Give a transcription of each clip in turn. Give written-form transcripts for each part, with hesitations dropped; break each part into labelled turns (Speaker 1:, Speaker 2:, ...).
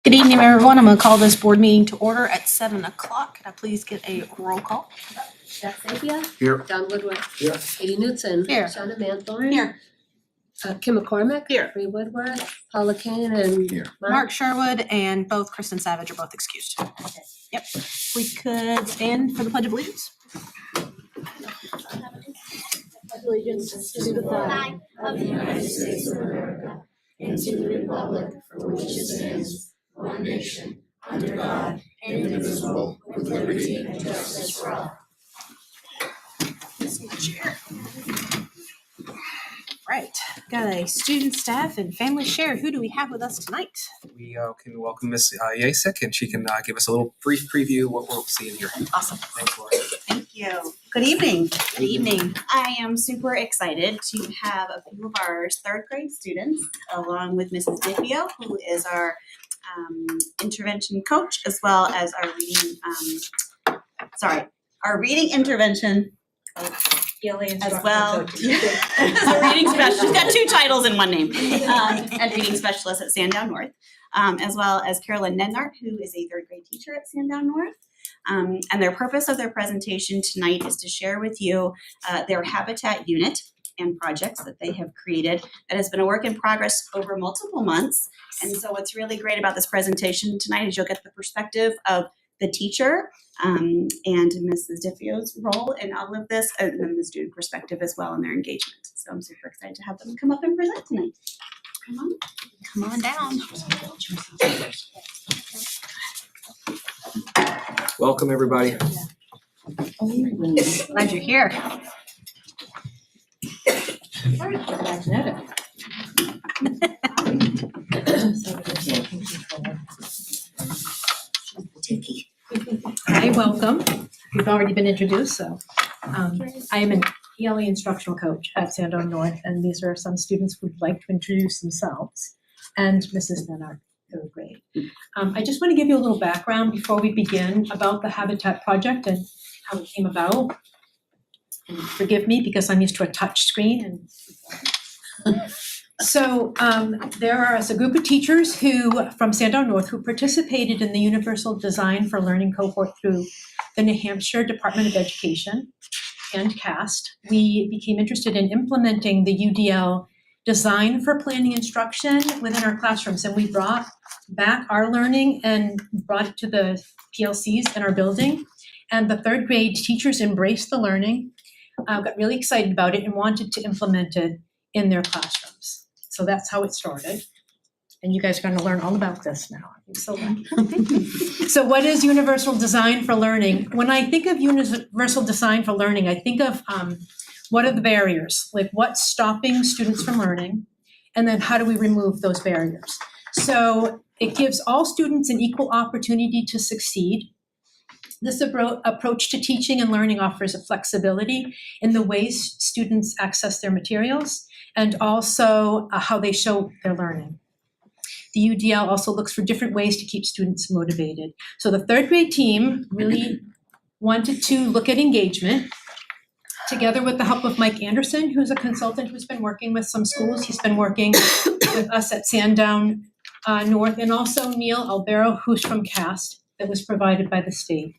Speaker 1: Good evening, everyone. I'm going to call this board meeting to order at 7 o'clock. Could I please get a roll call?
Speaker 2: Beth Sapia.
Speaker 3: Here.
Speaker 2: Don Woodward.
Speaker 3: Here.
Speaker 2: Katie Knudsen.
Speaker 1: Here.
Speaker 2: Shauna Manthorn.
Speaker 1: Here.
Speaker 2: Kim McCormick.
Speaker 1: Here.
Speaker 2: Bree Woodward. Paula Kane and
Speaker 3: Here.
Speaker 1: Mark Sherwood and both Kristen Savage are both excused. Yep. We could stand for the Pledge of Allegiance.
Speaker 4: Allegiance to the flag of the United States of America and to the republic for which it stands, one nation, under God, indivisible, with liberty and justice for all.
Speaker 1: Right. Got a student, staff, and family share. Who do we have with us tonight?
Speaker 5: We can welcome Ms. Yasek, and she can give us a little brief preview of what we'll see in here.
Speaker 1: Awesome.
Speaker 5: Thanks, Laura.
Speaker 6: Thank you. Good evening.
Speaker 1: Good evening.
Speaker 6: I am super excited to have a few of our third grade students along with Mrs. Diffio, who is our intervention coach, as well as our reading, our reading intervention as well. So reading specialist, she's got two titles in one name, and reading specialist at Sandown North, as well as Carolyn Nednart, who is a third grade teacher at Sandown North. And their purpose of their presentation tonight is to share with you their habitat unit and projects that they have created that has been a work in progress over multiple months. And so what's really great about this presentation tonight is you'll get the perspective of the teacher and Mrs. Diffio's role in all of this, and then the student perspective as well in their engagement. So I'm super excited to have them come up and present tonight.
Speaker 1: Come on down.
Speaker 5: Welcome, everybody.
Speaker 1: Glad you're here.
Speaker 7: Hi, welcome. You've already been introduced, so I am an ELE instructional coach at Sandown North, and these are some students who would like to introduce themselves, and Mrs. Nenard, third grade. I just want to give you a little background before we begin about the Habitat project and how it came about. And forgive me because I'm used to a touch screen. So there is a group of teachers who, from Sandown North, who participated in the Universal Design for Learning cohort through the New Hampshire Department of Education and CAST. We became interested in implementing the UDL design for planning instruction within our classrooms, and we brought back our learning and brought it to the PLCs in our building. And the third grade teachers embraced the learning, got really excited about it, and wanted to implement it in their classrooms. So that's how it started. And you guys are going to learn all about this now. I'm so lucky. So what is Universal Design for Learning? When I think of Universal Design for Learning, I think of what are the barriers? Like what's stopping students from learning? And then how do we remove those barriers? So it gives all students an equal opportunity to succeed. This approach to teaching and learning offers a flexibility in the ways students access their materials and also how they show their learning. The UDL also looks for different ways to keep students motivated. So the third grade team really wanted to look at engagement together with the help of Mike Anderson, who's a consultant who's been working with some schools. He's been working with us at Sandown North, and also Neil Albero, who's from CAST, that was provided by the state.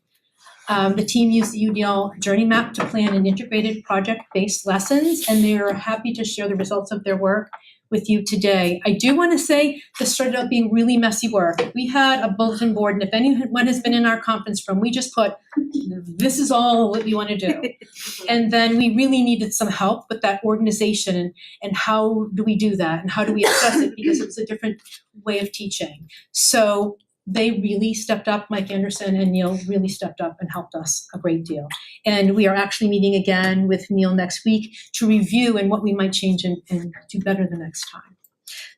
Speaker 7: The team used the UDL journey map to plan an integrated project-based lessons, and they are happy to share the results of their work with you today. I do want to say this started out being really messy work. We had a bulletin board, and if anyone has been in our conference room, we just put, this is all what we want to do. And then we really needed some help with that organization and how do we do that and how do we assess it, because it was a different way of teaching. So they really stepped up. Mike Anderson and Neil really stepped up and helped us a great deal. And we are actually meeting again with Neil next week to review and what we might change and do better the next time.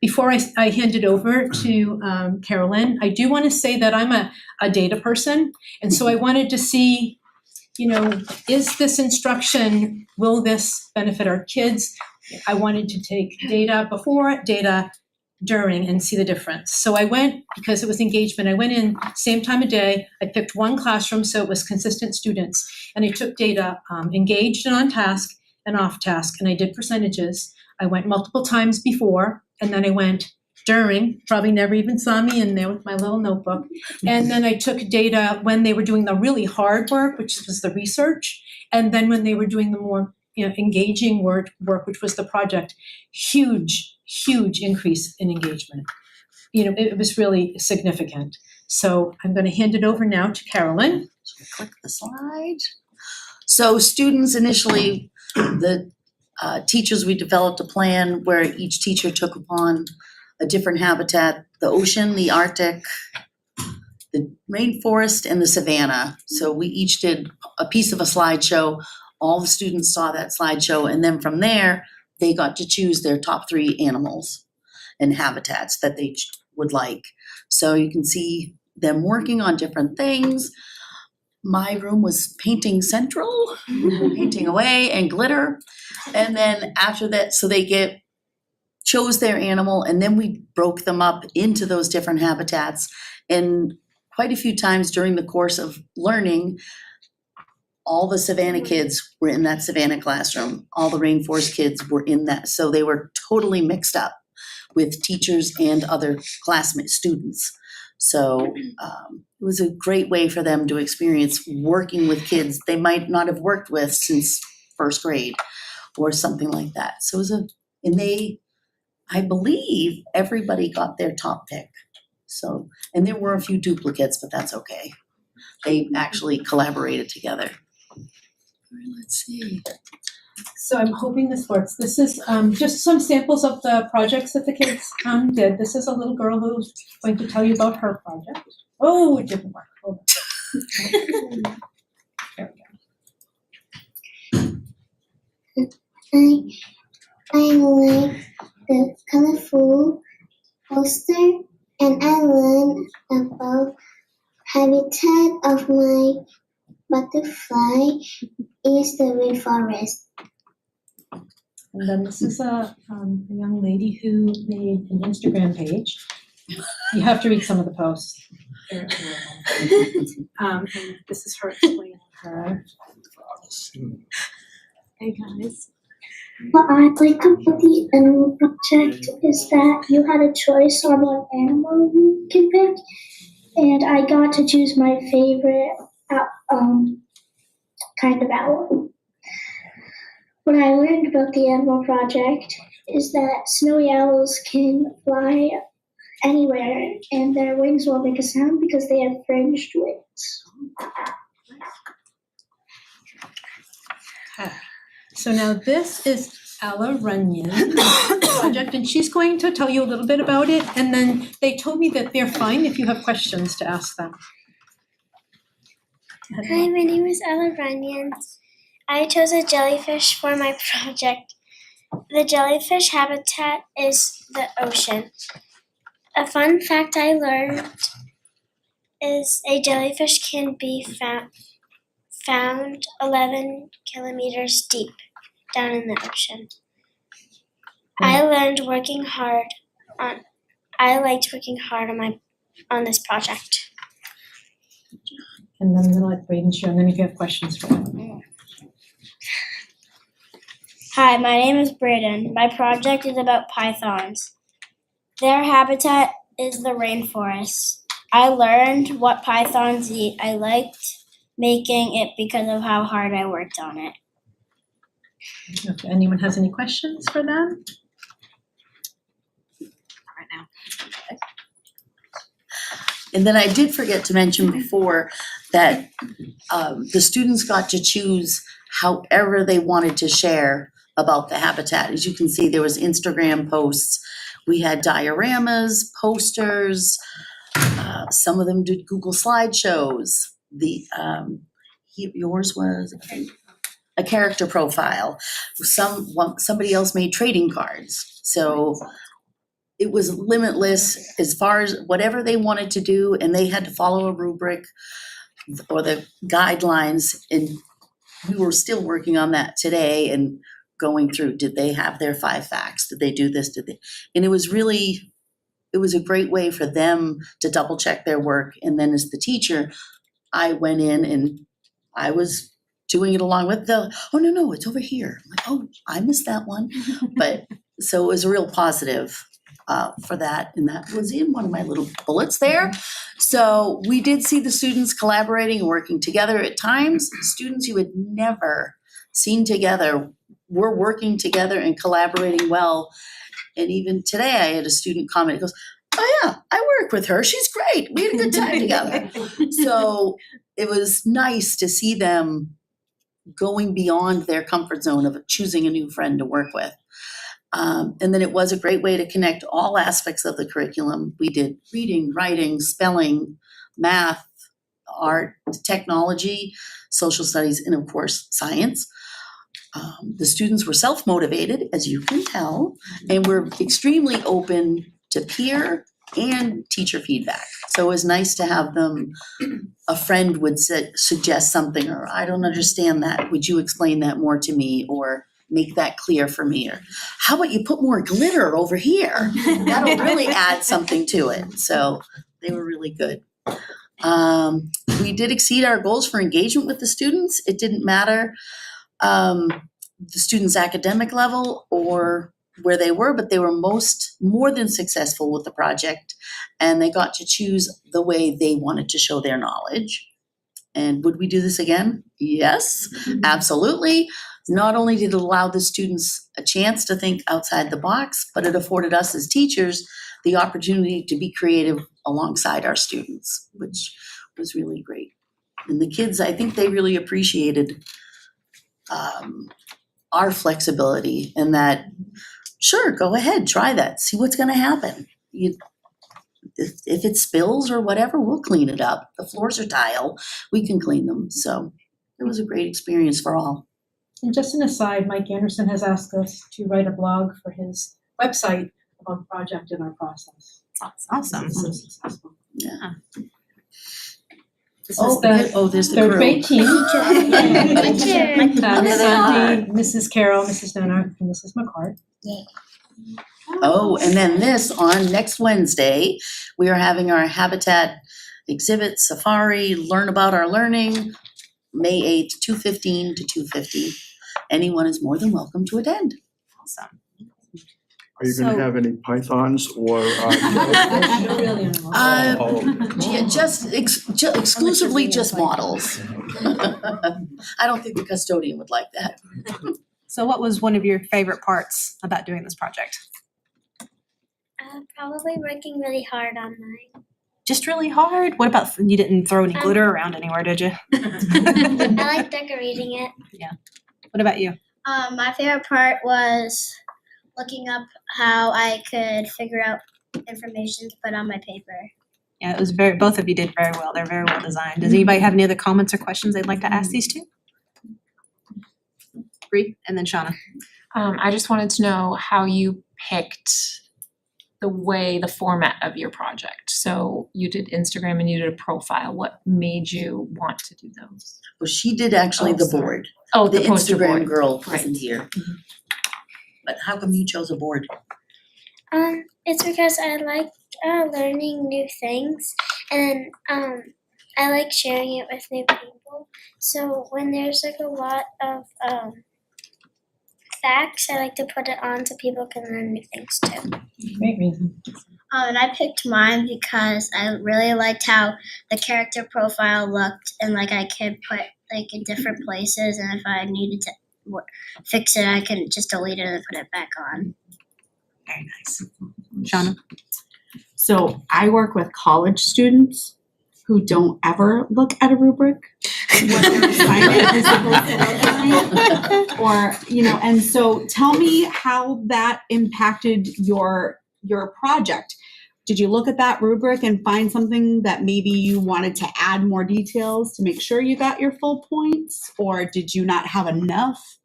Speaker 7: Before I hand it over to Carolyn, I do want to say that I'm a data person. And so I wanted to see, is this instruction, will this benefit our kids? I wanted to take data before, data during, and see the difference. So I went, because it was engagement, I went in same time of day, I picked one classroom so it was consistent students, and I took data engaged and on task and off task, and I did percentages. I went multiple times before, and then I went during, probably never even saw me in there with my little notebook. And then I took data when they were doing the really hard work, which was the research, and then when they were doing the more engaging work, which was the project. Huge increase in engagement. It was really significant. So I'm going to hand it over now to Carolyn.
Speaker 3: Click the slide. So students initially, the teachers, we developed a plan where each teacher took upon a different habitat, the ocean, the Arctic, the rainforest, and the savanna. So we each did a piece of a slideshow. All the students saw that slideshow, and then from there, they got to choose their top 3 animals and habitats that they would like. So you can see them working on different things. My room was painting central, painting away and glitter. And then after that, so they chose their animal, and then we broke them up into those different habitats. And quite a few times during the course of learning, all the Savannah kids were in that Savannah classroom. All the Rainforest kids were in that. So they were totally mixed up with teachers and other classmate students. So it was a great way for them to experience working with kids they might not have worked with since first grade or something like that. So it was I believe everybody got their top pick. So, and there were a few duplicates, but that's okay. They actually collaborated together. Let's see.
Speaker 7: So I'm hoping this works. This is just some samples of the projects that the kids did. This is a little girl who's going to tell you about her project. Oh, it didn't work. Hold on. There we go.
Speaker 4: I like the colorful poster, and I learned about habitat of my butterfly is the rainforest.
Speaker 7: And then this is a young lady who made an Instagram page. You have to read some of the posts. And this is her explaining her. Hey guys.
Speaker 4: What I like about the animal project is that you had a choice on what animal you can pick, and I got to choose my favorite kind of owl. What I learned about the animal project is that snowy owls can fly anywhere, and their wings won't make a sound because they have fringed wings.
Speaker 7: So now this is Ella Runyon's project, and she's going to tell you a little bit about it, and then they told me that they're fine if you have questions to ask them.
Speaker 4: Hi, my name is Ella Runyon. I chose a jellyfish for my project. The jellyfish habitat is the ocean. A fun fact I learned is a jellyfish can be found 11 kilometers deep down in the ocean. I liked working hard on this project.
Speaker 7: And then I'm gonna let Braden share, and then if you have questions for him.
Speaker 4: Hi, my name is Braden. My project is about pythons. Their habitat is the rainforest. I learned what pythons eat. I liked making it because of how hard I worked on it.
Speaker 7: If anyone has any questions for them?
Speaker 6: Right now.
Speaker 3: And then I did forget to mention before that the students got to choose however they wanted to share about the habitat. As you can see, there was Instagram posts. We had dioramas, posters. Some of them did Google slideshows. Yours was a character profile. Somebody else made trading cards. So it was limitless as far as whatever they wanted to do, and they had to follow a rubric or the guidelines. And we were still working on that today and going through, did they have their 5 facts? Did they do this? And it was a great way for them to double check their work. And then as the teacher, I went in and I was doing it along with oh no, it's over here. I'm like, oh, I missed that one. But so it was a real positive for that, and that was in one of my little bullets there. So we did see the students collaborating and working together at times. Students you had never seen together were working together and collaborating well. And even today, I had a student comment, he goes, "Oh yeah, I work with her, she's great, we had a good time together." So it was nice to see them going beyond their comfort zone of choosing a new friend to work with. And then it was a great way to connect all aspects of the curriculum. We did reading, writing, spelling, math, art, technology, social studies, and of course, science. The students were self-motivated, as you can tell, and were extremely open to peer and teacher feedback. So it was nice to have them, a friend would suggest something, or I don't understand that, would you explain that more to me, or make that clear for me, or how about you put more glitter over here? That'll really add something to it. So they were really good. We did exceed our goals for engagement with the students. It didn't matter the students' academic level or where they were, but they were more than successful with the project, and they got to choose the way they wanted to show their knowledge. And would we do this again? Yes, absolutely. Not only did it allow the students a chance to think outside the box, but it afforded us as teachers the opportunity to be creative alongside our students, which was really great. And the kids, I think they really appreciated our flexibility, and that, sure, go ahead, try that, see what's gonna happen. If it spills or whatever, we'll clean it up. The floors are tile, we can clean them. So it was a great experience for all.
Speaker 7: And just an aside, Mike Anderson has asked us to write a blog for his website about the project and our process.
Speaker 1: That's awesome.
Speaker 7: So successful.
Speaker 3: Yeah.
Speaker 7: This is the
Speaker 3: There's the
Speaker 7: third
Speaker 3: crew.
Speaker 7: grade team.
Speaker 4: Teacher.
Speaker 7: Sandy, Mrs. Carroll, Mrs. Nenner, and Mrs. McCart.
Speaker 3: Oh, and then this, on next Wednesday, we are having our Habitat exhibit safari, learn about our learning, May 8th, 2:15 to 2:50. Anyone is more than welcome to attend.
Speaker 1: Awesome.
Speaker 8: Are you gonna
Speaker 1: So-
Speaker 8: have any pythons or?
Speaker 7: No, really, no.
Speaker 3: Yeah, just exclusively just models. I don't think the custodian would like that.
Speaker 1: So what was one of your favorite parts about doing this project?
Speaker 4: Probably working really hard on mine.
Speaker 1: Just really hard? What about, you didn't throw any glitter around anywhere, did you?
Speaker 4: I like decorating it.
Speaker 1: What about you?
Speaker 4: My favorite part was looking up how I could figure out information to put on my paper.
Speaker 1: Yeah, it was both of you did very well. They're very well designed. Does anybody have any other comments or questions they'd like to ask these two? Bree, and then Shauna.
Speaker 9: I just wanted to know how you picked the format of your project. So you did Instagram and you did a profile. What made you want to do those?
Speaker 3: Well, she did actually
Speaker 9: Oh,
Speaker 3: the
Speaker 9: sorry.
Speaker 3: board.
Speaker 9: Oh,
Speaker 3: The
Speaker 9: the poster
Speaker 3: Instagram
Speaker 9: board.
Speaker 3: girl
Speaker 9: Right.
Speaker 3: wasn't here. But how come you chose a board?
Speaker 4: It's because I like learning new things, and I like sharing it with new people. So when there's like a lot of facts, I like to put it on so people can learn new things too.
Speaker 7: Great reason.
Speaker 4: And I picked mine because I really liked how the character profile looked, and like I could put like in different places, and if I needed to fix it, I could just delete it and put it back on.
Speaker 1: Very nice. Shauna?
Speaker 10: So I work with college students who don't ever look at a rubric. What their assignment is supposed to look like. Or, and so tell me how that impacted your project. Did you look at that rubric and find something that maybe you wanted to add more details to make sure you got your full points? Or did you not have enough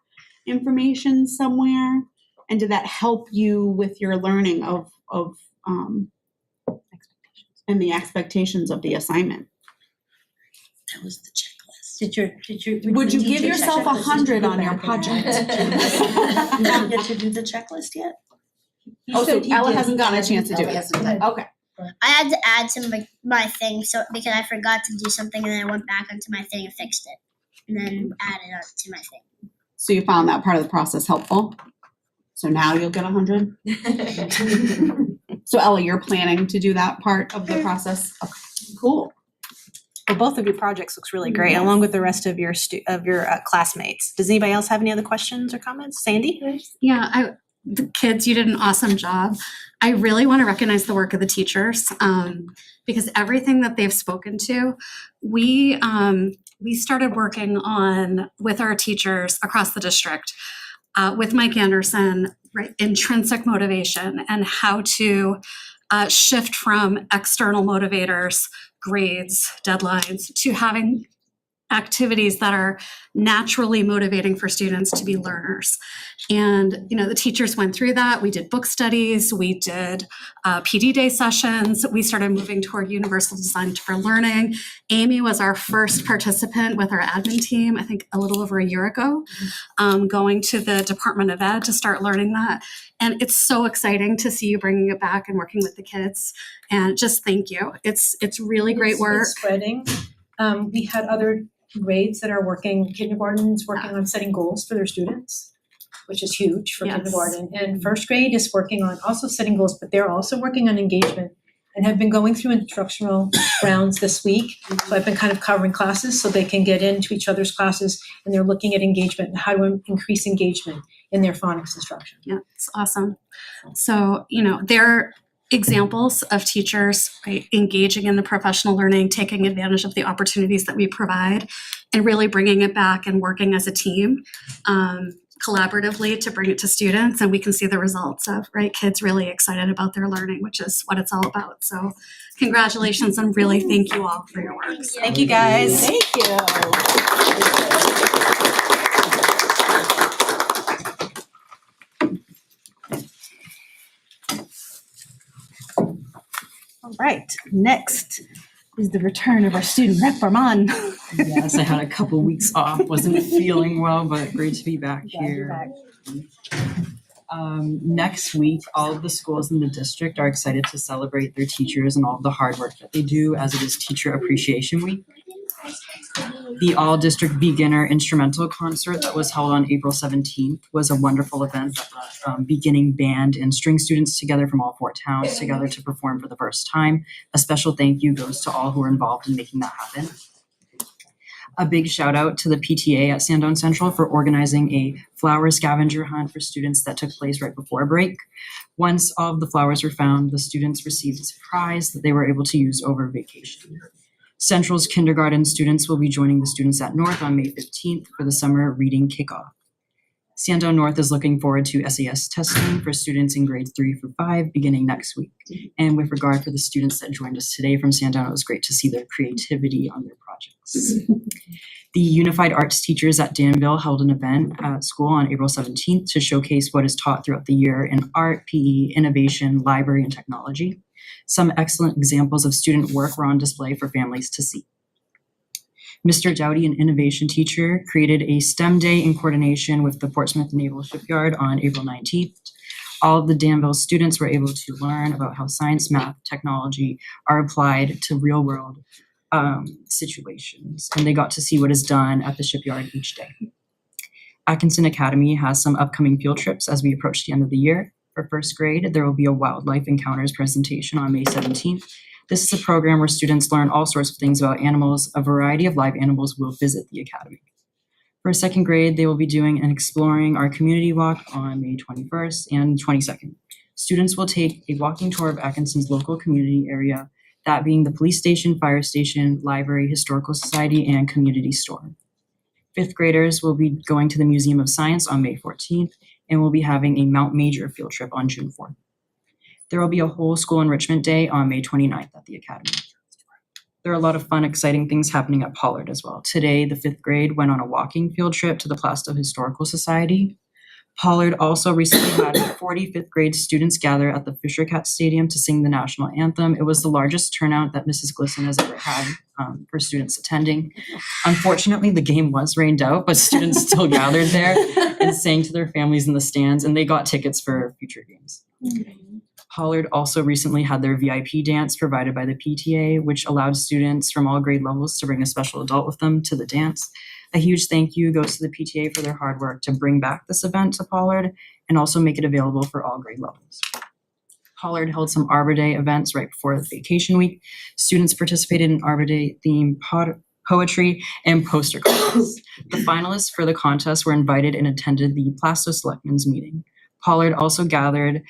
Speaker 10: information somewhere? And did that help you with your learning of and the expectations of the assignment?
Speaker 3: That was the checklist.
Speaker 10: Would you
Speaker 3: Did
Speaker 10: give
Speaker 3: check
Speaker 10: yourself
Speaker 3: checklist?
Speaker 10: 100
Speaker 3: Go
Speaker 10: on your
Speaker 3: back
Speaker 10: project?
Speaker 3: Did you get to do the checklist yet?
Speaker 10: Oh, so Ella hasn't gotten a chance to do
Speaker 3: Ella
Speaker 10: it.
Speaker 3: hasn't done it.
Speaker 10: Okay.
Speaker 4: I had to add some of my things because I forgot to do something, and then I went back onto my thing and fixed it, and then added it to my thing.
Speaker 10: So you found that part of the process helpful? So now you'll get 100? So Ella, you're planning to do that part of the process? Okay, cool.
Speaker 1: Well, both of your projects looks really great,
Speaker 10: Yes.
Speaker 1: along with the rest of your classmates. Does anybody else have any other questions or comments? Sandy?
Speaker 11: Yeah, the kids, you did an awesome job. I really want to recognize the work of the teachers because everything that they've spoken to, we started working on with our teachers across the district with Mike Anderson, right, intrinsic motivation and how to shift from external motivators, grades, deadlines, to having activities that are naturally motivating for students to be learners. And, the teachers went through that. We did book studies, we did PD day sessions, we started moving toward universal design for learning. Amy was our first participant with our admin team, I think a little over a year ago, going to the Department of Ed to start learning that. And it's so exciting to see you bringing it back and working with the kids. And just thank you. It's really great work.
Speaker 7: It's spreading. We had other grades that are working, kindergarten's working on setting goals for their students, which is huge for
Speaker 11: Yes.
Speaker 7: kindergarten. And first grade is working on also setting goals, but they're also working on engagement and have been going through instructional rounds this week. So I've been kind of covering classes so they can get into each other's classes, and they're looking at engagement and how to increase engagement in their phonics instruction.
Speaker 11: Yeah, it's awesome. So, they're examples of teachers, right, engaging in the professional learning, taking advantage of the opportunities that we provide, and really bringing it back and working as a team collaboratively to bring it to students. And we can see the results of, right, kids really excited about their learning, which is what it's all about. So congratulations and really thank you all for your work.
Speaker 1: Thank you, guys.
Speaker 3: Thank you.
Speaker 1: All right, next is the return of our student rep, Armand.
Speaker 12: Yes, I had a couple weeks off, wasn't feeling well, but great to be back
Speaker 1: Glad you're
Speaker 12: here.
Speaker 1: back.
Speaker 12: Next week, all of the schools in the district are excited to celebrate their teachers and all of the hard work that they do, as it is Teacher Appreciation Week. The all-district beginner instrumental concert that was held on April 17th was a wonderful event that brought beginning band and string students together from all 4 towns together to perform for the first time. A special thank you goes to all who were involved in making that happen. A big shout out to the PTA at Sandown Central for organizing a flower scavenger hunt for students that took place right before break. Once all of the flowers were found, the students received a prize that they were able to use over vacation. Central's kindergarten students will be joining the students at North on May 15th for the summer reading kickoff. Sandown North is looking forward to SAS testing for students in grades 3 through 5 beginning next week. And with regard for the students that joined us today from Sandown, it was great to see their creativity on their projects. The Unified Arts teachers at Danville held an event at school on April 17th to showcase what is taught throughout the year in art, PE, innovation, library, and technology. Some excellent examples of student work were on display for families to see. Mr. Dowdy, an innovation teacher, created a STEM day in coordination with the Portsmouth Naval Shipyard on April 19th. All of the Danville students were able to learn about how science, math, technology are applied to real-world situations, and they got to see what is done at the shipyard each day. Atkinson Academy has some upcoming field trips as we approach the end of the year. For first grade, there will be a wildlife encounters presentation on May 17th. This is a program where students learn all sorts of things about animals. A variety of live animals will visit the academy. For second grade, they will be doing an Exploring Our Community walk on May 21st and 22nd. Students will take a walking tour of Atkinson's local community area, that being the police station, fire station, library, historical society, and community store. Fifth graders will be going to the Museum of Science on May 14th, and we'll be having a Mount Major field trip on June 4th. There will be a whole school enrichment day on May 29th at the academy. There are a lot of fun, exciting things happening at Pollard as well. Today, the 5th grade went on a walking field trip to the Plastow Historical Society. Pollard also recently had 40 5th grade students gather at the Fisher Cat Stadium to sing the national anthem. It was the largest turnout that Mrs. Glisson has ever had for students attending. Unfortunately, the game was rained out, but students still gathered there and sang to their families in the stands, and they got tickets for future games. Pollard also recently had their VIP dance provided by the PTA, which allowed students from all grade levels to bring a special adult with them to the dance. A huge thank you goes to the PTA for their hard work to bring back this event to Pollard and also make it available for all grade levels. Pollard held some Arbor Day events right before the vacation week. Students participated in Arbor Day themed poetry and poster contests. The finalists for the contest were invited and attended the Plasto Selectmen's meeting. Pollard also gathered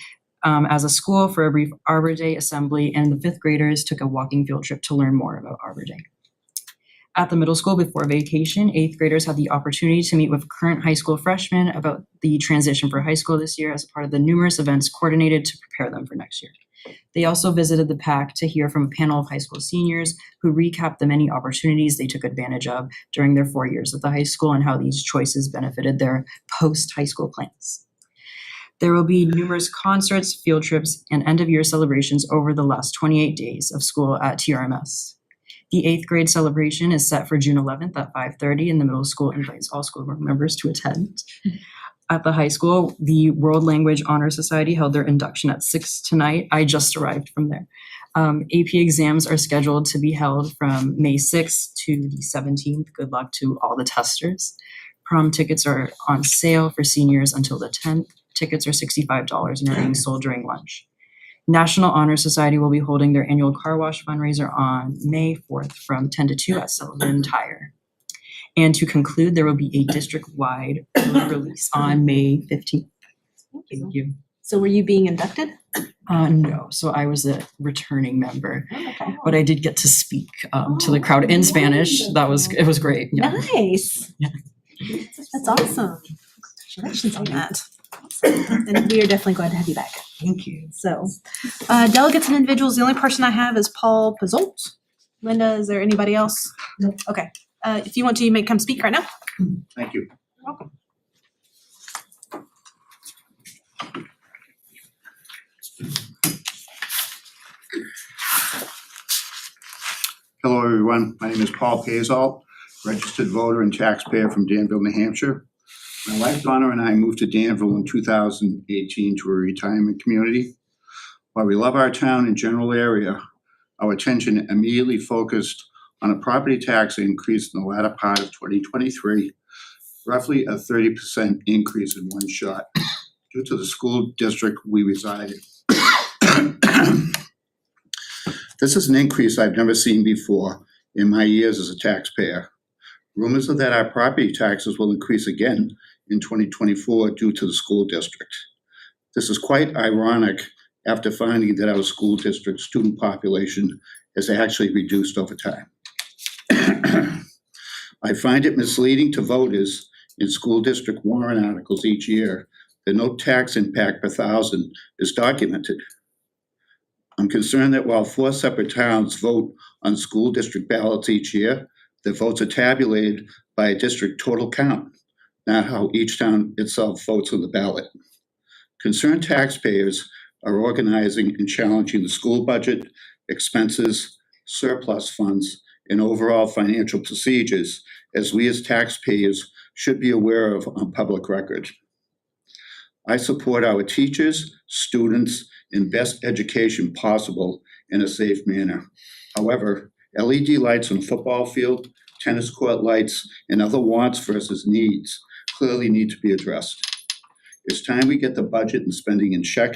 Speaker 12: as a school for a brief Arbor Day assembly, and the fifth graders took a walking field trip to learn more about Arbor Day. At the middle school before vacation, eighth graders had the opportunity to meet with current high school freshmen about the transition for high school this year as a part of the numerous events coordinated to prepare them for next year. They also visited the PAC to hear from a panel of high school seniors who recapped the many opportunities they took advantage of during their 4 years at the high school and how these choices benefited their post-high school plans. There will be numerous concerts, field trips, and end-of-year celebrations over the last 28 days of school at TRMS. The 8th grade celebration is set for June 11th at 5:30, and the middle school invites all school board members to attend. At the high school, the World Language Honor Society held their induction at 6 tonight. I just arrived from there. AP exams are scheduled to be held from May 6th to the 17th. Good luck to all the testers. Prom tickets are on sale for seniors until the 10th. Tickets are $65 and are being sold during lunch. National Honor Society will be holding their annual car wash fundraiser on May 4th from 10 to 2 at Sullivan Tire. And to conclude, there will be a district-wide release on May 15th. Thank you.
Speaker 1: So were you being inducted?
Speaker 12: No, so I was a returning member,
Speaker 1: Okay.
Speaker 12: but I did get to speak to the crowd in Spanish. It was great. Yeah.
Speaker 1: Nice.
Speaker 12: Yeah.
Speaker 1: That's awesome. Congratulations on that. Awesome. And we are definitely glad to have you back.
Speaker 12: Thank you.
Speaker 1: So, delegates and individuals, the only person I have is Paul Pizzolt. Linda, is there anybody else?
Speaker 8: No.
Speaker 1: Okay. If you want to, you may come speak right now.
Speaker 8: Thank you.
Speaker 1: You're welcome.
Speaker 8: Hello, everyone. My name is Paul Pazalt, registered voter and taxpayer from Danville, New Hampshire. My wife Donna and I moved to Danville in 2018 to a retirement community. While we love our town and general area, our attention immediately focused on a property tax increase in the latter part of 2023, roughly a 30% increase in one shot due to the school district we reside in. This is an increase I've never seen before in my years as a taxpayer. Rumors are that our property taxes will increase again in 2024 due to the school district. This is quite ironic after finding that our school district student population has actually reduced over time. I find it misleading to voters in school district warrant articles each year that no tax impact per thousand is documented. I'm concerned that while 4 separate towns vote on school district ballots each year, the votes are tabulated by a district total count, not how each town itself votes on the ballot. Concerned taxpayers are organizing and challenging the school budget, expenses, surplus funds, and overall financial procedures, as we as taxpayers should be aware of on public record. I support our teachers, students, in best education possible in a safe manner. However, LED lights on a football field, tennis court lights, and other wants versus needs clearly need to be addressed. It's time we get the budget and spending in check,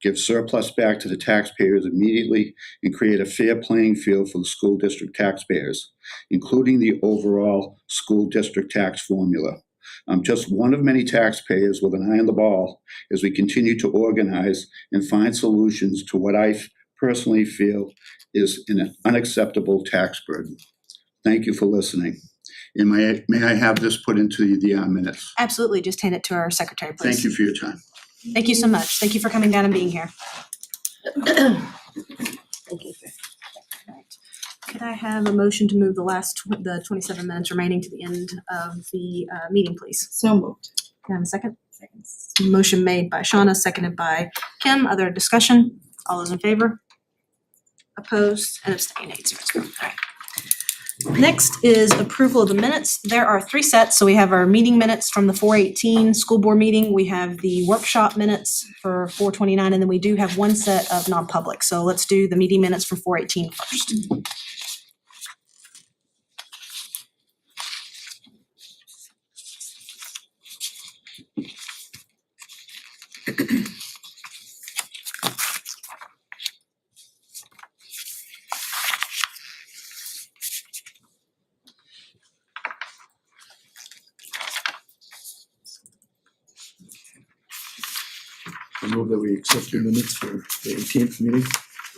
Speaker 8: give surplus back to the taxpayers immediately, and create a fair playing field for the school district taxpayers, including the overall school district tax formula. I'm just one of many taxpayers with an eye on the ball as we continue to organize and find solutions to what I personally feel is an unacceptable tax burden. Thank you for listening. And may I have this put into the minutes?
Speaker 1: Absolutely. Just hand it to our secretary, please.
Speaker 8: Thank you for your time.
Speaker 1: Thank you so much. Thank you for coming down and being here.
Speaker 2: Thank you.
Speaker 1: Could I have a motion to move the 27 minutes remaining to the end of the meeting, please?
Speaker 10: So moved.
Speaker 1: Can I have a second? Second. Motion made by Shauna, seconded by Kim. Other discussion? All those in favor? Opposed and abstained. 8-0. All right. Next is approval of the minutes. There are 3 sets. So we have our meeting minutes from the 4/18 school board meeting. We have the workshop minutes for 4/29, and then we do have 1 set of non-public. So let's do the meeting minutes from 4/18 first.
Speaker 13: move that we accept the minutes for the 18th meeting.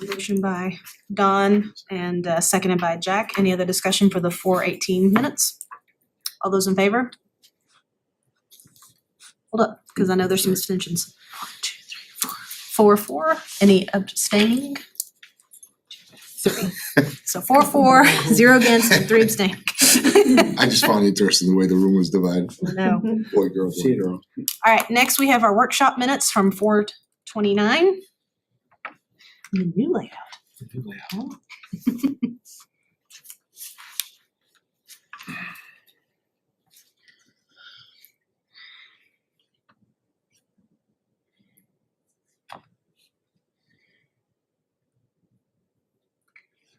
Speaker 1: Motion by Don and seconded by Jack. Any other discussion for the 4:18 minutes? All those in favor? Hold up, because I know there's some abstentions. 1, 2, 3, 4. 4. Any abstaining? 3. So 4, 0 against, and 3 abstaining.
Speaker 14: I just found it interesting the way the room was divided.
Speaker 1: No.
Speaker 14: Boy, girl, boy, girl.
Speaker 1: All right, next we have our workshop minutes from 4:29. The new layout.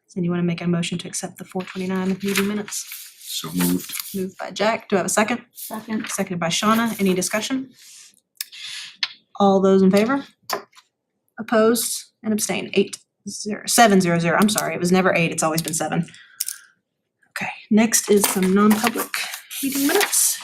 Speaker 1: So you want to make a motion to accept the 4:29 meeting minutes?
Speaker 14: So moved.
Speaker 1: Moved by Jack. Do I have a second?
Speaker 10: Second.
Speaker 1: Seconded by Shauna. Any discussion? All those in favor? Opposed and abstained. 7-0-0. I'm sorry, it was never 8, it's always been 7. Okay, next is some non-public meeting minutes.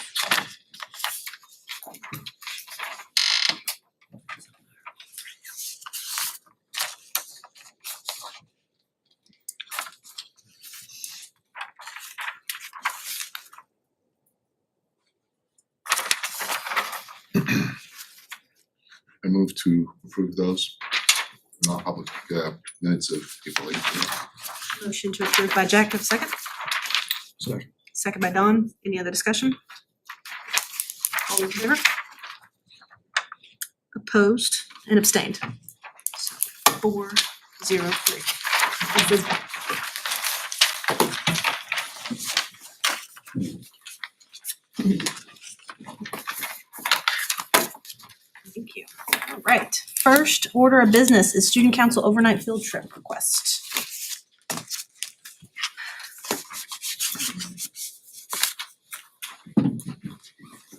Speaker 14: I move to approve those non-public minutes of April 18th.
Speaker 1: Motion to approve by Jack. Do I have a second?
Speaker 13: Second.
Speaker 1: Second by Dawn. Any other discussion? All in favor? Opposed and abstained. So 4-0-3. This is Thank you. All right, first order of business is student council overnight field trip request.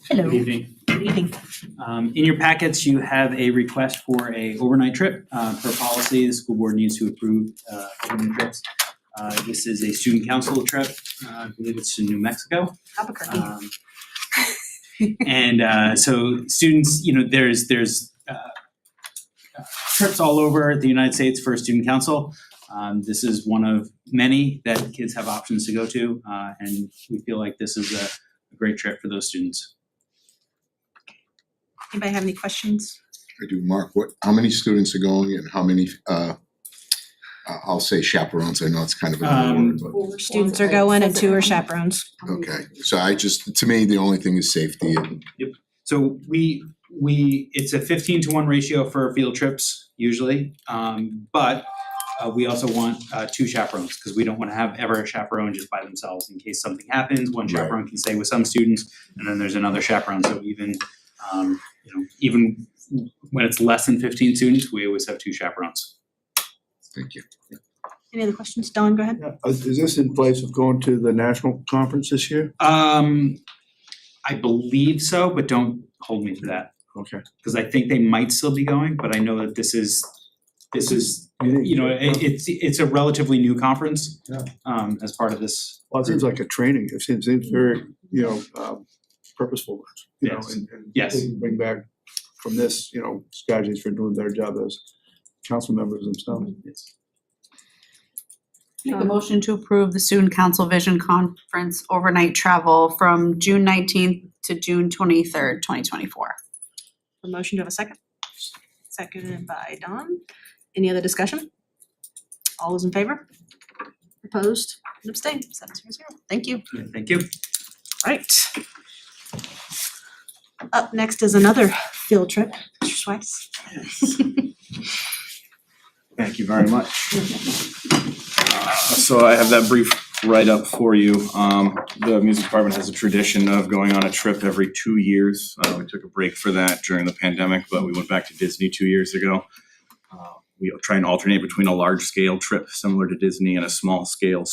Speaker 1: Hello.
Speaker 15: Good evening.
Speaker 1: Good evening.
Speaker 15: In your packets, you have a request for a overnight trip. Per policy, the school board needs to approve overnight trips. This is a student council trip. I believe it's to New Mexico.
Speaker 1: Albuquerque.
Speaker 15: And so students, there's trips all over the United States for student council. This is one of many that kids have options to go to, and we feel like this is a great trip for those students.
Speaker 1: Anybody have any questions?
Speaker 14: I do. Mark, how many students are going and how many, I'll say chaperones, I know it's kind of a word, but.
Speaker 1: 4 students are going and 2 are chaperones.
Speaker 14: Okay, so to me, the only thing is safety and.
Speaker 15: Yep. So it's a 15-to-1 ratio for field trips usually, but we also want 2 chaperones because we don't want to have ever a chaperone just by themselves in case something happens. One chaperone can stay with some students, and then there's another chaperone. So even when it's less than 15 students, we always have 2 chaperones.
Speaker 14: Thank you.
Speaker 1: Any other questions? Dawn, go ahead.
Speaker 13: Is this in place of going to the national conference this year?
Speaker 15: I believe so, but don't hold me to that.
Speaker 13: Okay.
Speaker 15: Because I think they might still be going, but I know that this is it's a relatively new conference.
Speaker 13: Yeah.
Speaker 15: As part of this.
Speaker 13: Well, it seems like a training. It seems very, purposeful,
Speaker 15: Yes.
Speaker 13: and
Speaker 15: Yes.
Speaker 13: they can bring back from this, strategies for doing their job as council members themselves.
Speaker 15: Yes.
Speaker 10: Make a motion to approve the Student Council Vision Conference overnight travel from June 19th to June 23rd, 2024.
Speaker 1: A motion to have a second? Seconded by Dawn. Any other discussion? All those in favor? Opposed and abstained? 7-0-0. Thank you.
Speaker 15: Thank you.
Speaker 1: Right. Up next is another field trip. Mr. Schweiss.
Speaker 16: Thank you very much. So I have that brief write-up for you. The music department has a tradition of going on a trip every 2 years. We took a break for that during the pandemic, but we went back to Disney 2 years ago. We try and alternate between a large-scale trip similar to Disney and a small-scale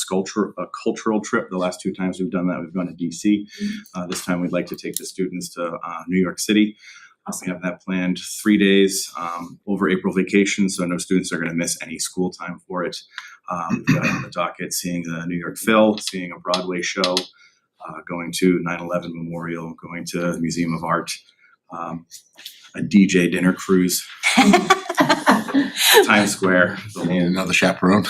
Speaker 16: cultural trip. The last 2 times we've done that, we've gone to DC. This time we'd like to take the students to New York City. We have that planned 3 days over April vacation, so no students are going to miss any school time for it. We've got on the docket seeing the New York Phil, seeing a Broadway show, going to 9/11 Memorial, going to the Museum of Art. a DJ dinner cruise. Times Square.
Speaker 14: Don't need another chaperone.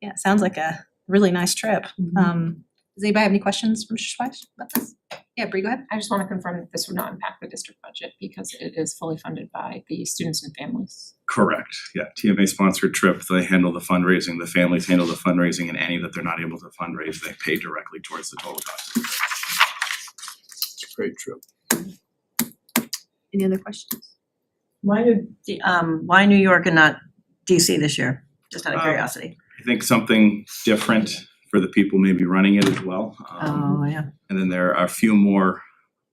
Speaker 1: Yeah, sounds like a really nice trip. Does anybody have any questions for Mr. Schweiss about this? Yeah, Bree, go ahead.
Speaker 9: I just want to confirm that this would not impact the district budget because it is fully funded by the students and families.
Speaker 16: Correct. Yeah, TMA sponsored trip. They handle the fundraising. The families handle the fundraising, and any that they're not able to fundraise, they pay directly towards the total cost.
Speaker 13: It's a great trip.
Speaker 1: Any other questions?
Speaker 2: Why New York and not DC this year? Just out of curiosity.
Speaker 16: I think something different for the people maybe running it as well.
Speaker 2: Yeah.
Speaker 16: And then there are a few more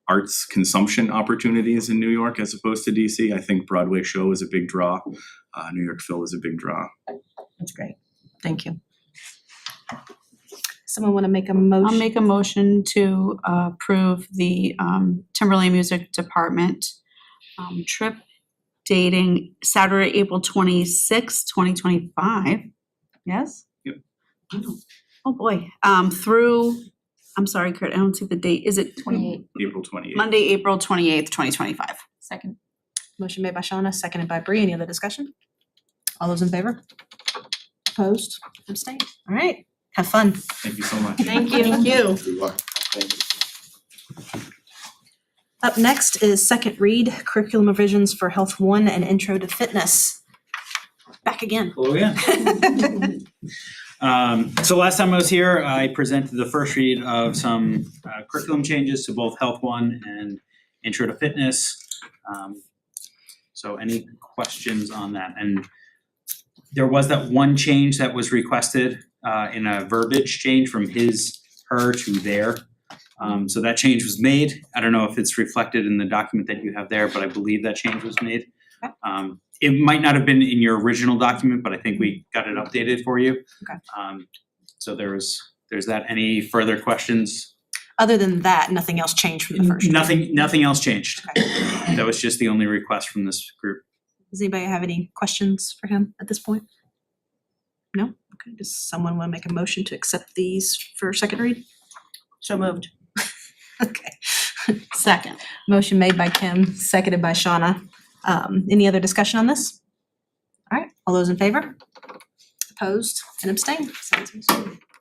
Speaker 16: arts consumption opportunities in New York as opposed to DC. I think Broadway show is a big draw. New York Phil is a big draw.
Speaker 2: That's great. Thank you.
Speaker 1: Someone want to make a motion?
Speaker 10: I'll make a motion to approve the Timberlane Music Department trip dating Saturday, April 26th, 2025. Yes?
Speaker 16: Yep.
Speaker 10: Oh, boy. Through, I'm sorry, Kurt, I don't see the date. Is it
Speaker 9: 28th?
Speaker 16: April 28th.
Speaker 10: Monday, April 28th, 2025.
Speaker 9: Second.
Speaker 1: Motion made by Shauna, seconded by Bree. Any other discussion? All those in favor? Opposed? Abstained? All right. Have fun.
Speaker 16: Thank you so much.
Speaker 10: Thank you. Thank you.
Speaker 14: Good luck.
Speaker 1: Up next is second read, curriculum revisions for Health 1 and Intro to Fitness. Back again.
Speaker 15: Oh, yeah. So last time I was here, I presented the first read of some curriculum changes to both Health 1 and Intro to Fitness. So any questions on that? And there was that one change that was requested in a verbiage change from her to their. So that change was made. I don't know if it's reflected in the document that you have there, but I believe that change was made. It might not have been in your original document, but I think we got it updated for you.
Speaker 1: Okay.
Speaker 15: So there's that. Any further questions?
Speaker 1: Other than that, nothing else changed from the first read?
Speaker 15: Nothing else changed.
Speaker 1: Okay.
Speaker 15: That was just the only request from this group.
Speaker 1: Does anybody have any questions for him at this point? No? Okay. Does someone want to make a motion to accept these for second read?
Speaker 2: So moved.
Speaker 1: Okay.
Speaker 10: Second.
Speaker 1: Motion made by Kim, seconded by Shauna. Any other discussion on this? All right. All those in favor? Opposed and abstained?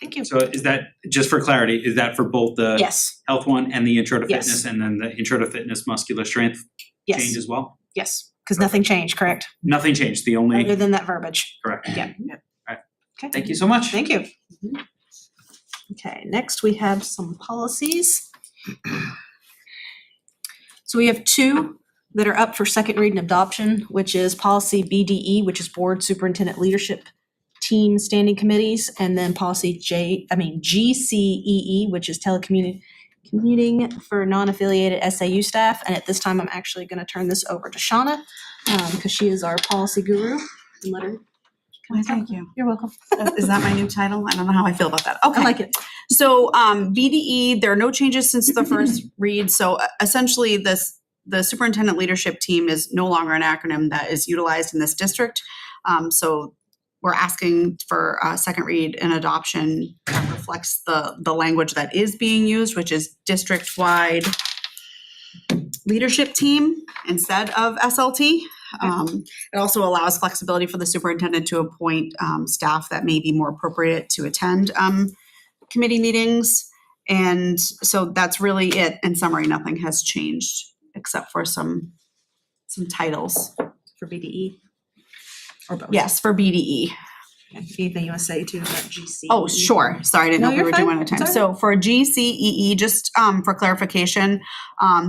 Speaker 1: Thank you.
Speaker 15: So is that, just for clarity, is that for both the
Speaker 1: Yes.
Speaker 15: Health 1 and the Intro to
Speaker 1: Yes.
Speaker 15: Fitness, and then the Intro to Fitness muscular strength
Speaker 1: Yes.
Speaker 15: change as well?
Speaker 1: Yes, because nothing changed, correct?
Speaker 15: Nothing changed, the only,
Speaker 1: Other than that verbiage.
Speaker 15: correct.
Speaker 1: Yeah.
Speaker 15: Alright.
Speaker 1: Okay.
Speaker 15: Thank you so much.
Speaker 1: Thank you. Okay, next we have some policies. So we have two that are up for second read and adoption, which is policy BDE, which is Board Superintendent Leadership Team Standing Committees, and then policy GCEE, which is telecommuting for non-affiliated SAU staff. And at this time, I'm actually going to turn this over to Shauna because she is our policy guru. And let her.
Speaker 10: Why, thank you.
Speaker 1: You're welcome.
Speaker 10: Is that my new title? I don't know how I feel about that. Okay.
Speaker 1: I like it.
Speaker 10: So BDE, there are no changes since the first read. So essentially the superintendent leadership team is no longer an acronym that is utilized in this district. So we're asking for a second read and adoption that reflects the language that is being used, which is district-wide leadership team instead of SLT. It also allows flexibility for the superintendent to appoint staff that may be more appropriate to attend committee meetings. And so that's really it. In summary, nothing has changed except for some titles.
Speaker 1: For BDE? Or both?
Speaker 10: Yes, for BDE.
Speaker 1: Anything you want to say to about GCEE?
Speaker 10: Oh, sure. Sorry, I didn't know
Speaker 1: No,
Speaker 10: if we were
Speaker 1: you're
Speaker 10: doing
Speaker 1: fine.
Speaker 10: one at a time.
Speaker 1: It's all
Speaker 10: So for GCEE, just for clarification,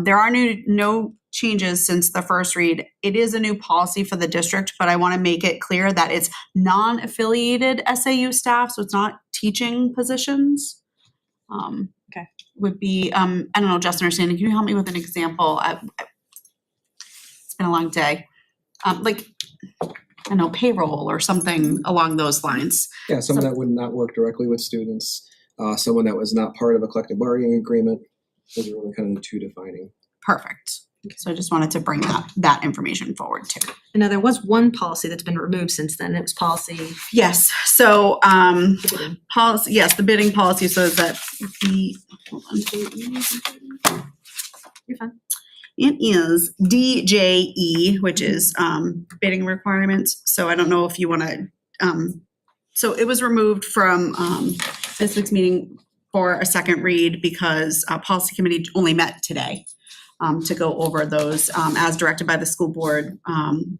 Speaker 10: there are no changes since the first read. It is a new policy for the district, but I want to make it clear that it's non-affiliated SAU staff, so it's not teaching positions.
Speaker 1: Okay.
Speaker 10: Would be, I don't know, Justin or Sandy, can you help me with an example? It's been a long day. Like, I don't know, payroll or something along those lines.
Speaker 5: Yeah, someone that would not work directly with students, someone that was not part of a collective bargaining agreement. Those are really kind of the two defining.
Speaker 10: Perfect. So I just wanted to bring that information forward too.
Speaker 1: And now there was one policy that's been removed since then. It was policy.
Speaker 10: Yes, so policy, yes, the bidding policy says that the, hold on.
Speaker 1: You're fine.
Speaker 6: It is DJE, which is bidding requirements. So I don't know if you want to, so it was removed from this week's meeting for a second read because policy committee only met today to go over those as directed by the school board.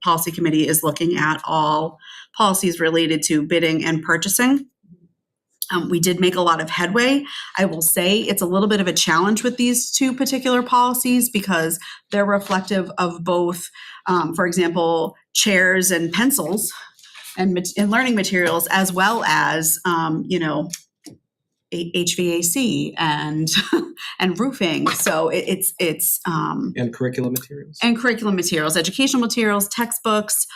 Speaker 6: Policy committee is looking at all policies related to bidding and purchasing. We did make a lot of headway. I will say it's a little bit of a challenge with these two particular policies because they're reflective of both, for example, chairs and pencils and learning materials, as well as, HVAC and and roofing. So it's
Speaker 5: And curriculum materials.
Speaker 6: and curriculum materials, educational materials, textbooks,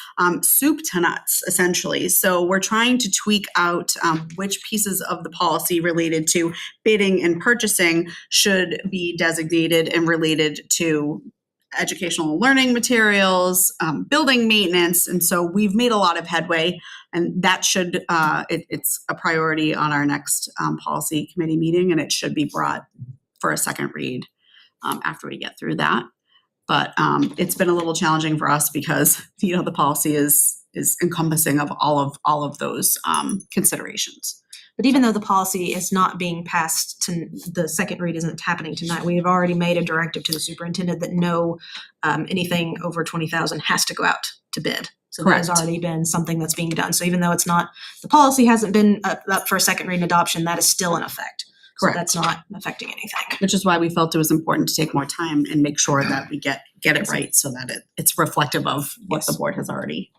Speaker 6: soup to nuts, essentially. So we're trying to tweak out which pieces of the policy related to bidding and purchasing should be designated and related to educational learning materials, building maintenance. And so we've made a lot of headway, and that should, it's a priority on our next policy committee meeting, and it should be brought for a second read after we get through that. But it's been a little challenging for us because, the policy is encompassing of all of those considerations.
Speaker 1: But even though the policy is not being passed to, the second read isn't happening tonight, we have already made a directive to the superintendent that no, anything over 20,000 has to go out to bid. So that has
Speaker 6: Correct.
Speaker 1: already been something that's being done. So even though it's not, the policy hasn't been up for a second read and adoption, that is still in effect. So
Speaker 6: Correct.
Speaker 1: that's not affecting anything.
Speaker 6: Which is why we felt it was important to take more time and make sure that we get it right so that it's reflective of what the board has already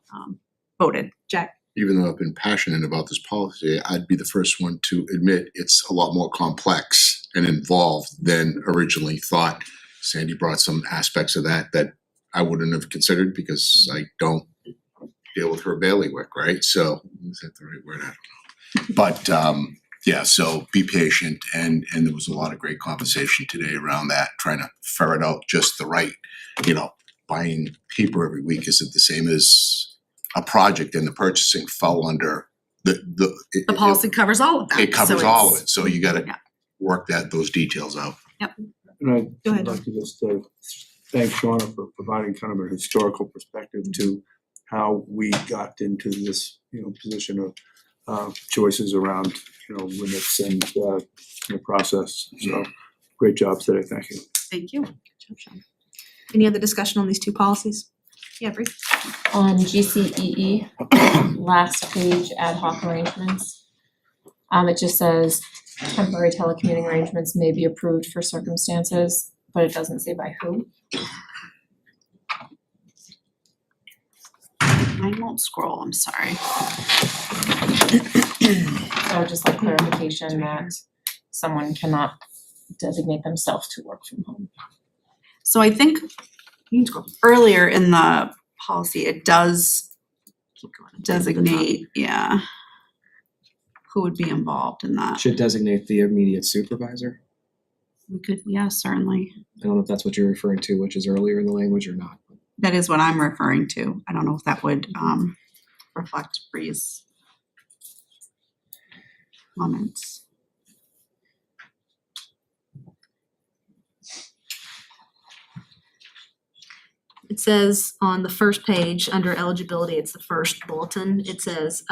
Speaker 6: voted.
Speaker 1: Jack?
Speaker 14: Even though I've been passionate about this policy, I'd be the first one to admit it's a lot more complex and involved than originally thought. Sandy brought some aspects of that I wouldn't have considered because I don't deal with her bailiwick, right? So, is that the right word? I don't know. But yeah, so be patient, and there was a lot of great conversation today around that, trying to ferret out just the right, buying paper every week isn't the same as a project, and the purchasing fell under the
Speaker 6: policy covers all of that.
Speaker 14: It covers
Speaker 6: so
Speaker 14: all
Speaker 6: it's-
Speaker 14: of it, so you gotta work those details out.
Speaker 13: And
Speaker 1: Go ahead,
Speaker 13: I'd like to just thank Shauna for providing kind of a historical perspective to how we got into this, position of choices around, limits and the process. So great job today, thank you.
Speaker 6: Thank you.
Speaker 1: Any other discussion on these two policies? Yeah, Bree?
Speaker 9: On GCEE, last page, ad hoc arrangements. It just says temporary telecommuting arrangements may be approved for circumstances, but it doesn't say by who.
Speaker 6: I won't scroll, I'm sorry.
Speaker 9: So just like clarification that someone cannot designate themselves to work from home.
Speaker 6: So I think earlier in the policy, it does designate, who would be involved in that.
Speaker 5: Should designate the immediate supervisor.
Speaker 6: We could, yeah, certainly.
Speaker 5: I don't know if that's what you're referring to, which is earlier in the language or not.
Speaker 6: That is what I'm referring to. I don't know if that would reflect Bree's comments.
Speaker 1: It says on the first page, under eligibility, it's the first bulletin, it says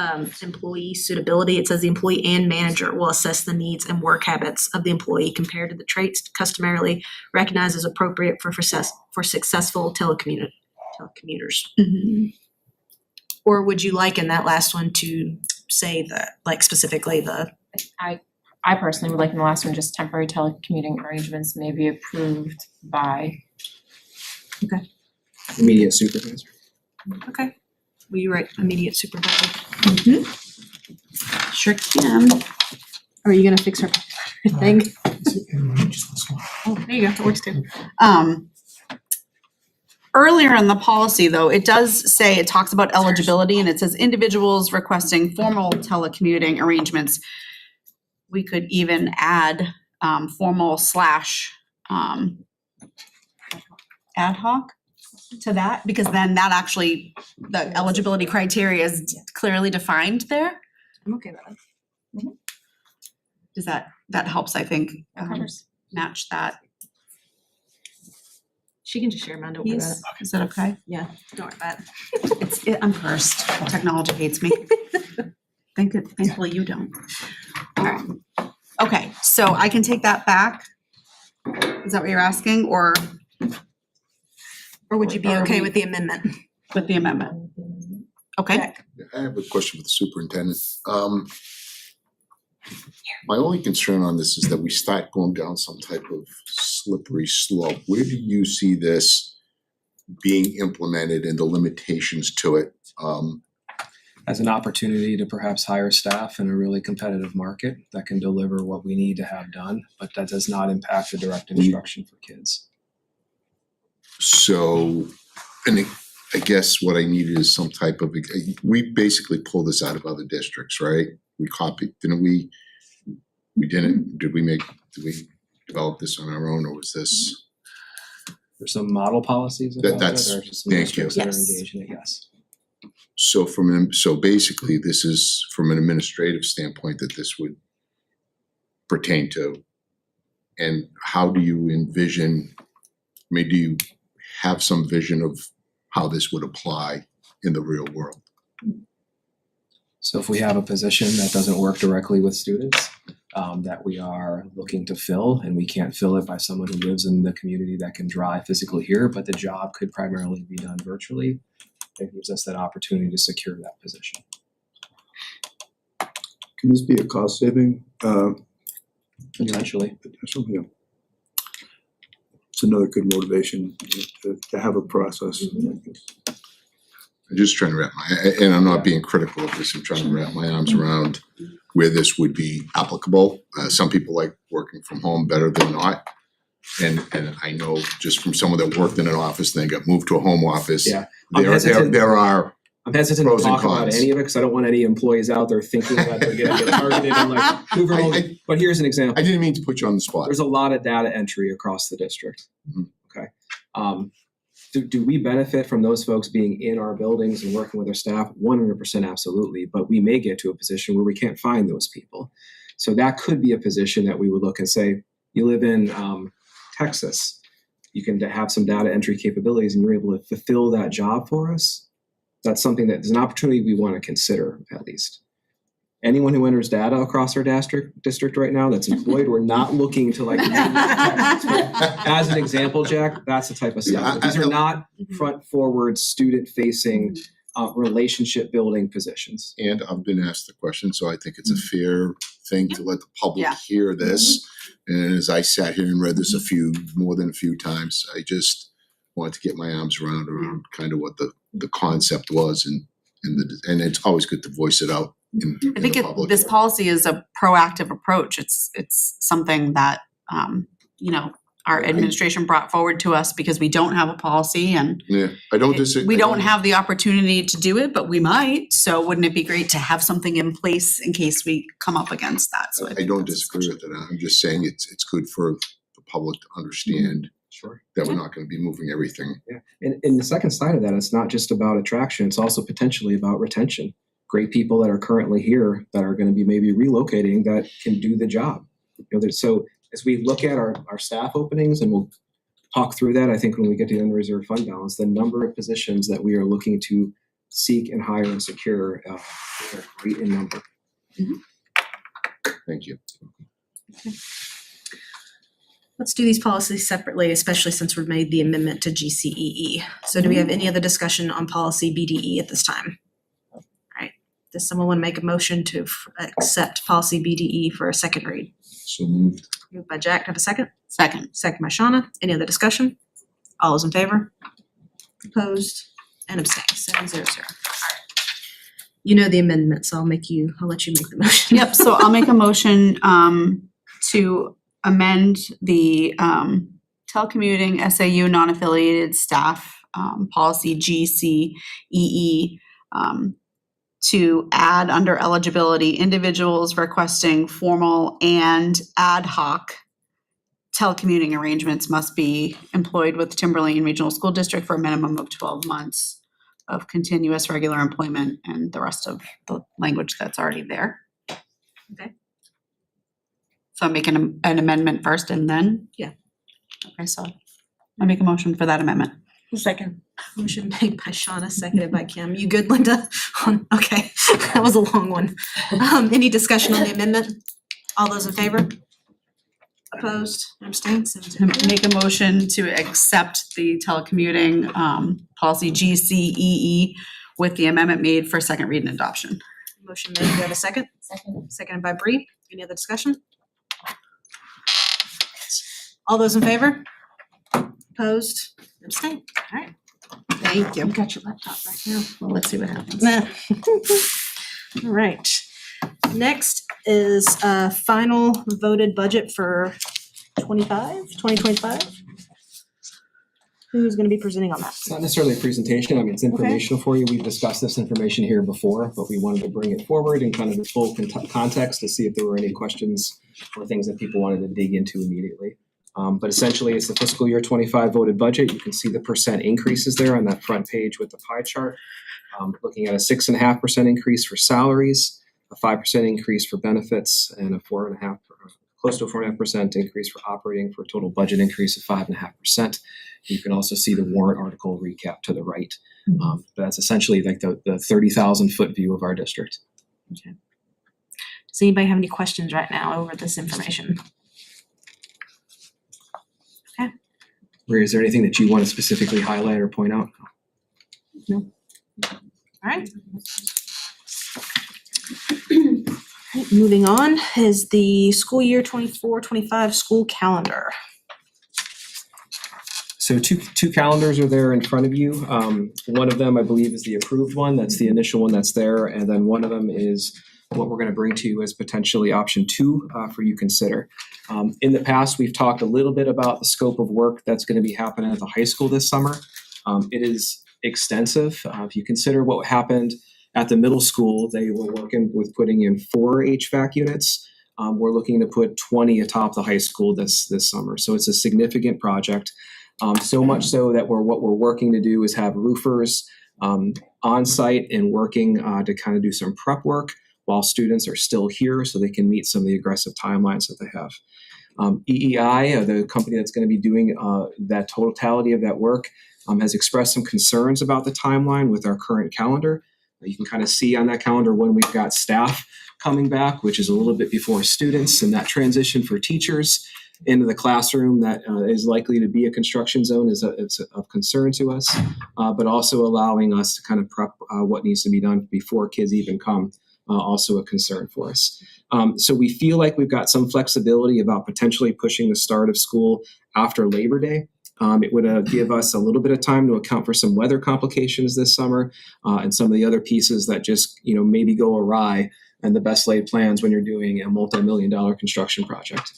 Speaker 1: employee suitability. It says the employee and manager will assess the needs and work habits of the employee compared to the traits customarily recognized as appropriate for successful telecommuters.
Speaker 6: Mm-hmm.
Speaker 1: Or would you like in that last one to say that, like specifically the,
Speaker 9: I personally would like in the last one, just temporary telecommuting arrangements may be approved by.
Speaker 1: okay,
Speaker 5: Immediate supervisor.
Speaker 1: okay. Will you write immediate supervisor?
Speaker 6: Sure can.
Speaker 1: Are you gonna fix her thing?
Speaker 6: Oh, there you go, that works too. Earlier in the policy, though, it does say, it talks about eligibility, and it says individuals requesting formal telecommuting arrangements. We could even add formal / ad hoc to that, because then that actually, the eligibility criteria is clearly defined there.
Speaker 1: I'm okay with that.
Speaker 6: Does that helps, I think, match that.
Speaker 1: She can just share mine, don't worry about it.
Speaker 10: Is that okay?
Speaker 1: Yeah, don't worry about it.
Speaker 10: I'm cursed. Technology hates me. Thankfully you don't. Okay, so I can take that back? Is that what you're asking, or
Speaker 1: Or would you be
Speaker 10: Or
Speaker 1: okay
Speaker 10: we-
Speaker 1: with the amendment?
Speaker 10: with the amendment? Okay.
Speaker 14: I have a question for the superintendent. My only concern on this is that we start going down some type of slippery slope. Where do you see this being implemented and the limitations to it?
Speaker 5: As an opportunity to perhaps hire staff in a really competitive market that can deliver what we need to have done, but that does not impact the direct instruction for kids.
Speaker 14: So, and I guess what I needed is some type of, we basically pulled this out of other districts, right? We copied, didn't we? We didn't, did we develop this on our own, or was this?
Speaker 5: There's some model policies about it,
Speaker 14: That's,
Speaker 5: or just some
Speaker 14: thank you.
Speaker 5: districts that are engaged in it, yes.
Speaker 14: So so basically, this is from an administrative standpoint that this would pertain to. And how do you envision, do you have some vision of how this would apply in the real world?
Speaker 5: So if we have a position that doesn't work directly with students, that we are looking to fill, and we can't fill it by someone who lives in the community that can drive physically here, but the job could primarily be done virtually, it gives us that opportunity to secure that position.
Speaker 13: Can this be a cost saving?
Speaker 5: Potentially.
Speaker 13: Potential, yeah. It's another good motivation to have a process like this.
Speaker 14: I'm just trying to wrap and I'm not being critical of this, I'm trying to wrap my arms around where this would be applicable. Some people like working from home better than not. And I know just from someone that worked in an office and then got moved to a home office.
Speaker 5: Yeah.
Speaker 14: There are
Speaker 5: I'm hesitant
Speaker 14: pros
Speaker 5: to
Speaker 14: and
Speaker 5: talk about
Speaker 14: cons.
Speaker 5: any of it because I don't want any employees out there thinking that they're gonna get targeted and like move around. But here's an example.
Speaker 14: I didn't mean to put you on the spot.
Speaker 5: There's a lot of data entry across the district. Okay. Do we benefit from those folks being in our buildings and working with our staff? 100% absolutely. But we may get to a position where we can't find those people. So that could be a position that we would look and say, you live in Texas, you can have some data entry capabilities and you're able to fulfill that job for us. That's something that is an opportunity we want to consider at least. Anyone who enters data across our district right now that's employed, we're not looking to like, as an example, Jack, that's the type of stuff. These are not front forward student facing relationship building positions.
Speaker 14: And I've been asked the question, so I think it's a fair thing to let the public hear this. And as I sat here and read this more than a few times, I just wanted to get my arms around kind of what the concept was, and it's always good to voice it out in
Speaker 10: I think
Speaker 14: the public.
Speaker 10: this policy is a proactive approach. It's something that, our administration brought forward to us because we don't have a policy and
Speaker 14: Yeah, I don't disagree.
Speaker 10: we don't have the opportunity to do it, but we might. So wouldn't it be great to have something in place in case we come up against that? So
Speaker 14: I don't disagree with it. I'm just saying it's good for the public to understand that we're not going to be moving everything.
Speaker 5: Yeah, and the second side of that, it's not just about attraction, it's also potentially about retention. Great people that are currently here that are going to be maybe relocating that can do the job. So as we look at our staff openings, and we'll talk through that, I think when we get to the unreserved fund balance, the number of positions that we are looking to seek and hire and secure are great in number.
Speaker 14: Thank you.
Speaker 1: Okay. Let's do these policies separately, especially since we've made the amendment to GCEE. So do we have any other discussion on policy BDE at this time? All right, does someone want to make a motion to accept policy BDE for a second read?
Speaker 14: So moved.
Speaker 1: Moved by Jack, have a second?
Speaker 10: Second.
Speaker 1: Second by Shauna. Any other discussion? All those in favor? Opposed? And abstained, 7-0-0. All right. You know the amendment, so I'll let you make the motion.
Speaker 10: Yep, so I'll make a motion to amend the telecommuting SAU non-affiliated staff policy GCEE to add under eligibility individuals requesting formal and ad hoc telecommuting arrangements must be employed with Timberlane Regional School District for a minimum of 12 months of continuous regular employment, and the rest of the language that's already there.
Speaker 1: Okay.
Speaker 10: So I'm making an amendment first and then?
Speaker 1: Yeah.
Speaker 10: Okay, so I make a motion for that amendment.
Speaker 2: Second.
Speaker 1: Motion made by Shauna, seconded by Kim. You good, Linda? Okay, that was a long one. Any discussion on the amendment? All those in favor? Opposed? Abstained? 7-0.
Speaker 10: Make a motion to accept the telecommuting policy GCEE with the amendment made for second read and adoption.
Speaker 1: Motion made. Do we have a second? Second. Seconded by Bree. Any other discussion? All those in favor? Opposed? Abstained? All right. Thank you.
Speaker 10: You got your laptop right now. Well, let's see what happens.
Speaker 1: All right. Next is final voted budget for 2025. Who's going to be presenting on that?
Speaker 5: It's not necessarily a presentation, I mean, it's informational for you. We've discussed this information here before, but we wanted to bring it forward in kind of the full context to see if there were any questions or things that people wanted to dig into immediately. But essentially, it's the fiscal year 25 voted budget. You can see the percent increases there on that front page with the pie chart. Looking at a 6.5% increase for salaries, a 5% increase for benefits, and a close to a 4.5% increase for operating, for a total budget increase of 5.5%. You can also see the warrant article recap to the right. That's essentially like the 30,000 foot view of our district.
Speaker 1: Okay. Does anybody have any questions right now over this information?
Speaker 5: Maria, is there anything that you want to specifically highlight or point out?
Speaker 1: No. All right. Moving on is the school year 24-25 school calendar.
Speaker 5: So two calendars are there in front of you. One of them, I believe, is the approved one. That's the initial one that's there. And then one of them is what we're going to bring to you as potentially option 2 for you consider. In the past, we've talked a little bit about the scope of work that's going to be happening at the high school this summer. It is extensive. If you consider what happened at the middle school, they were working with putting in 4 HVAC units. We're looking to put 20 atop the high school this summer. So it's a significant project. So much so that what we're working to do is have roofers on site and working to kind of do some prep work while students are still here so they can meet some of the aggressive timelines that they have. EEI, the company that's going to be doing that totality of that work, has expressed some concerns about the timeline with our current calendar. You can kind of see on that calendar when we've got staff coming back, which is a little bit before students, and that transition for teachers into the classroom that is likely to be a construction zone is of concern to us, but also allowing us to kind of prep what needs to be done before kids even come, also a concern for us. So we feel like we've got some flexibility about potentially pushing the start of school after Labor Day. It would give us a little bit of time to account for some weather complications this summer and some of the other pieces that just maybe go awry and the best laid plans when you're doing a multi-million-dollar construction project.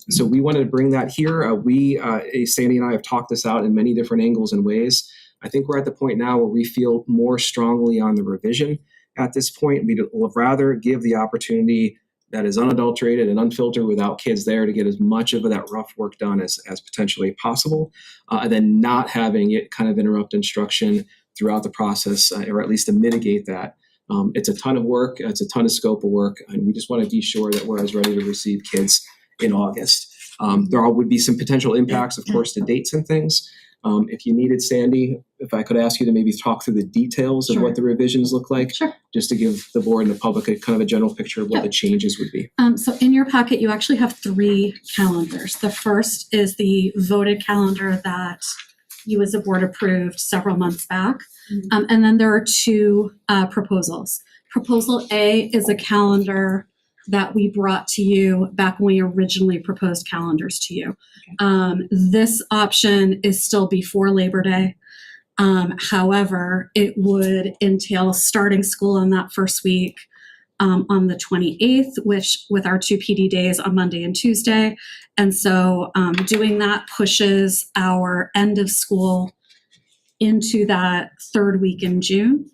Speaker 5: So we wanted to bring that here. Sandy and I have talked this out in many different angles and ways. I think we're at the point now where we feel more strongly on the revision at this point. We'd rather give the opportunity that is unadulterated and unfiltered without kids there to get as much of that rough work done as potentially possible, and then not having it kind of interrupt instruction throughout the process, or at least to mitigate that. It's a ton of work, it's a ton of scope of work, and we just want to be sure that we're as ready to receive kids in August. There would be some potential impacts, of course, to dates and things. If you needed, Sandy, if I could ask you to maybe talk through the details of what the revisions look like, just to give the board and the public a kind of a general picture of what the changes would be.
Speaker 11: So in your packet, you actually have 3 calendars. The first is the voted calendar that you as a board approved several months back. And then there are 2 proposals. Proposal A is a calendar that we brought to you back when we originally proposed calendars to you. This option is still before Labor Day. However, it would entail starting school on that first week on the 28th, which with our 2 PD days on Monday and Tuesday. And so doing that pushes our end of school into that 3rd week in June,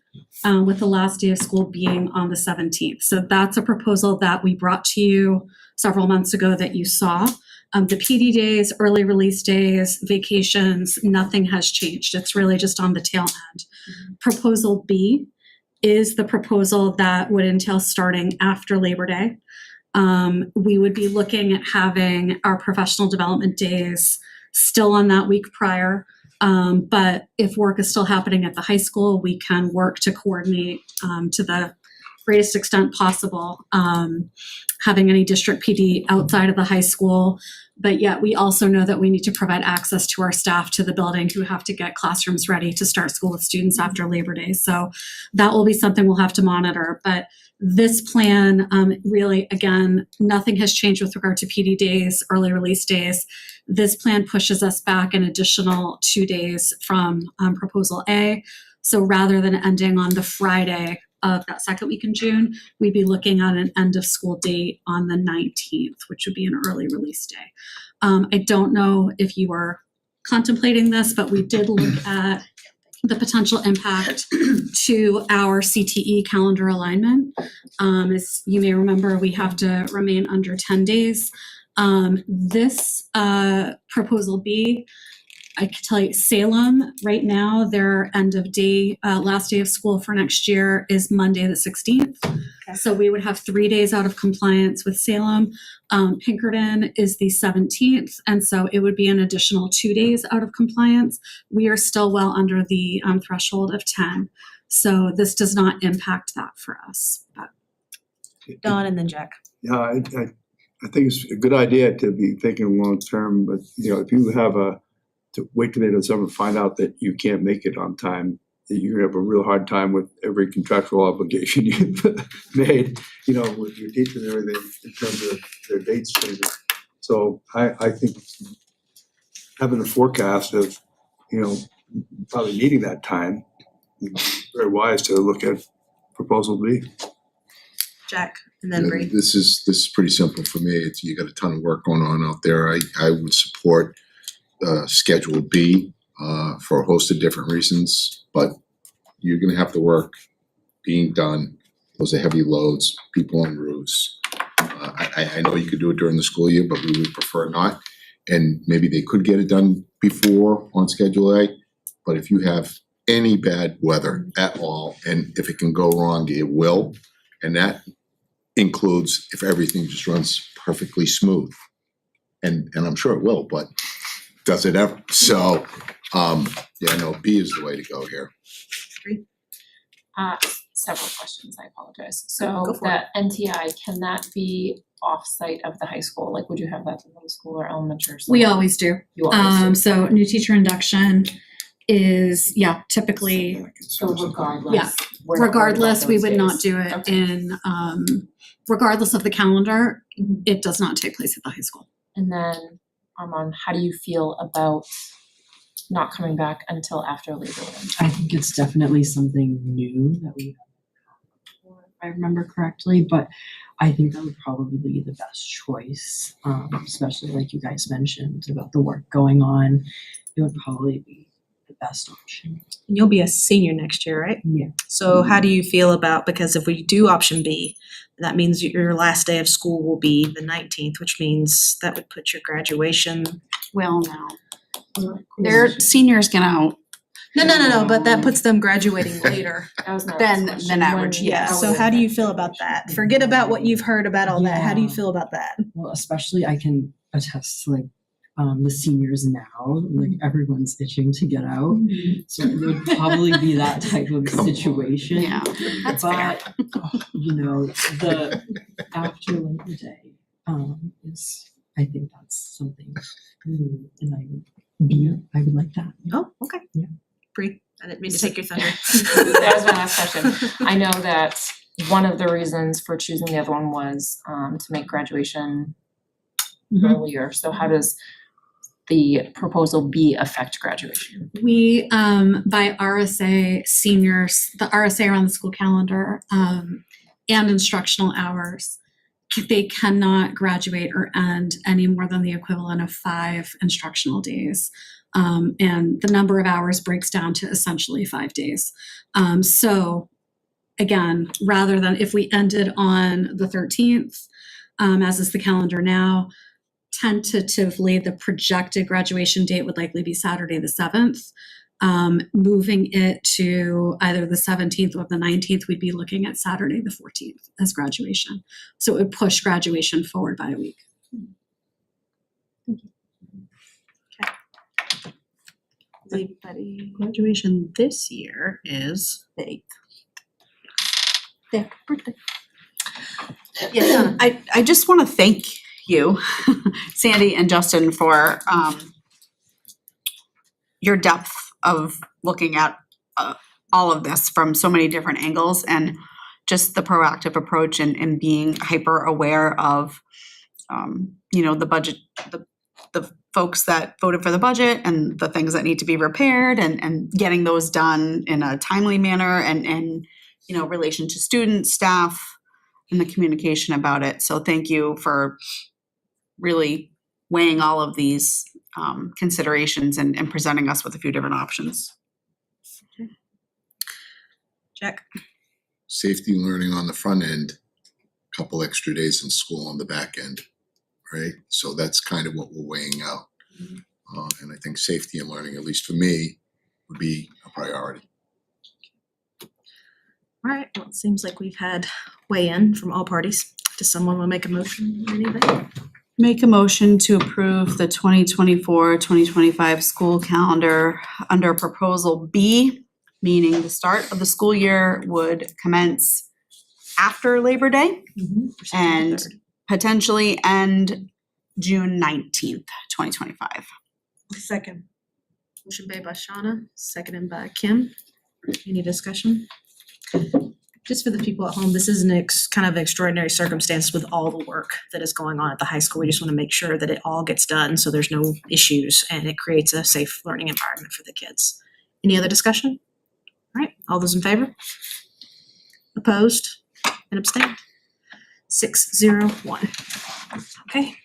Speaker 11: with the last day of school being on the 17th. So that's a proposal that we brought to you several months ago that you saw. The PD days, early release days, vacations, nothing has changed. It's really just on the tail end. Proposal B is the proposal that would entail starting after Labor Day. We would be looking at having our professional development days still on that week prior. But if work is still happening at the high school, we can work to coordinate to the greatest extent possible, having any district PD outside of the high school. But yet we also know that we need to provide access to our staff to the building who have to get classrooms ready to start school with students after Labor Day. So that will be something we'll have to monitor. But this plan, really, again, nothing has changed with regard to PD days, early release days. This plan pushes us back an additional 2 days from proposal A. So rather than ending on the Friday of that second week in June, we'd be looking at an end of school date on the 19th, which would be an early release day. I don't know if you were contemplating this, but we did look at the potential impact to our CTE calendar alignment. As you may remember, we have to remain under 10 days. This proposal B, I can tell you Salem right now, their end of day, last day of school for next year is Monday the 16th. So we would have 3 days out of compliance with Salem. Pinkerton is the 17th, and so it would be an additional 2 days out of compliance. We are still well under the threshold of 10. So this does not impact that for us. But.
Speaker 1: Dawn and then Jack.
Speaker 13: Yeah, I think it's a good idea to be thinking long term, but if you have to wait till the end of summer to find out that you can't make it on time, that you're gonna have a real hard time with every contractual obligation you've made, with your teachers and everything in terms of their dates changing. So I think having a forecast of, probably needing that time, it's very wise to look at proposal B.
Speaker 1: Jack, and then Bree.
Speaker 14: This is pretty simple for me. You got a ton of work going on out there. I would support Schedule B for a host of different reasons, but you're going to have the work being done. Those are heavy loads, people on roofs. I know you could do it during the school year, but we would prefer not. And maybe they could get it done before on Schedule A, but if you have any bad weather at all, and if it can go wrong, it will. And that includes if everything just runs perfectly smooth. And I'm sure it will, but does it ever? So, no, B is the way to go here.
Speaker 9: Several questions, I apologize.
Speaker 1: Go
Speaker 9: So
Speaker 1: for
Speaker 9: the NTI, can that be off-site of the high school? Like, would you have that at the middle school or elementary or something?
Speaker 11: We always do.
Speaker 9: You always do.
Speaker 11: So new teacher induction is, typically,
Speaker 9: So regardless.
Speaker 11: Yeah.
Speaker 9: we're not worried about
Speaker 11: regardless, we
Speaker 9: those
Speaker 11: would not
Speaker 9: days.
Speaker 11: do it
Speaker 9: Okay.
Speaker 11: in, regardless of the calendar, it does not take place at the high school.
Speaker 9: And then, Armand, how do you feel about not coming back until after Labor Day?
Speaker 12: I think it's definitely something new that we haven't had before, if I remember correctly, but I think that would probably be the best choice, especially like you guys mentioned about the work going on. It would probably be the best option.
Speaker 1: You'll be a senior next year, right?
Speaker 12: Yeah.
Speaker 1: So how do you feel about, because if we do option B, that means your last day of school will be the 19th, which means that would put your graduation.
Speaker 10: Well, no. Their seniors get out.
Speaker 1: No, but that puts them graduating later.
Speaker 9: That was my
Speaker 10: Than-
Speaker 9: next
Speaker 10: than
Speaker 9: question.
Speaker 10: average,
Speaker 9: When-
Speaker 1: Yeah, so how do you feel about that? Forget about what you've heard about all that. How do you
Speaker 12: Yeah.
Speaker 1: feel about that?
Speaker 12: Well, especially I can attest to the seniors now, like everyone's itching to get out. So it would probably be that type of situation.
Speaker 10: Yeah, that's fair.
Speaker 12: But, the after Labor Day, is, I think that's something new and I would like that.
Speaker 1: Oh, okay.
Speaker 12: Yeah.
Speaker 1: Bree, I didn't mean to take your thunder.
Speaker 9: That was my last question. I know that one of the reasons for choosing the other one was to make graduation earlier. So how does the proposal B affect graduation?
Speaker 11: We, by RSA seniors, the RSA around the school calendar, and instructional hours, they cannot graduate or end any more than the equivalent of 5 instructional days. And the number of hours breaks down to essentially 5 days. So again, rather than if we ended on the 13th, as is the calendar now, tentatively, the projected graduation date would likely be Saturday the 7th. Moving it to either the 17th or the 19th, we'd be looking at Saturday the 14th as graduation. So it would push graduation forward by a week.
Speaker 1: Anybody?
Speaker 10: Graduation this year is
Speaker 1: The 8th.
Speaker 10: their birthday.
Speaker 1: Yes, Donna.
Speaker 10: I just wanna thank you, Sandy and Justin, for your depth of looking at all of this from so many different angles, and just the proactive approach and being hyper aware of the budget, the folks that voted for the budget and the things that need to be repaired, and getting those done in a timely manner, and relation to students, staff, and the communication about it. So thank you for really weighing all of these considerations and presenting us with a few different options.
Speaker 1: Jack?
Speaker 14: Safety learning on the front end, couple extra days in school on the back end, right? So that's kind of what we're weighing out. And I think safety and learning, at least for me, would be a priority.
Speaker 1: All right, well, it seems like we've had weigh-in from all parties. Does someone want to make a motion or anything?
Speaker 10: Make a motion to approve the 2024-2025 school calendar under proposal B, meaning the start of the school year would commence after Labor Day and potentially end June 19th, 2025.
Speaker 1: Second. Motion made by Shauna, seconded by Kim. Any discussion? Just for the people at home, this is an kind of extraordinary circumstance with all the work that is going on at the high school. We just want to make sure that it all gets done so there's no issues and it creates a safe learning environment for the kids. Any other discussion? All right, all those in favor? Opposed and abstained? 6-0-1. Okay.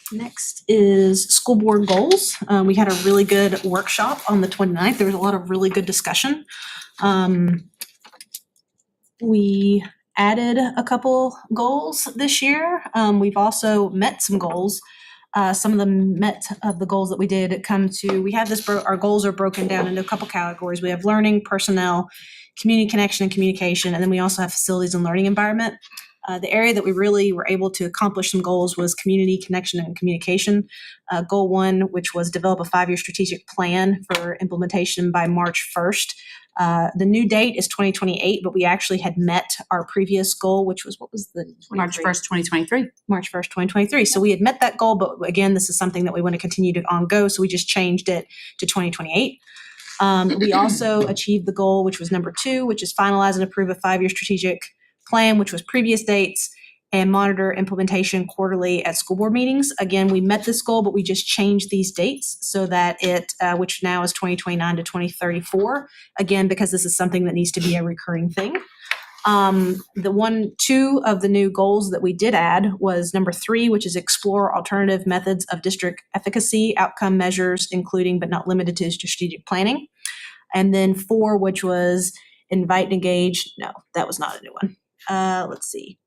Speaker 1: Next is school board goals. We had a really good workshop on the 29th. There was a lot of really good discussion. We added a couple goals this year. We've also met some goals. Some of the goals that we did come to, we have this, our goals are broken down into a couple categories. We have learning, personnel, community connection and communication, and then we also have facilities and learning environment. The area that we really were able to accomplish some goals was community connection and communication. Goal 1, which was develop a 5-year strategic plan for implementation by March 1st. The new date is 2028, but we actually had met our previous goal, which was, what was the?
Speaker 10: March 1st, 2023.
Speaker 1: March 1st, 2023. So we had met that goal, but again, this is something that we want to continue to go, so we just changed it to 2028. We also achieved the goal, which was number 2, which is finalize and approve a 5-year strategic plan, which was previous dates, and monitor implementation quarterly at school board meetings. Again, we met this goal, but we just changed these dates so that it, which now is 2029 to 2034, again, because this is something that needs to be a recurring thing. Two of the new goals that we did add was number 3, which is explore alternative methods of district efficacy outcome measures, including but not limited to strategic planning. And then 4, which was invite and engage. No, that was not a new one. Let's see.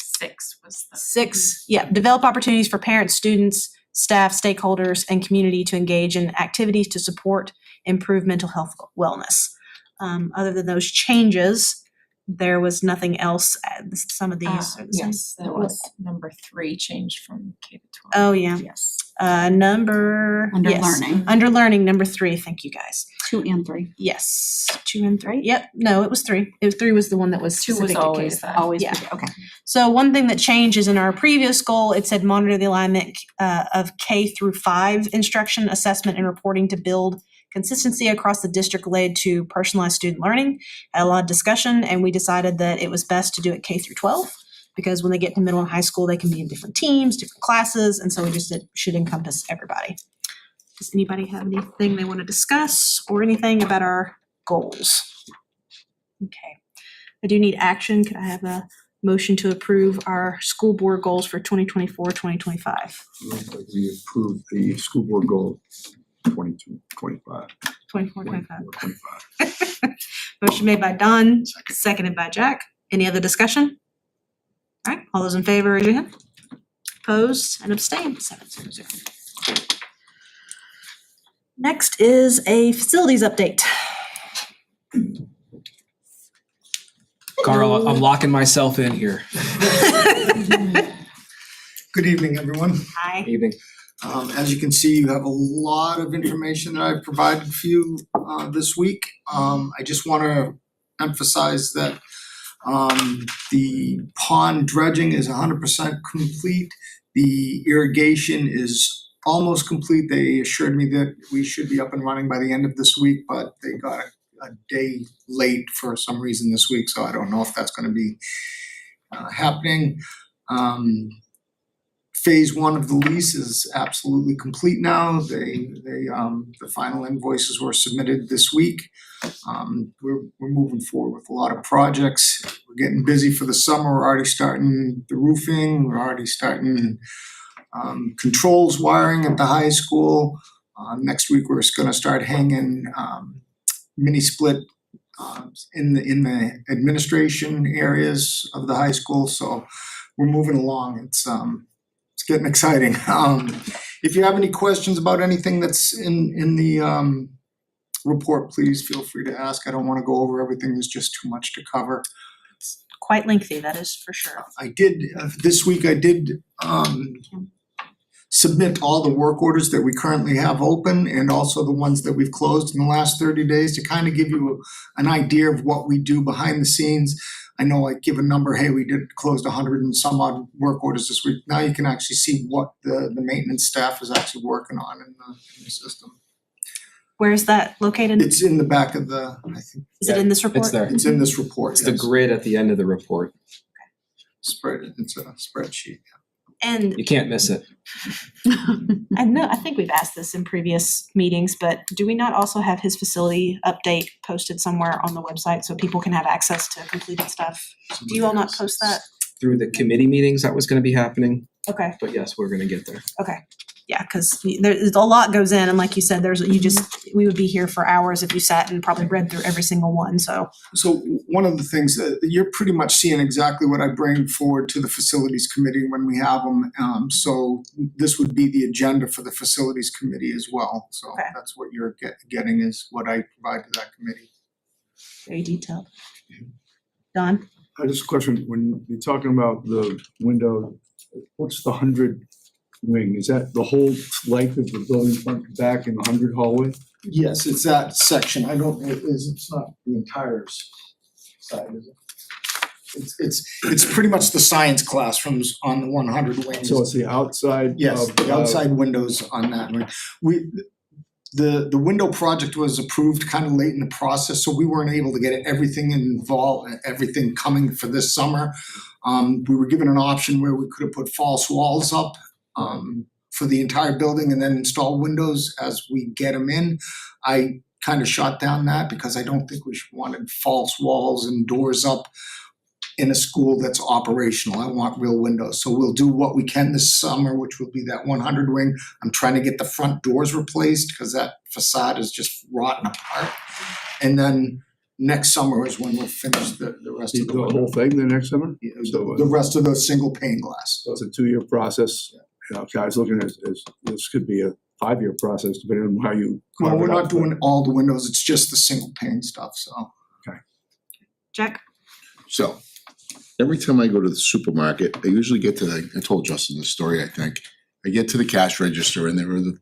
Speaker 9: 6 was the.
Speaker 1: 6, yeah, develop opportunities for parents, students, staff, stakeholders, and community to engage in activities to support improved mental health wellness. Other than those changes, there was nothing else. Some of these are the same.
Speaker 9: Yes, there was number 3 changed from K to 12.
Speaker 1: Oh, yeah.
Speaker 9: Yes.
Speaker 1: Under
Speaker 10: learning.
Speaker 1: Under learning, number 3. Thank you, guys.
Speaker 10: 2 and 3.
Speaker 1: Yes, 2 and 3. Yep. No, it was 3. 3 was the one that was
Speaker 9: 2 was
Speaker 1: specific to
Speaker 9: always
Speaker 1: K.
Speaker 9: that.
Speaker 10: Always.
Speaker 1: Yeah.
Speaker 10: Okay.
Speaker 1: So one thing that changes in our previous goal, it said monitor the alignment of K through 5 instruction, assessment, and reporting to build consistency across the district related to personalized student learning. Had a lot of discussion, and we decided that it was best to do it K through 12 because when they get to middle and high school, they can be in different teams, different classes, and so we just it should encompass everybody. Does anybody have anything they want to discuss or anything about our goals? Okay. I do need action. Could I have a motion to approve our school board goals for 2024-2025?
Speaker 13: We approved the school board goal 22-25.
Speaker 1: 24-25. Motion made by Don, seconded by Jack. Any other discussion? All right, all those in favor, raise your hand. Opposed and abstained, 7-0-0. Next is a facilities update.
Speaker 5: Carl, I'm locking myself in here.
Speaker 17: Good evening, everyone.
Speaker 1: Hi.
Speaker 5: Evening.
Speaker 17: As you can see, you have a lot of information that I've provided for you this week. I just want to emphasize that the pond dredging is 100% complete. The irrigation is almost complete. They assured me that we should be up and running by the end of this week, but they got a day late for some reason this week, so I don't know if that's going to be happening. Phase 1 of the lease is absolutely complete now. The final invoices were submitted this week. We're moving forward with a lot of projects. We're getting busy for the summer. We're already starting the roofing. We're already starting controls wiring at the high school. Next week, we're going to start hanging mini split in the administration areas of the high school. So we're moving along. It's getting exciting. If you have any questions about anything that's in the report, please feel free to ask. I don't want to go over everything. There's just too much to cover.
Speaker 1: Quite lengthy, that is for sure.
Speaker 17: I did, this week I did submit all the work orders that we currently have open and also the ones that we've closed in the last 30 days to kind of give you an idea of what we do behind the scenes. I know I give a number, hey, we did closed 100 and some odd work orders this week. Now you can actually see what the maintenance staff is actually working on in the system.
Speaker 1: Where is that located?
Speaker 17: It's in the back of the, I think.
Speaker 1: Is it in this report?
Speaker 5: It's there.
Speaker 17: It's in this report,
Speaker 5: It's the
Speaker 17: yes.
Speaker 5: grid at the end of the report.
Speaker 17: It's a spreadsheet.
Speaker 1: And
Speaker 5: You can't miss it.
Speaker 1: I think we've asked this in previous meetings, but do we not also have his facility update posted somewhere on the website so people can have access to completed stuff? Do you all not post that?
Speaker 5: Through the committee meetings, that was going to be happening.
Speaker 1: Okay.
Speaker 5: But yes, we're going to get there.
Speaker 1: Okay. Yeah, because there's a lot goes in, and like you said, we would be here for hours if you sat and probably read through every single one, so.
Speaker 17: So one of the things that you're pretty much seeing exactly what I bring forward to the facilities committee when we have them. So this would be the agenda for the facilities committee as well. So that's what you're getting is what I provide to that committee.
Speaker 1: Very detailed. Don?
Speaker 13: Just a question, when you're talking about the window, what's the 100 wing? Is that the whole length of the building front to back in the 100 hallway?
Speaker 17: Yes, it's that section. It's not the entire side, is it? It's pretty much the science classrooms on the 100 wings.
Speaker 13: So it's the outside?
Speaker 17: Yes, the outside windows on that wing. The window project was approved kind of late in the process, so we weren't able to get everything involved, everything coming for this summer. We were given an option where we could have put false walls up for the entire building and then install windows as we get them in. I kind of shot down that because I don't think we wanted false walls and doors up in a school that's operational. I want real windows. So we'll do what we can this summer, which will be that 100 wing. I'm trying to get the front doors replaced because that facade is just rotten apart. And then next summer is when we'll finish the rest of the
Speaker 13: The whole thing the next summer?
Speaker 17: the rest of the single pane glass.
Speaker 13: So it's a 2-year process. Yeah, okay, I was looking at this could be a 5-year process depending on how you.
Speaker 17: Well, we're not doing all the windows. It's just the single pane stuff, so.
Speaker 13: Okay.
Speaker 1: Jack?
Speaker 14: So, every time I go to the supermarket, I usually get to I told Justin the story, I think. I get to the cash register and there are the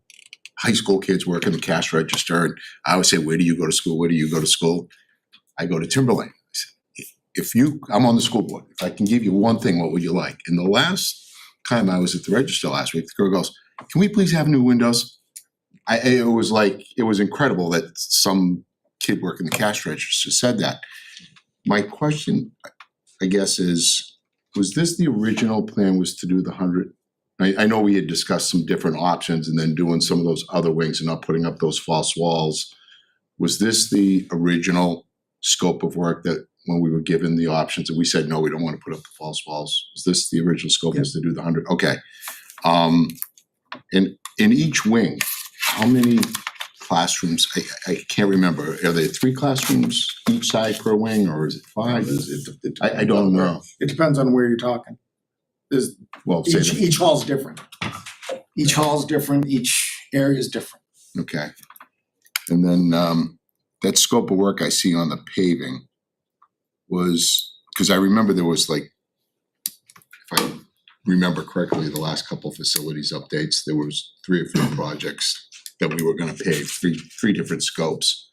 Speaker 14: high school kids working the cash register. And I always say, where do you go to school? Where do you go to school? I go to Timberlane. I'm on the school board. If I can give you one thing, what would you like? And the last time I was at the register last week, the girl goes, can we please have new windows? It was incredible that some kid working the cash register said that. My question, I guess, is, was this the original plan was to do the 100? I know we had discussed some different options and then doing some of those other wings and not putting up those false walls. Was this the original scope of work that when we were given the options and we said, no, we don't want to put up the false walls? Was this the original scope was to do the 100? Okay. In each wing, how many classrooms? I can't remember. Are there 3 classrooms each side per wing or is it 5? I don't know.
Speaker 17: It depends on where you're talking. Each hall's different. Each hall's different, each area is different.
Speaker 14: Okay. And then that scope of work I see on the paving was, because I remember there was like, if I remember correctly, the last couple of facilities updates, there was 3 or 4 projects that we were gonna pave, three different scopes.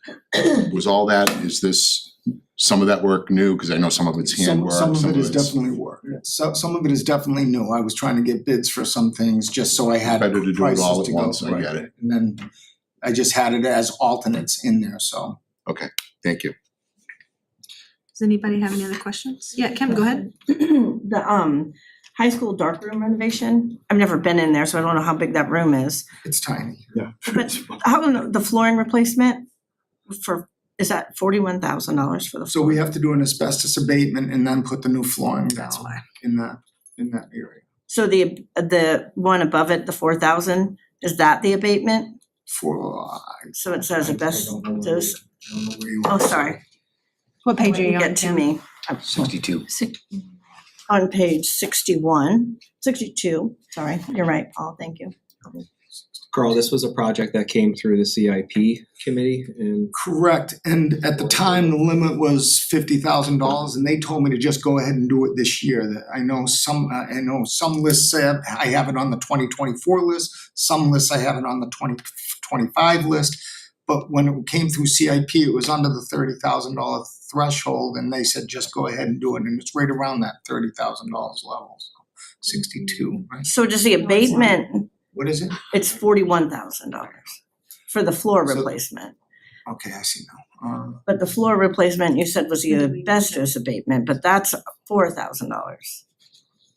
Speaker 14: Was all that, is this, some of that work new? Cause I know some of it's handwork,
Speaker 17: Some of it is
Speaker 14: it's
Speaker 17: definitely work. Some of it is definitely new. I was trying to get bids for some things just so I had
Speaker 14: better to do it
Speaker 17: prices
Speaker 14: all
Speaker 17: to
Speaker 14: at
Speaker 17: go.
Speaker 14: once, I
Speaker 17: Right.
Speaker 14: get it.
Speaker 17: And then I just had it as alternates in there, so.
Speaker 14: Okay, thank you.
Speaker 1: Does anybody have any other questions? Yeah, Kim, go ahead.
Speaker 2: The high school darkroom renovation, I've never been in there, so I don't know how big that room is.
Speaker 17: It's tiny.
Speaker 13: Yeah.
Speaker 2: But how, the flooring replacement for, is that $41,000 for the
Speaker 17: So
Speaker 2: floor?
Speaker 17: we have to do an asbestos abatement and then put the new flooring down
Speaker 1: That's why.
Speaker 17: in that area.
Speaker 2: So the one above it, the 4,000, is that the abatement? So it says asbestos. Oh, sorry.
Speaker 1: What page are you on,
Speaker 2: Get to
Speaker 1: Kim?
Speaker 2: me.
Speaker 14: 62.
Speaker 2: On page 62, sorry, you're right, Paul, thank you.
Speaker 5: Carl, this was a project that came through the CIP committee and
Speaker 17: Correct, and at the time, the limit was $50,000, and they told me to just go ahead and do it this year. That I know some lists say I have it on the 2024 list, some lists I have it on the 2025 list. But when it came through CIP, it was under the $30,000 threshold, and they said just go ahead and do it, and it's right around that $30,000 level, so 62, right?
Speaker 2: So does the abatement,
Speaker 17: What is it?
Speaker 2: it's $41,000 for the floor
Speaker 17: So-
Speaker 2: replacement.
Speaker 17: Okay, I see now.
Speaker 2: But the floor replacement, you said was the asbestos abatement, but that's $4,000.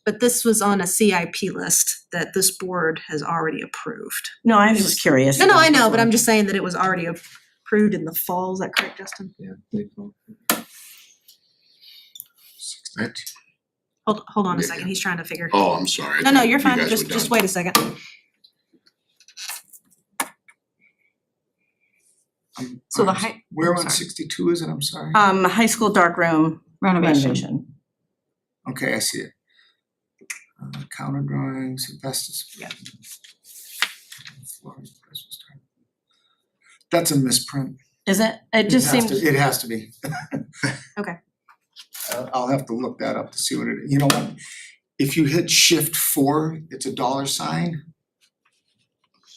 Speaker 1: But this was on a CIP list that this board has already approved.
Speaker 2: No, I was just curious.
Speaker 1: No, I know, but I'm just saying that it was already approved in the fall. Is that correct, Justin?
Speaker 5: yeah, they felt-
Speaker 1: Hold on a
Speaker 14: Yeah.
Speaker 1: second. He's trying to figure.
Speaker 14: Oh, I'm sorry.
Speaker 1: No, you're
Speaker 14: You
Speaker 1: fine.
Speaker 14: guys
Speaker 1: Just
Speaker 14: were
Speaker 1: just
Speaker 14: done.
Speaker 1: wait a second.
Speaker 7: So the high,
Speaker 17: Where on
Speaker 7: sorry.
Speaker 17: 62 is it? I'm sorry.
Speaker 2: High school darkroom
Speaker 7: Renovation.
Speaker 2: renovation.
Speaker 17: Okay, I see it. Counter drawings, asbestos.
Speaker 1: Yeah.
Speaker 17: That's a misprint.
Speaker 2: Is it? It just
Speaker 17: has
Speaker 2: seems,
Speaker 17: to- It has to be.
Speaker 1: Okay.
Speaker 17: I'll have to look that up to see what it is. You know what? If you hit shift 4, it's a $sign.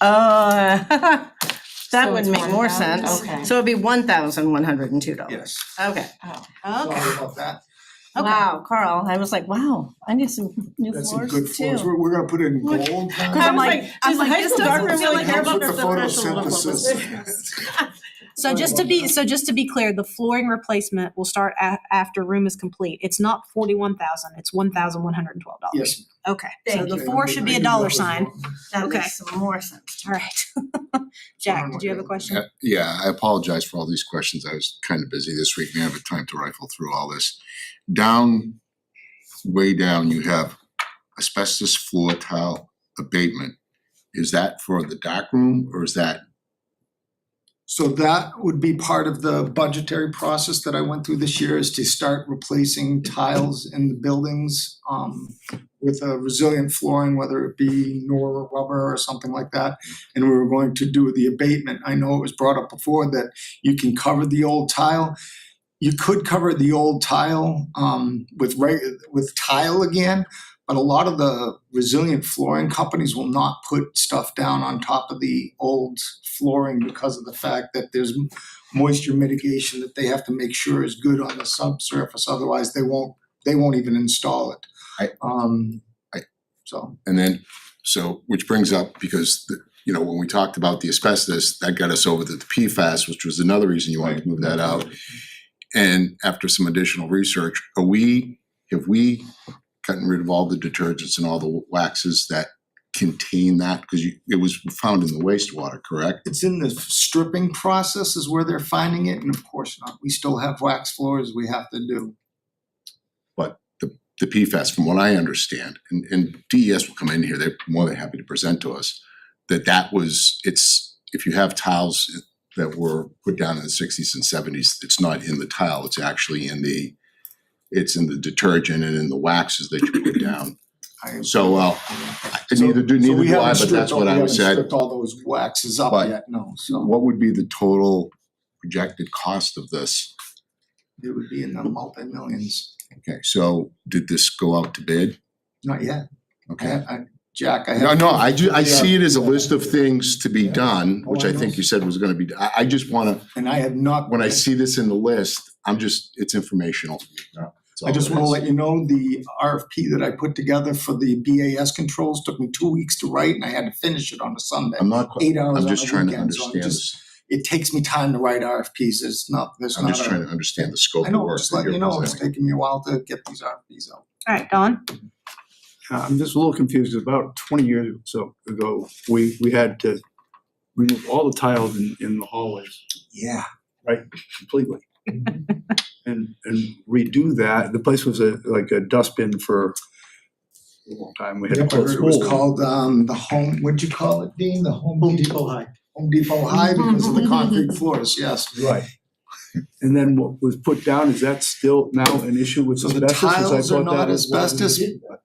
Speaker 2: that
Speaker 7: So
Speaker 2: would
Speaker 7: it's
Speaker 2: make more
Speaker 7: 1,000?
Speaker 2: sense.
Speaker 7: Okay.
Speaker 2: So it'd be $1,102.
Speaker 17: Yes.
Speaker 2: Okay.
Speaker 17: Sorry about that.
Speaker 2: Wow, Carl, I was like, wow, I need some new
Speaker 17: That's some
Speaker 2: floors
Speaker 17: good floors.
Speaker 2: too.
Speaker 17: We're gonna put it in gold.
Speaker 2: Cause I'm like, does the high school darkroom really care about
Speaker 17: Helps
Speaker 2: their
Speaker 17: with the photosynthesis.
Speaker 1: So just to be clear, the flooring replacement will start after room is complete. It's not 41,000. It's $1,112.
Speaker 17: Yes.
Speaker 1: Okay. So
Speaker 2: Thank
Speaker 1: the
Speaker 2: you.
Speaker 1: 4 should be a $sign.
Speaker 2: That
Speaker 1: Okay.
Speaker 2: makes some more sense.
Speaker 1: All right. Jack, did you have a question?
Speaker 14: Yeah, I apologize for all these questions. I was kind of busy this week. I haven't had time to rifle through all this. Way down, you have asbestos floor tile abatement. Is that for the dark room or is that?
Speaker 17: So that would be part of the budgetary process that I went through this year, is to start replacing tiles in the buildings with a resilient flooring, whether it be Nora rubber or something like that. And we were going to do the abatement. I know it was brought up before that you can cover the old tile. You could cover the old tile with tile again, but a lot of the resilient flooring companies will not put stuff down on top of the old flooring because of the fact that there's moisture mitigation that they have to make sure is good on the subsurface. Otherwise, they won't even install it.
Speaker 14: And then, so, which brings up, because, when we talked about the asbestos, that got us over to the PFAS, which was another reason you wanted to move that out. And after some additional research, have we gotten rid of all the detergents and all the waxes that contain that? Because it was found in the wastewater, correct?
Speaker 17: It's in the stripping process is where they're finding it, and of course not. We still have wax floors we have to do.
Speaker 14: But the PFAS, from what I understand, and DES will come in here, they're more than happy to present to us, if you have tiles that were put down in the 60s and 70s, it's not in the tile, it's actually in the detergent and in the waxes that you put down. So, neither do I, but that's what I would say.
Speaker 17: We haven't stripped all those waxes up yet, no, so
Speaker 14: What would be the total projected cost of this?
Speaker 17: it would be in the multi-millions.
Speaker 14: Okay, so did this go out to bid?
Speaker 17: Not yet.
Speaker 14: Okay.
Speaker 17: Jack, I have.
Speaker 14: No, I see it as a list of things to be done, which I think you said was gonna be, I just wanna,
Speaker 17: And I have not.
Speaker 14: when I see this in the list, it's informational. That's all
Speaker 17: I just
Speaker 14: it
Speaker 17: wanna
Speaker 14: is.
Speaker 17: let you know, the RFP that I put together for the BAS controls took me 2 weeks to write, and I had to finish it on a Sunday.
Speaker 14: I'm not,
Speaker 17: 8 hours
Speaker 14: I'm
Speaker 17: on
Speaker 14: just
Speaker 17: a
Speaker 14: trying to
Speaker 17: weekend, so I'm
Speaker 14: understand
Speaker 17: just-
Speaker 14: this.
Speaker 17: It takes me time to write RFPs, there's
Speaker 14: I'm
Speaker 17: not
Speaker 14: just trying to understand the scope
Speaker 17: I
Speaker 14: of
Speaker 17: know,
Speaker 14: work
Speaker 17: just
Speaker 14: that
Speaker 17: letting
Speaker 14: you're
Speaker 17: you know, it's
Speaker 14: presenting.
Speaker 17: taking me a while to get these RFPs out.
Speaker 1: All right, Dawn?
Speaker 13: I'm just a little confused. About 20 years ago, we had to remove all the tiles in the hallways,
Speaker 17: Yeah.
Speaker 13: right, completely. And redo that. The place was like a dustbin for a long time. We had to
Speaker 17: Yep, I
Speaker 13: close
Speaker 17: heard it was
Speaker 13: schools.
Speaker 17: called, the home, what'd you call it, Dean, the Home Depot High? Home Depot High because of the concrete floors, yes.
Speaker 13: Right. And then what was put down, is that still now an issue with
Speaker 17: So the
Speaker 13: asbestos? 'Cause I
Speaker 17: tiles are
Speaker 13: thought
Speaker 17: not
Speaker 13: that was why we
Speaker 17: asbestos,
Speaker 13: did that.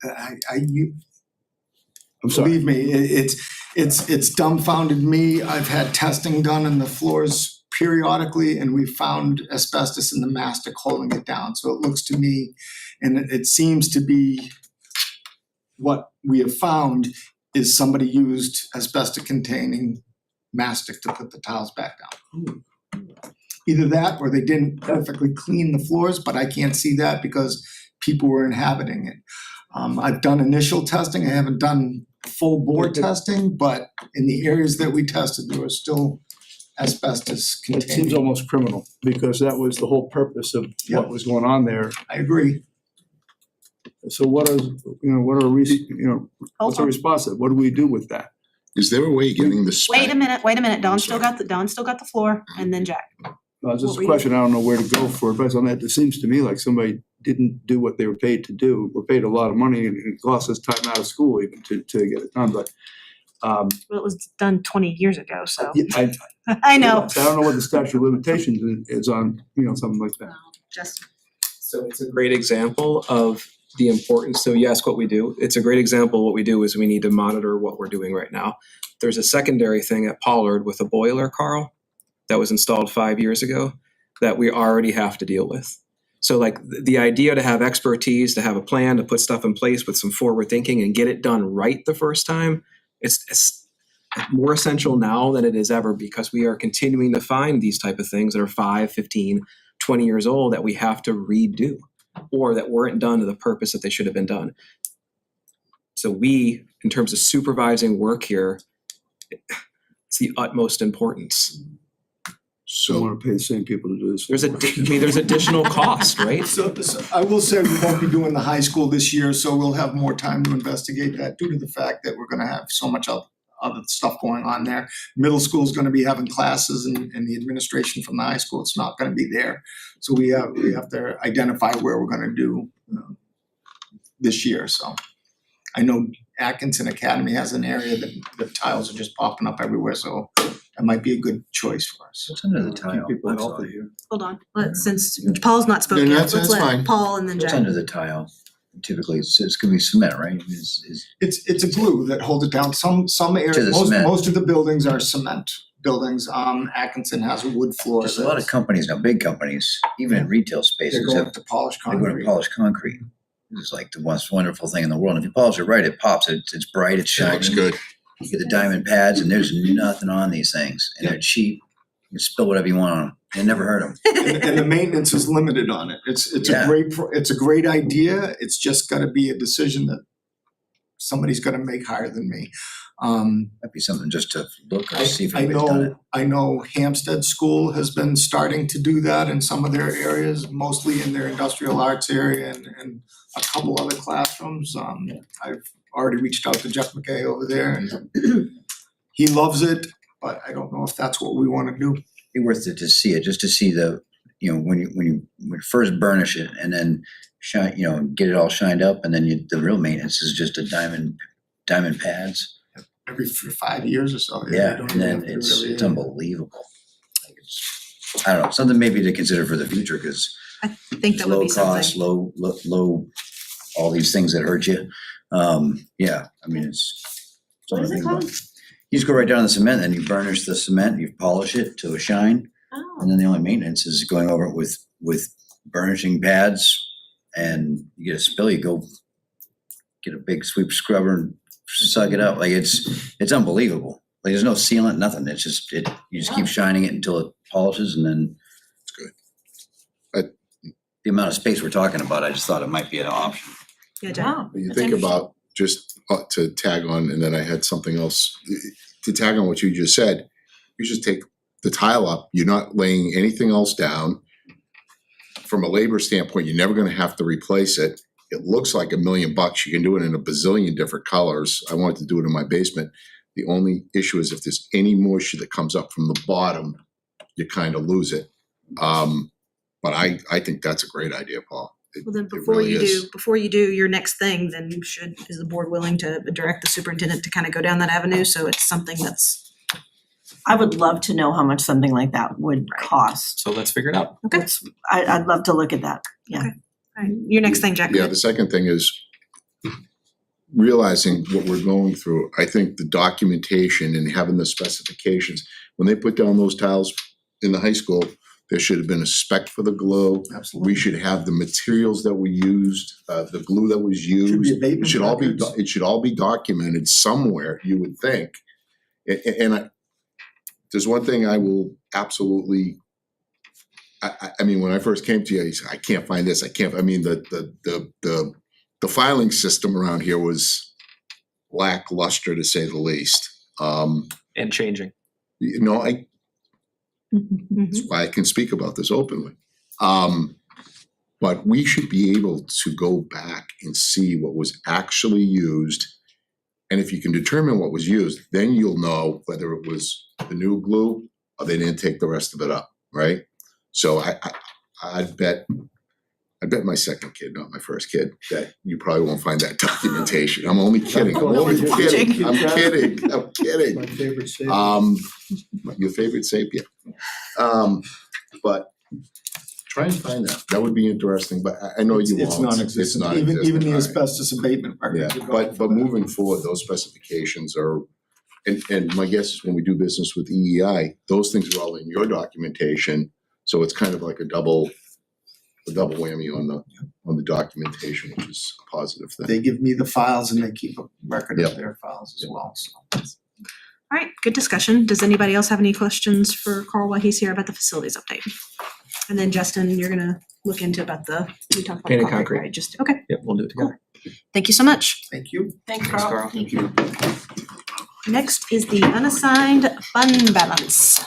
Speaker 13: I'm sorry.
Speaker 17: Believe me, it's dumbfounded me. I've had testing done in the floors periodically, and we found asbestos in the mastic holding it down. So it looks to me, and it seems to be what we have found is somebody used asbestos-containing mastic to put the tiles back down. Either that, or they didn't perfectly clean the floors, but I can't see that because people were inhabiting it. I've done initial testing, I haven't done full bore testing, but in the areas that we tested, there was still asbestos
Speaker 13: It seems
Speaker 17: containing.
Speaker 13: almost criminal, because that was the whole purpose of what was going on there.
Speaker 17: I agree.
Speaker 13: So what are what's the response? What do we do with that?
Speaker 14: Is there a way of getting the
Speaker 1: Wait a minute, Dawn still got the floor, and then Jack.
Speaker 13: That's
Speaker 1: What
Speaker 13: just
Speaker 1: were
Speaker 13: a
Speaker 1: you-
Speaker 13: question. I don't know where to go for advice on that. It seems to me like somebody didn't do what they were paid to do. We're paid a lot of money, and it costs us time out of school even to get it done, but
Speaker 1: Well, it was done 20 years ago, so.
Speaker 13: I
Speaker 1: I know.
Speaker 13: I don't know what the statute of limitations is on, something like that.
Speaker 1: Just.
Speaker 5: So it's a great example of the importance. So you ask what we do. It's a great example of what we do is we need to monitor what we're doing right now. There's a secondary thing at Pollard with a boiler, Carl, that was installed 5 years ago that we already have to deal with. So like the idea to have expertise, to have a plan, to put stuff in place with some forward thinking and get it done right the first time, it's more essential now than it is ever, because we are continuing to find these type of things that are 5, 15, 20 years old that we have to redo, or that weren't done to the purpose that they should have been done. So we, in terms of supervising work here, it's the utmost importance.
Speaker 13: Don't want to pay the same people to do this.
Speaker 5: There's additional cost, right?
Speaker 17: So I will say we won't be doing the high school this year, so we'll have more time to investigate that due to the fact that we're gonna have so much other stuff going on there. Middle school's gonna be having classes and the administration from the high school, it's not gonna be there. So we have to identify where we're gonna do this year, so. I know Atkinson Academy has an area that the tiles are just popping up everywhere, so that might be a good choice for us.
Speaker 18: What's under the tile?
Speaker 13: People
Speaker 18: I'm
Speaker 13: healthy
Speaker 18: sorry.
Speaker 13: here.
Speaker 1: Hold on, since Paul's not spoken
Speaker 14: No,
Speaker 1: yet,
Speaker 14: that's
Speaker 1: let's let
Speaker 14: fine.
Speaker 1: Paul and then
Speaker 18: What's
Speaker 1: Jack.
Speaker 18: under the tile? Typically, it's gonna be cement, right?
Speaker 17: It's a glue that holds it down. Some
Speaker 18: To
Speaker 17: areas,
Speaker 18: the cement.
Speaker 17: most of the buildings are cement buildings. Atkinson has a wood floor.
Speaker 18: There's a lot of companies now, big companies, even in retail
Speaker 17: They're
Speaker 18: spaces,
Speaker 17: going
Speaker 18: have
Speaker 17: to polished
Speaker 18: they're going
Speaker 17: concrete.
Speaker 18: to polished concrete. It's like the most wonderful thing in the world. If you polish it right, it pops. It's bright, it's
Speaker 14: It
Speaker 18: shiny.
Speaker 14: looks good.
Speaker 18: You get the diamond pads, and there's nothing on these things, and they're cheap. You can spill whatever you want on them. They never hurt them.
Speaker 17: And the maintenance is limited on it. It's
Speaker 18: Yeah.
Speaker 17: it's a great idea. It's just gotta be a decision that somebody's gonna make higher than me.
Speaker 18: Might be something just to look or see if
Speaker 17: I
Speaker 18: anybody's done it.
Speaker 17: I know Hampstead School has been starting to do that in some of their areas, mostly in their industrial arts area and a couple other classrooms. I've already reached out to Jeff McKay over there and he loves it, but I don't know if that's what we wanna do.
Speaker 18: Be worth it to see it, just to see the, when you first burnish it and then shine, get it all shined up, and then the real maintenance is just a diamond pads.
Speaker 17: Every 5 years or so.
Speaker 18: Yeah,
Speaker 17: you don't
Speaker 18: and
Speaker 17: even
Speaker 18: then
Speaker 17: have to do it
Speaker 18: it's
Speaker 17: every year.
Speaker 18: unbelievable. Like I don't know, something maybe to consider for the future, because
Speaker 1: I think that would
Speaker 18: low
Speaker 1: be something.
Speaker 18: cost, low, all these things that hurt you. Yeah, I mean, it's
Speaker 3: What is
Speaker 18: something
Speaker 3: it
Speaker 18: to think about.
Speaker 3: called?
Speaker 18: You just go right down the cement, and you burnish the cement, you polish it to a shine,
Speaker 3: Oh.
Speaker 18: and then the only maintenance is going over it with burnishing pads, and you get a spill, you go get a big sweep scrubber and suck it out. Like it's unbelievable. Like there's no sealant, nothing. It's just you just keep shining it until it polishes, and then
Speaker 14: It's good.
Speaker 18: The amount of space we're talking about, I just thought it might be an option.
Speaker 1: Yeah, Jen.
Speaker 14: You think about just to tag on, and then I had something else to tag on what you just said. You just take the tile up. You're not laying anything else down. From a labor standpoint, you're never going to have to replace it. It looks like $1 million. You can do it in a bazillion different colors. I wanted to do it in my basement. The only issue is if there's any moisture that comes up from the bottom, you kind of lose it. But I think that's a great idea, Paul.
Speaker 1: Well, then
Speaker 14: It
Speaker 1: before
Speaker 14: really
Speaker 1: you
Speaker 14: is.
Speaker 1: do your next thing, then is the board willing to direct the superintendent to kind of go down that avenue? So it's something that's.
Speaker 2: I would love to know how much something like that would cost.
Speaker 5: So let's figure it out.
Speaker 1: Okay.
Speaker 2: I'd love to look at that, yeah.
Speaker 1: Okay. All right, your next thing, Jack.
Speaker 14: Yeah, the second thing is realizing what we're going through. I think the documentation and having the specifications, when they put down those tiles in the high school, there should have been a spec for the glue.
Speaker 17: Absolutely.
Speaker 14: We should have the materials that we used, the glue that was used.
Speaker 17: Should be abatement
Speaker 14: It should all be,
Speaker 17: records.
Speaker 14: it should all be documented somewhere, you would think. And there's one thing I will absolutely, I mean, when I first came to you, I said, I can't find this, the filing system around here was lackluster, to say the least.
Speaker 5: And changing.
Speaker 14: You know, that's why I can speak about this openly. But we should be able to go back and see what was actually used. And if you can determine what was used, then you'll know whether it was the new glue or they didn't take the rest of it up, right? So I'd bet my second kid, not my first kid, that you probably won't find that documentation. I'm only kidding. I'm kidding.
Speaker 13: My favorite shape.
Speaker 14: Your favorite sapia. But try and find that. That would be interesting, but I know you won't.
Speaker 17: It's non-existent. Even the asbestos abatement records.
Speaker 14: Yeah,
Speaker 17: are gone.
Speaker 14: but moving forward, those specifications are, and my guess is when we do business with EEI, those things are all in your documentation. So it's kind of like a double whammy on the documentation, which is a positive thing.
Speaker 17: They give me the files and they keep a record
Speaker 14: Yep.
Speaker 17: of their files as well, so.
Speaker 1: All right, good discussion. Does anybody else have any questions for Carl while he's here about the facilities update? And then Justin, you're gonna look into about we talked about
Speaker 5: Painted concrete.
Speaker 1: right? Just, okay,
Speaker 5: Yep, we'll do it together.
Speaker 1: thank you so much.
Speaker 17: Thank you.
Speaker 2: Thanks,
Speaker 5: Thanks, Carl.
Speaker 14: Thank you.
Speaker 1: Next is the unassigned fund balance.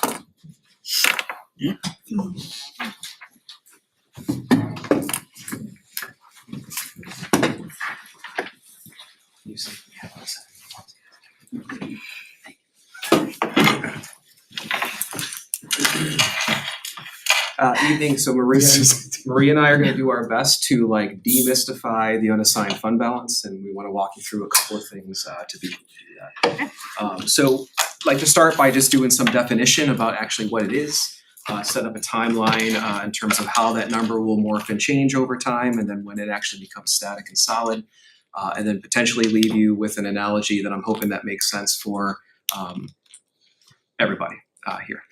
Speaker 5: Evening, so Maria and I are gonna do our best to like demystify the unassigned fund balance, and we wanna walk you through a couple of things to be able to do that. So I'd like to start by just doing some definition about actually what it is, set up a timeline in terms of how that number will morph and change over time, and then when it actually becomes static and solid, and then potentially leave you with an analogy that I'm hoping that makes sense for everybody here.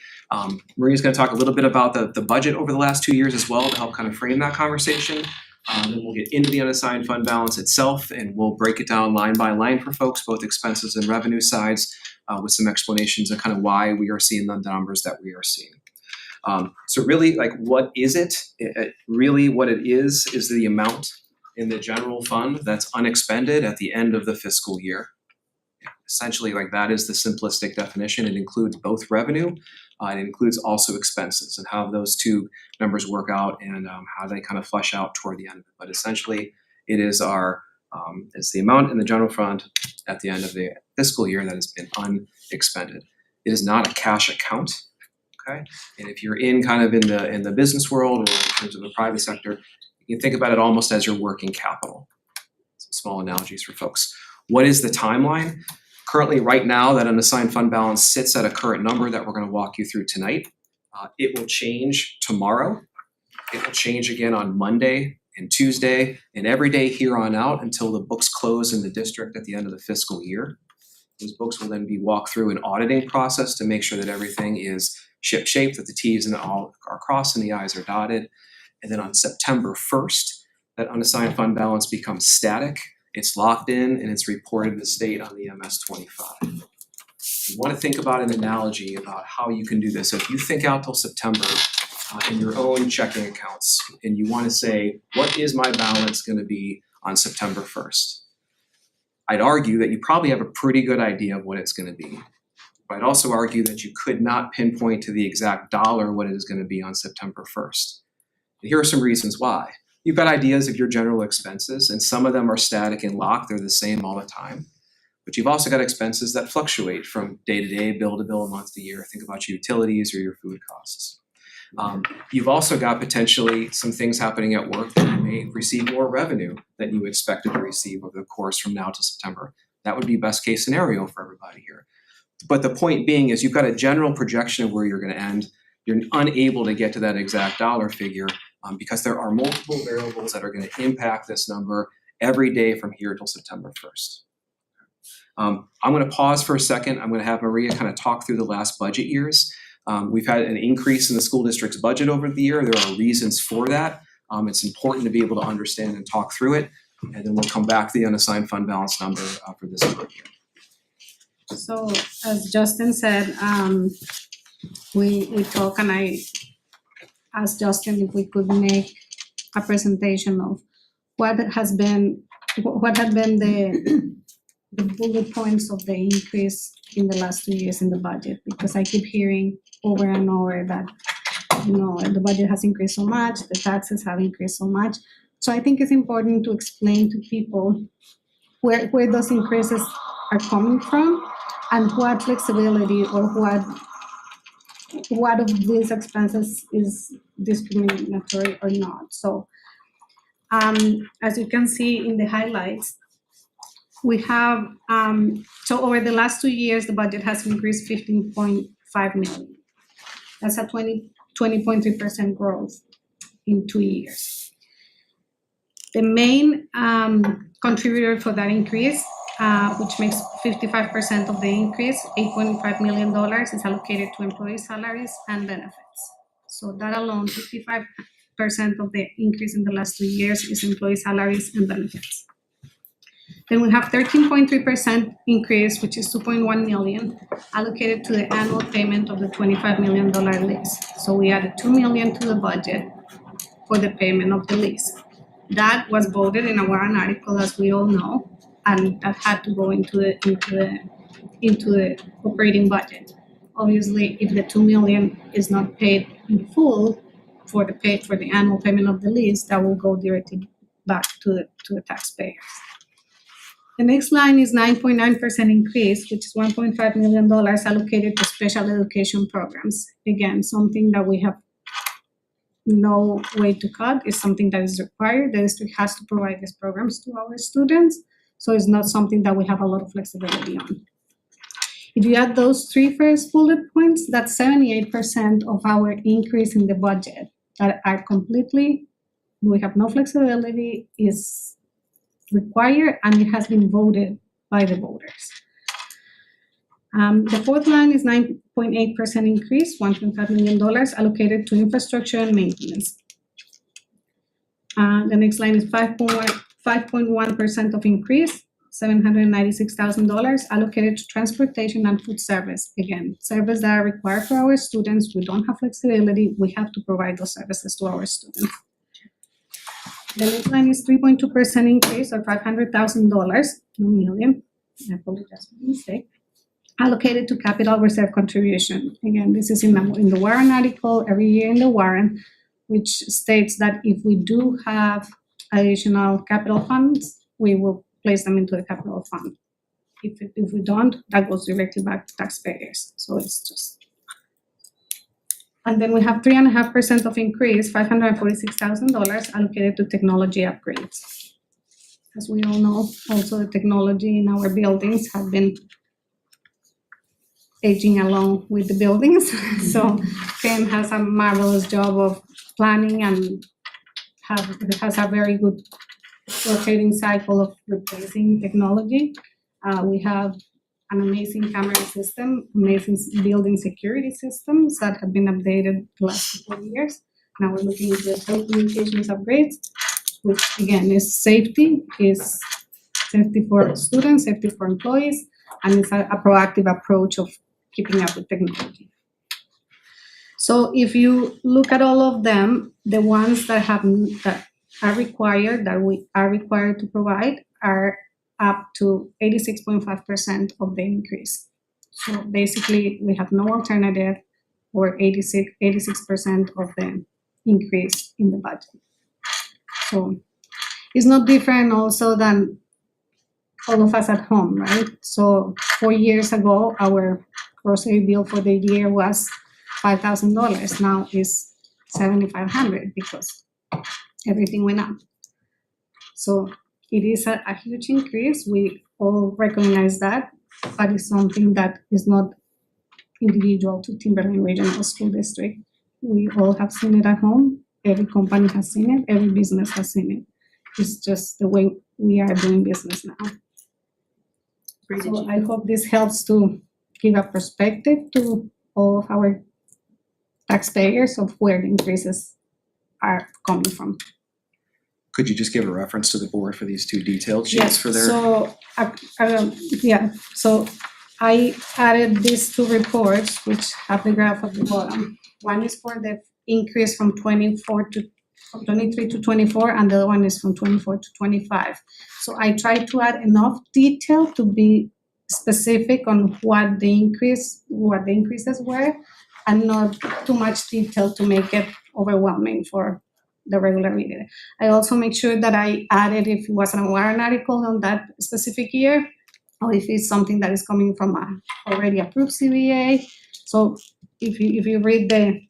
Speaker 5: Maria's gonna talk a little bit about the budget over the last 2 years as well to help kind of frame that conversation. Then we'll get into the unassigned fund balance itself, and we'll break it down line by line for folks, both expenses and revenue sides, with some explanations of kind of why we are seeing the numbers that we are seeing. So really, like, what is it? Really what it is the amount in the general fund that's unexpended at the end of the fiscal year. Essentially, like, that is the simplistic definition. It includes both revenue, it includes also expenses, and how those two numbers work out and how they kind of flesh out toward the end of it. But essentially, it is it's the amount in the general fund at the end of the fiscal year that has been unexpended. It is not a cash account, okay? And if you're in the business world or in terms of the private sector, you can think about it almost as your working capital. Some small analogies for folks. What is the timeline? Currently, right now, that unassigned fund balance sits at a current number that we're going to walk you through tonight. It will change tomorrow. It will change again on Monday and Tuesday and every day here on out until the books close in the district at the end of the fiscal year. Those books will then be walked through an auditing process to make sure that everything is ship-shape, that the T's and all are crossed and the I's are dotted. And then on September 1st, that unassigned fund balance becomes static It's locked in and it's reported to the state on the MS-25. You wanna think about an analogy about how you can do this. So if you think out till September in your own checking accounts and you wanna say, what is my balance gonna be on September 1st? I'd argue that you probably have a pretty good idea of what it's gonna be. But I'd also argue that you could not pinpoint to the exact dollar what it is gonna be on September 1st. And here are some reasons why. You've got ideas of your general expenses, and some of them are static and locked, they're the same all the time. But you've also got expenses that fluctuate from day to day, bill to bill, month to year. Think about your utilities or your food costs. You've also got potentially some things happening at work that you may receive more revenue than you expected to receive over the course from now to September. That would be best case scenario for everybody here. But the point being is you've got a general projection of where you're gonna end. You're unable to get to that exact dollar figure because there are multiple variables that are gonna impact this number every day from here till September 1st. I'm gonna pause for a second. I'm gonna have Maria kind of talk through the last budget years. We've had an increase in the school district's budget over the year. There are reasons for that. It's important to be able to understand and talk through it. And then we'll come back to the unassigned fund balance number for this year.
Speaker 11: So as Justin said, we talk and I asked Justin if we could make a presentation of what had been the bullet points of the increase in the last 2 years in the budget, because I keep hearing over and over that, the budget has increased so much, the taxes have increased so much. So I think it's important to explain to people where those increases are coming from and what flexibility or what of these expenses is discriminatory or not. So as you can see in the highlights, we have, so over the last 2 years, the budget has increased 15.5 million. That's a 20.3% growth in 2 years. The main contributor for that increase, which makes 55% of the increase, $8.5 million is allocated to employee salaries and benefits. So that alone, 55% of the increase in the last 2 years is employee salaries and benefits. Then we have 13.3% increase, which is 2.1 million, allocated to the annual payment of the $25 million lease. So we added 2 million to the budget for the payment of the lease. That was voted in a warrant article, as we all know, and that had to go into the operating budget. Obviously, if the 2 million is not paid in full for the annual payment of the lease, that will go directly back to the taxpayers. The next line is 9.9% increase, which is $1.5 million allocated to special education programs. Again, something that we have no way to cut, is something that is required. The district has to provide these programs to our students, so it's not something that we have a lot of flexibility on. If you add those three first bullet points, that's 78% of our increase in the budget that are completely, we have no flexibility, is required, and it has been voted by the voters. The fourth line is 9.8% increase, $1.5 million allocated to infrastructure and maintenance. The next line is 5.1% of increase, $796,000 allocated to transportation and food service. Again, services that are required for our students. We don't have flexibility. We have to provide those services to our students. The next line is 3.2% increase, or $500,000, no million, I apologize for the mistake, allocated to capital reserve contribution. Again, this is in the warrant article every year in the warrant, which states that if we do have additional capital funds, we will place them into the capital fund. If we don't, that goes directly back to taxpayers. So it's just. And then we have 3.5% of increase, $546,000 allocated to technology upgrades. As we all know, also the technology in our buildings have been aging along with the buildings. So Ken has a marvelous job of planning and has a very good rotating cycle of replacing technology. We have an amazing camera system, amazing building security systems that have been updated the last couple of years. Now we're looking at the telecommunications upgrades, which again is safety, is
Speaker 19: safety for students, safety for employees, and it's a proactive approach of keeping up with technology. So if you look at all of them, the ones that are required, that we are required to provide, are up to 86.5% of the increase. So basically, we have no alternative, or 86% of the increase in the budget. So it's not different also than all of us at home, right? So 4 years ago, our grocery bill for the year was $5,000. Now it's $7,500 because everything went up. So it is a huge increase. We all recognize that, but it's something that is not individual to Timberlane Regional School District. We all have seen it at home. Every company has seen it. Every business has seen it. It's just the way we are doing business now. So I hope this helps to give a perspective to all of our taxpayers of where the increases are coming from.
Speaker 5: Could you just give a reference to the board for these two detailed sheets for their?
Speaker 19: So, so I added these two reports, which have the graph at the bottom. One is for the increase from 23 to 24, and the other one is from 24 to 25. So I tried to add enough detail to be specific on what the increases were, and not too much detail to make it overwhelming for the regular reader. I also make sure that I added if it was an warrant article on that specific year, or if it's something that is coming from a already approved CBA. So if you read the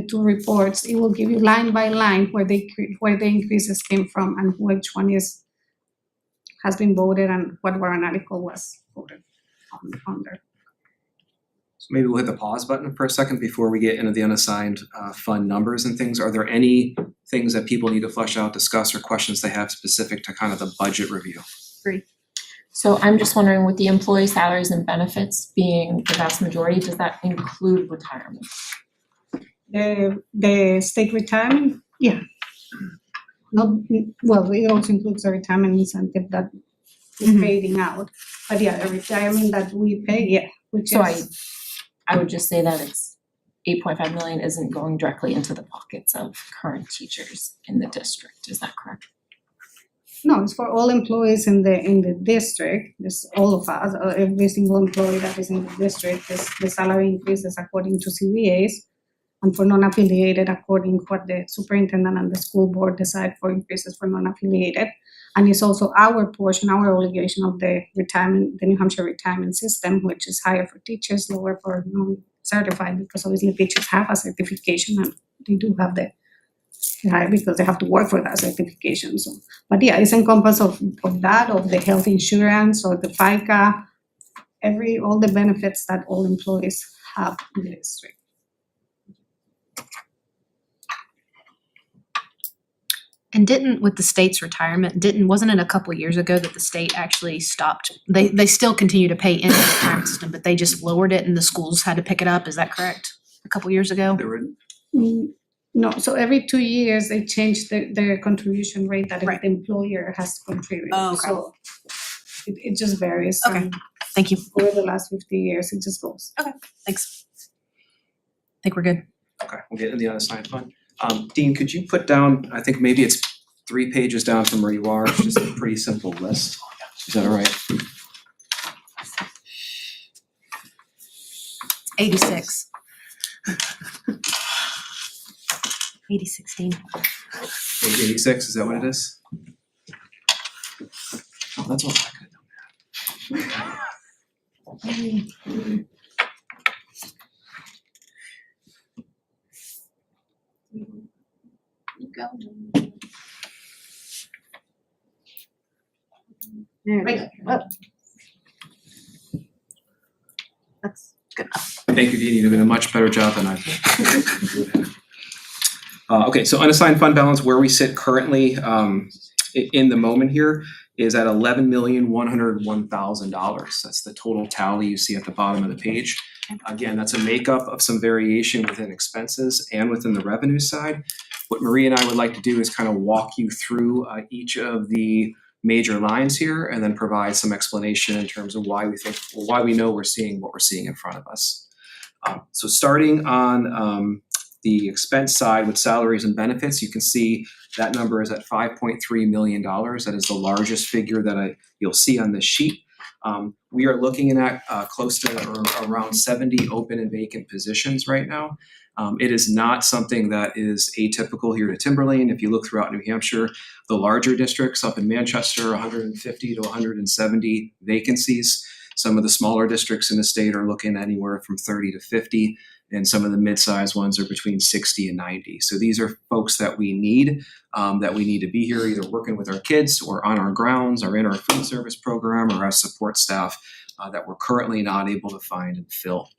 Speaker 19: two reports, it will give you line by line where the increases came from and which one has been voted and what warrant article was voted on there.
Speaker 5: So maybe we'll hit the pause button for a second before we get into the unassigned fund numbers and things. Are there any things that people need to flesh out, discuss, or questions they have specific to kind of the budget review?
Speaker 9: Great. So I'm just wondering, with the employee salaries and benefits being the vast majority, does that include retirement?
Speaker 19: The state retirement, yeah. Well, it also includes the retirement incentive that is fading out. But yeah, the retirement that we pay, yeah.
Speaker 9: So I would just say that it's 8.5 million isn't going directly into the pockets of current teachers in the district. Is that correct?
Speaker 19: No, it's for all employees in the district. It's all of us, every single employee that is in the district. The salary increases according to CBAs, and for non-affiliated, according to what the superintendent and the school board decide for increases for non-affiliated. And it's also our portion, our obligation of the retirement, the New Hampshire retirement system, which is higher for teachers, lower for non-certified, because obviously teachers have a certification and they do have the high because they have to work for that certification. So, but yeah, it's encompassed of that, of the health insurance or the FICA, all the benefits that all employees have in the district.
Speaker 1: And with the state's retirement, wasn't it a couple years ago that the state actually stopped? They still continue to pay into the retirement system, but they just lowered it and the schools had to pick it up. Is that correct? A couple years ago?
Speaker 19: No, so every 2 years they change their contribution rate that the employer has to contribute.
Speaker 1: Oh, okay.
Speaker 19: So it just varies.
Speaker 1: Okay, thank you.
Speaker 19: Over the last 50 years, it just goes.
Speaker 1: Okay, thanks. I think we're good.
Speaker 5: Okay, we'll get into the unassigned fund. Dean, could you put down, I think maybe it's 3 pages down from where you are, it's just a pretty simple list. Is that all right?
Speaker 1: 86. 8016.
Speaker 5: Page 86, is that what it is? Oh, that's all I could have done.
Speaker 19: Right.
Speaker 1: That's good enough.
Speaker 5: Thank you, Dean, you're doing a much better job than I did. Okay, so unassigned fund balance, where we sit currently in the moment here is at $11,101,000. That's the total tally you see at the bottom of the page. Again, that's a makeup of some variation within expenses and within the revenue side. What Marie and I would like to do is kind of walk you through each of the major lines here and then provide some explanation in terms of why we know we're seeing what we're seeing in front of us. So starting on the expense side with salaries and benefits, you can see that number is at $5.3 million. That is the largest figure that you'll see on this sheet. We are looking at close to or around 70 open and vacant positions right now. It is not something that is atypical here to Timberlane. If you look throughout New Hampshire, the larger districts up in Manchester, 150 to 170 vacancies. Some of the smaller districts in the state are looking anywhere from 30 to 50, and some of the mid-sized ones are between 60 and 90. So these are folks that we need to be here either working with our kids or on our grounds or in our food service program or as support staff that we're currently not able to find and fill.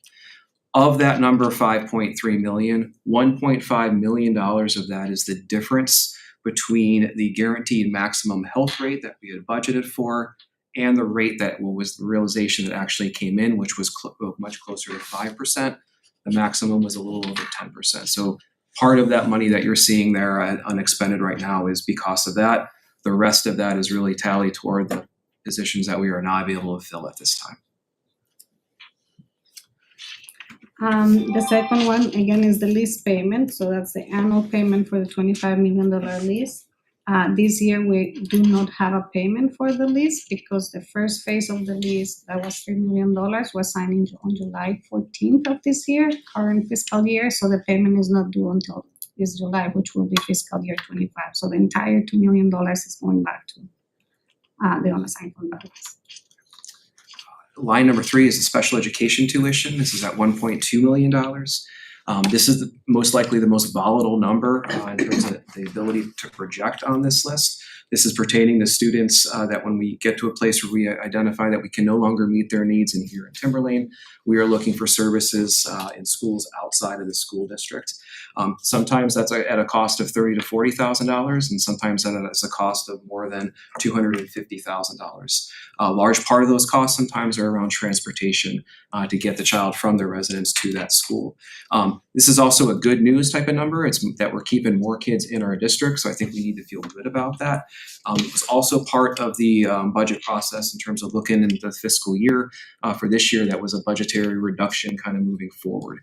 Speaker 5: Of that number, 5.3 million, $1.5 million of that is the difference between the guaranteed maximum health rate that we had budgeted for and the rate that was the realization that actually came in, which was much closer to 5%. The maximum was a little over 10%. So part of that money that you're seeing there unexpended right now is because of that. The rest of that is really tallied toward the positions that we are not able to fill at this time.
Speaker 19: The second one, again, is the lease payment. So that's the annual payment for the $25 million lease. This year, we do not have a payment for the lease because the first phase of the lease, that was $3 million, was signed on July 14th of this year, current fiscal year. So the payment is not due until this July, which will be fiscal year 25. So the entire $2 million is going back to the unassigned fund balance.
Speaker 5: Line number 3 is the special education tuition. This is at $1.2 million. This is most likely the most volatile number in terms of the ability to project on this list. This is pertaining to students that when we get to a place where we identify that we can no longer meet their needs in here in Timberlane, we are looking for services in schools outside of the school district. Sometimes that's at a cost of $30,000 to $40,000, and sometimes that's a cost of more than $250,000. A large part of those costs sometimes are around transportation to get the child from their residence to that school. This is also a good news type of number. It's that we're keeping more kids in our district, so I think we need to feel good about that. It was also part of the budget process in terms of looking into the fiscal year for this year. That was a budgetary reduction kind of moving forward.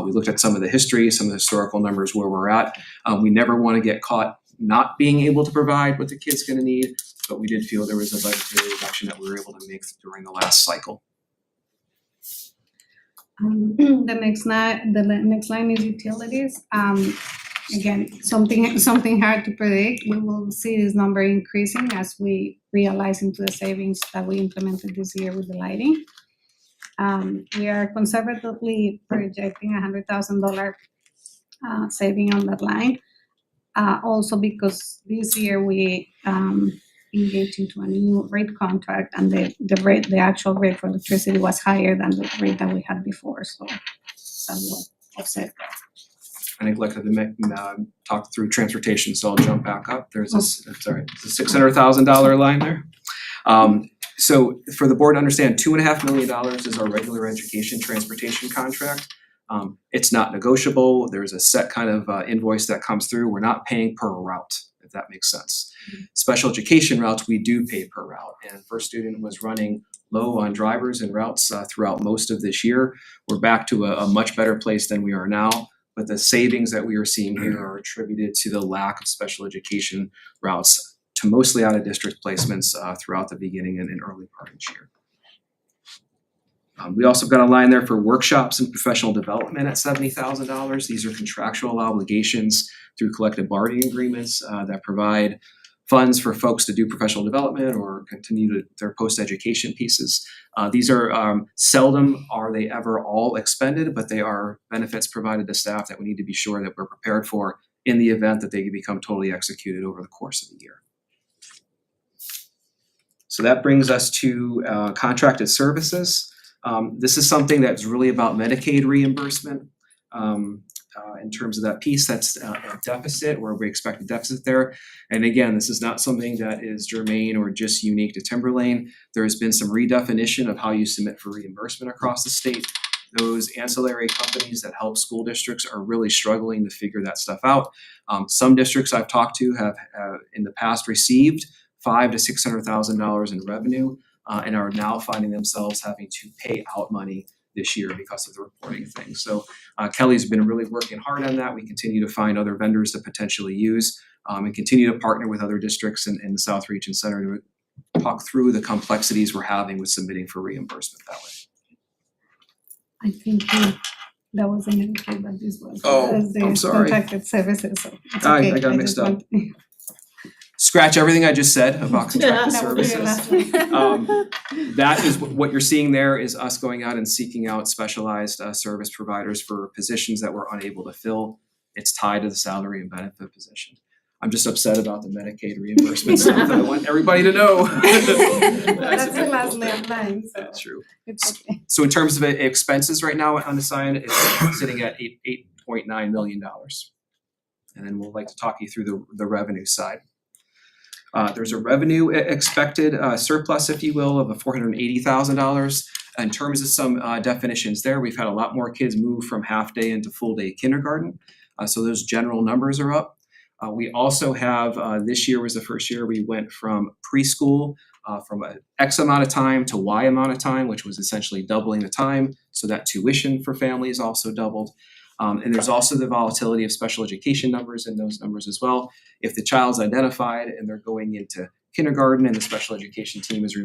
Speaker 5: We looked at some of the history, some of the historical numbers where we're at. We never want to get caught not being able to provide what the kid's going to need, but we did feel there was a budgetary reduction that we were able to make during the last cycle.
Speaker 19: The next line is utilities. Again, something hard to predict. We will see this number increasing as we realize into the savings that we implemented this year with the lighting. We are conservatively projecting $100,000 saving on that line. Also because this year we engaged into a new rate contract, and the actual rate for electricity was higher than the rate that we had before, so that will offset that.
Speaker 5: I neglected to talk through transportation, so I'll jump back up. There's a $600,000 line there. So for the board to understand, $2.5 million is our regular education transportation contract. It's not negotiable. There's a set kind of invoice that comes through. We're not paying per route, if that makes sense. Mm-hmm. Special education routes, we do pay per route. And First Student was running low on drivers and routes throughout most of this year. We're back to a much better place than we are now. But the savings that we are seeing here are attributed to the lack of special education routes to mostly out of district placements throughout the beginning and early part of this year. We also got a line there for workshops and professional development at $70,000. These are contractual obligations through collective bargaining agreements that provide funds for folks to do professional development or continue their post-education pieces. These are seldom are they ever all expended, but they are benefits provided to staff that we need to be sure that we're prepared for in the event that they become totally executed over the course of the year. So that brings us to contracted services. This is something that's really about Medicaid reimbursement. In terms of that piece, that's a deficit, or we expect a deficit there. And again, this is not something that is germane or just unique to Timberlane. There has been some redefinition of how you submit for reimbursement across the state. Those ancillary companies that help school districts are really struggling to figure that stuff out. Some districts I've talked to have in the past received $500,000 to $600,000 in revenue, and are now finding themselves having to pay out money this year because of the reporting thing. So Kelly's been really working hard on that. We continue to find other vendors to potentially use, and continue to partner with other districts in the South Region Center to talk through the complexities we're having with submitting for reimbursement that way.
Speaker 19: I think that was an indicator that this was
Speaker 5: Oh,
Speaker 19: as the
Speaker 5: I'm sorry.
Speaker 19: contracted services, so it's
Speaker 5: I
Speaker 19: okay.
Speaker 5: got
Speaker 19: just
Speaker 5: mixed up.
Speaker 19: want-
Speaker 5: Scratch everything I just said about contracted
Speaker 19: That would be your
Speaker 5: services.
Speaker 19: last one.
Speaker 5: That is what you're seeing there is us going out and seeking out specialized service providers for positions that we're unable to fill. It's tied to the salary and benefit position. I'm just upset about the Medicaid reimbursement stuff. I want everybody to know.
Speaker 19: That's the last line, so
Speaker 5: That's true.
Speaker 19: it's okay.
Speaker 5: So in terms of expenses right now unassigned, it's sitting at $8.9 million. And then we'll like to talk you through the revenue side. There's a revenue expected surplus, if you will, of $480,000. In terms of some definitions there, we've had a lot more kids move from half day into full day kindergarten. So those general numbers are up. We also have, this year was the first year we went from preschool from a X amount of time to Y amount of time, which was essentially doubling the time. So that tuition for families also doubled. And there's also the volatility of special education numbers in those numbers as well. If the child's identified and they're going into kindergarten and the special education team is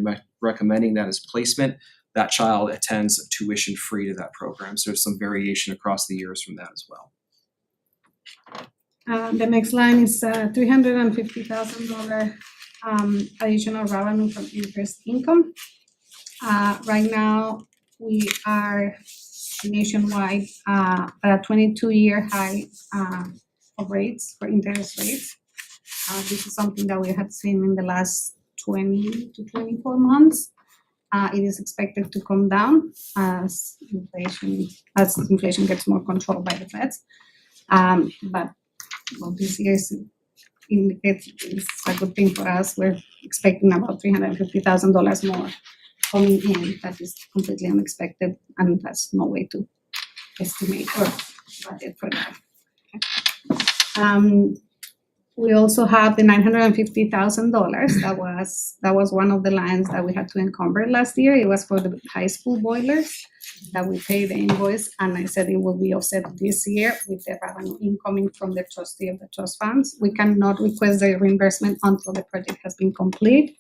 Speaker 5: recommending that as placement, that child attends tuition free to that program. So there's some variation across the years from that as well.
Speaker 19: The next line is $350,000 additional revenue from interest income. Right now, we are nationwide at a 22-year high of rates for interest rates. This is something that we had seen in the last 20 to 24 months. It is expected to come down as inflation gets more controlled by the Feds. But well, this year indicates it's a good thing for us. We're expecting about $350,000 more coming in. That is completely unexpected, and that's no way to estimate or budget for that. We also have the $950,000. That was one of the lines that we had to encumber last year. It was for the high school boilers that we paid the invoice, and I said it will be offset this year with the revenue incoming from the trustee of the trust funds. We cannot request the reimbursement until the project has been complete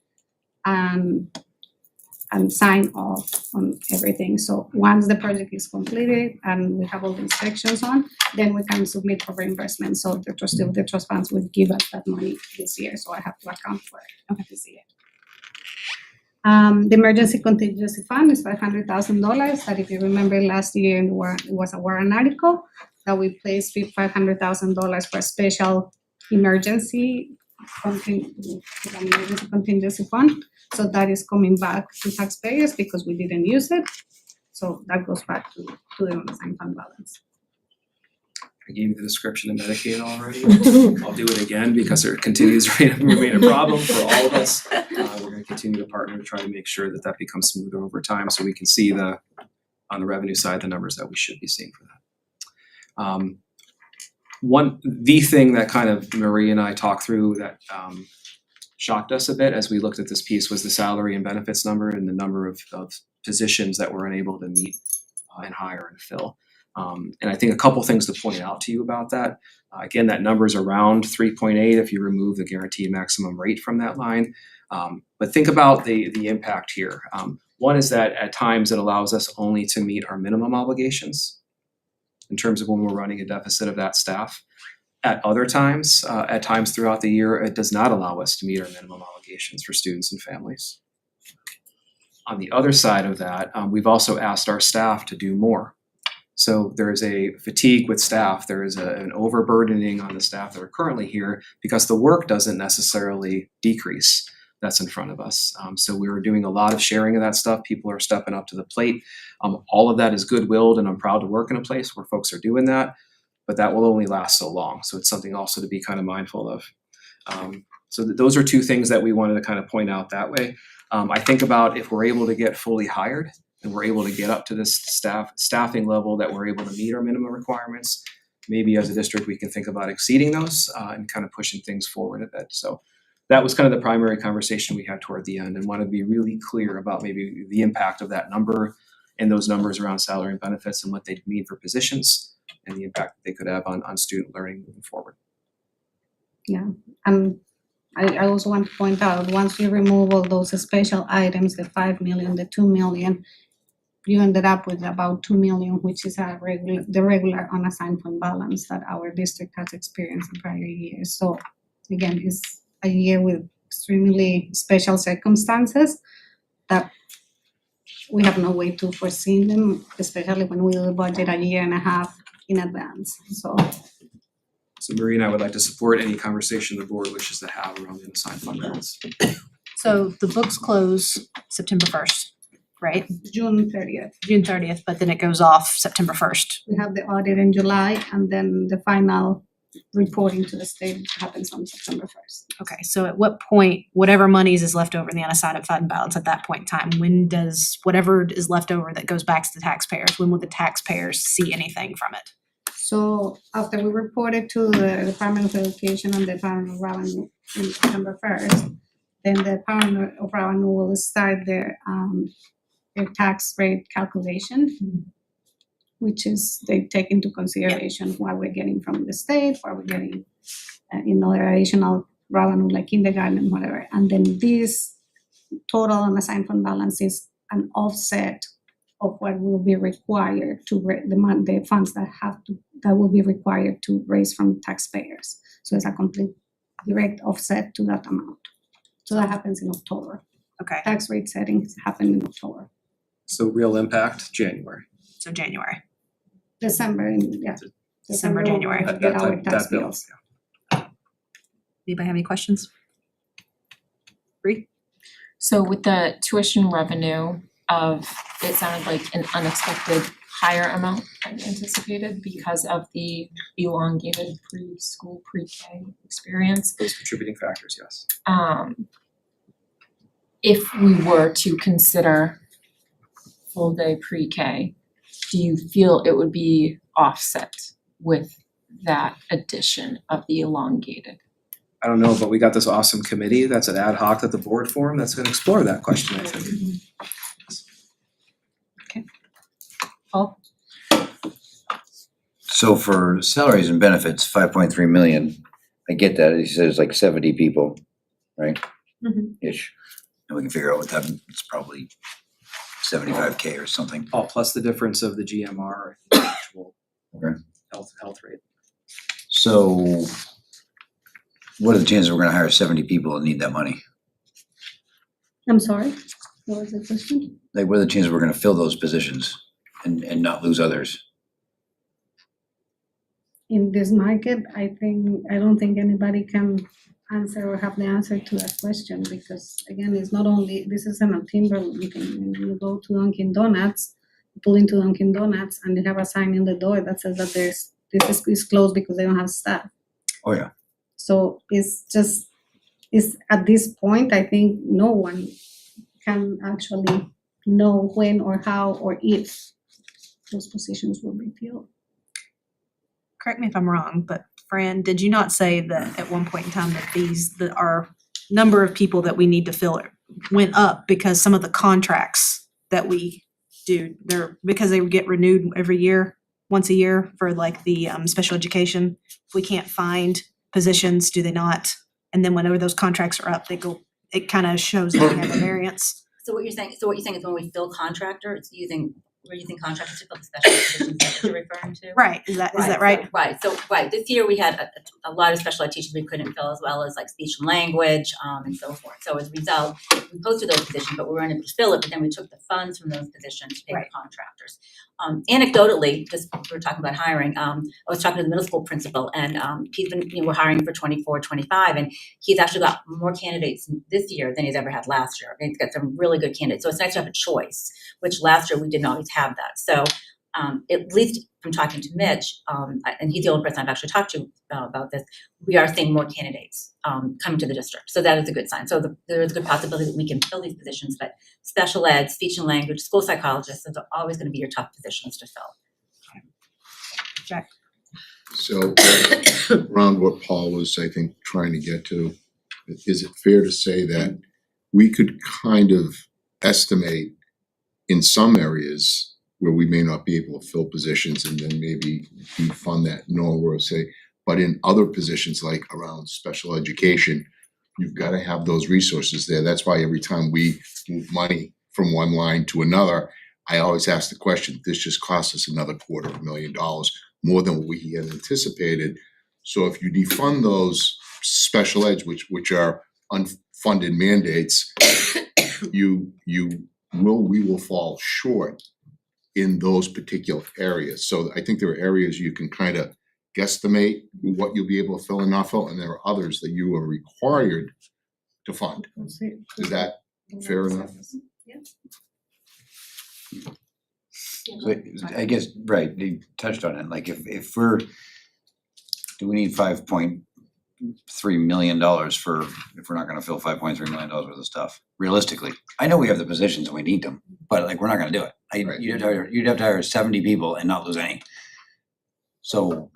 Speaker 19: and sign off on everything. So once the project is completed and we have all the inspections on, then we can submit for reimbursement. So the trustee of the trust funds will give us that money this year. So I have to account for it this year. The emergency contingency fund is $500,000. That if you remember last year it was a warrant article that we placed with $500,000 for a special emergency contingency fund. So that is coming back to taxpayers because we didn't use it. So that goes back to the unassigned fund balance.
Speaker 5: I gave you the description of Medicaid already. I'll do it again because it continues to remain a problem for all of us. We're going to continue to partner to try to make sure that that becomes smoother over time so we can see on the revenue side the numbers that we should be seeing for that. The thing that kind of Marie and I talked through that shocked us a bit as we looked at this piece was the salary and benefits number and the number of positions that we're unable to meet and hire and fill. And I think a couple things to point out to you about that. Again, that number is around 3.8 if you remove the guaranteed maximum rate from that line. But think about the impact here. One is that at times it allows us only to meet our minimum obligations in terms of when we're running a deficit of that staff. At times throughout the year, it does not allow us to meet our minimum obligations for students and families. On the other side of that, we've also asked our staff to do more. So there is a fatigue with staff. There is an overburdening on the staff that are currently here because the work doesn't necessarily decrease that's in front of us. So we were doing a lot of sharing of that stuff. People are stepping up to the plate. All of that is goodwilled, and I'm proud to work in a place where folks are doing that, but that will only last so long. So it's something also to be kind of mindful of. So those are two things that we wanted to kind of point out that way. I think about if we're able to get fully hired and we're able to get up to this staffing level that we're able to meet our minimum requirements, maybe as a district we can think about exceeding those and kind of pushing things forward a bit. So that was kind of the primary conversation we had toward the end, and wanted to be really clear about maybe the impact of that number and those numbers around salary and benefits and what they'd mean for positions and the impact that they could have on student learning moving forward.
Speaker 19: Yeah, I also want to point out, once you remove all those special items, the 5 million, the 2 million, you ended up with about 2 million, which is the regular unassigned fund balance that our district has experienced in prior years. So again, it's a year with extremely special circumstances that we have no way to foresee them, especially when we budget a year and a half in advance.
Speaker 5: So Marie and I would like to support any conversation the board wishes to have around the unassigned fund balance.
Speaker 1: So the books close September 1st, right?
Speaker 19: June 30th.
Speaker 1: June 30th, but then it goes off September 1st.
Speaker 19: We have the audit in July, and then the final reporting to the state happens on September 1st.
Speaker 1: Okay, so at what point, whatever monies is left over in the unassigned fund balance at that point in time, when does whatever is left over that goes back to the taxpayers, when will the taxpayers see anything from it?
Speaker 19: So after we report it to the Department of Education and the Department of Revenue on September 1st, then the Department of Revenue will start their tax rate calculation, which is they take into consideration what we're getting from the state, what we're getting in other additional revenue like kindergarten and whatever. And then this total unassigned fund balance is an offset of what will be required to the funds that will be required to raise from taxpayers. So it's a complete direct offset to that amount. So that happens in October.
Speaker 1: Okay.
Speaker 19: Tax rate settings happen in October.
Speaker 5: So real impact, January.
Speaker 1: So January.
Speaker 19: December,
Speaker 1: December, January.
Speaker 19: we'll get our tax
Speaker 5: bill,
Speaker 19: bills.
Speaker 1: Anybody have any questions? Bree?
Speaker 9: So with the tuition revenue of, it sounded like an unexpected higher amount than anticipated because of the elongated preschool pre-K experience.
Speaker 5: Those contributing factors, yes.
Speaker 9: If we were to consider full day pre-K, do you feel it would be offset with that addition of the elongated?
Speaker 5: I don't know, but we got this awesome committee that's an ad hoc that the board formed that's gonna explore that question, I think.
Speaker 1: Paul?
Speaker 18: So for salaries and benefits, 5.3 million, I get that, he says like 70 people, right? Ish, and we can figure out what that, it's probably 75K or something.
Speaker 5: Oh, plus the difference of the GMR, the actual
Speaker 18: Okay.
Speaker 5: health rate.
Speaker 18: So what are the chances we're gonna hire 70 people and need that money?
Speaker 19: I'm sorry, what was the question?
Speaker 18: Like, what are the chances we're gonna fill those positions and not lose others?
Speaker 19: In this market, I don't think anybody can answer or have the answer to that question, because again, it's not only, this isn't a Timberlane thing. When you go to Dunkin' Donuts, pull into Dunkin' Donuts and they have a sign in the door that says that this is closed because they don't have staff.
Speaker 18: Oh, yeah.
Speaker 19: So it's at this point, I think no one can actually know when or how or if those positions will be filled.
Speaker 1: Correct me if I'm wrong, but Fran, did you not say that at one point in time that our number of people that we need to fill went up because some of the contracts that we do, because they get renewed every year, once a year for like the special education? If we can't find positions, do they not? And then whenever those contracts are up, it kind of shows that we have a variance.
Speaker 20: So what you're saying is when we fill contractors, using contractors to fill the special positions that you're referring to?
Speaker 1: Right, is that right?
Speaker 20: Right, this year we had a lot of special ed teachers we couldn't fill, as well as like speech and language, and so forth. So as a result, we posted those positions, but we weren't able to fill it, but then we took the funds from those positions to pay the contractors. Anecdotally, just we were talking about hiring, I was talking to the middle school principal, and he's been, we're hiring for 24, 25, and he's actually got more candidates this year than he's ever had last year. And he's got some really good candidates. So it's nice to have a choice, which last year we didn't always have that. So at least from talking to Mitch, and he's the only person I've actually talked to about this, we are seeing more candidates coming to the district. So that is a good sign. So there is a good possibility that we can fill these positions, but special ed, speech and language, school psychologists, those are always going to be your tough positions to fill.
Speaker 1: Jack.
Speaker 14: So around what Paul was, I think, trying to get to, is it fair to say that we could kind of estimate in some areas where we may not be able to fill positions and then maybe we fund that nowhere, say, but in other positions like around special education, you've got to have those resources there. That's why every time we move money from one line to another, I always ask the question, this just cost us another $250,000 more than what we had anticipated. So if you defund those special eds, which are unfunded mandates, we will fall short in those particular areas. So I think there are areas you can kind of guesstimate what you'll be able to fill and not fill, and there are others that you are required to fund. Is that fair enough?
Speaker 18: So I guess, right, you touched on it, like if we're, do we need $5.3 million for, if we're not gonna fill $5.3 million worth of stuff? Realistically, I know we have the positions and we need them, but like, we're not gonna do it. You'd have to hire 70 people and not lose any. So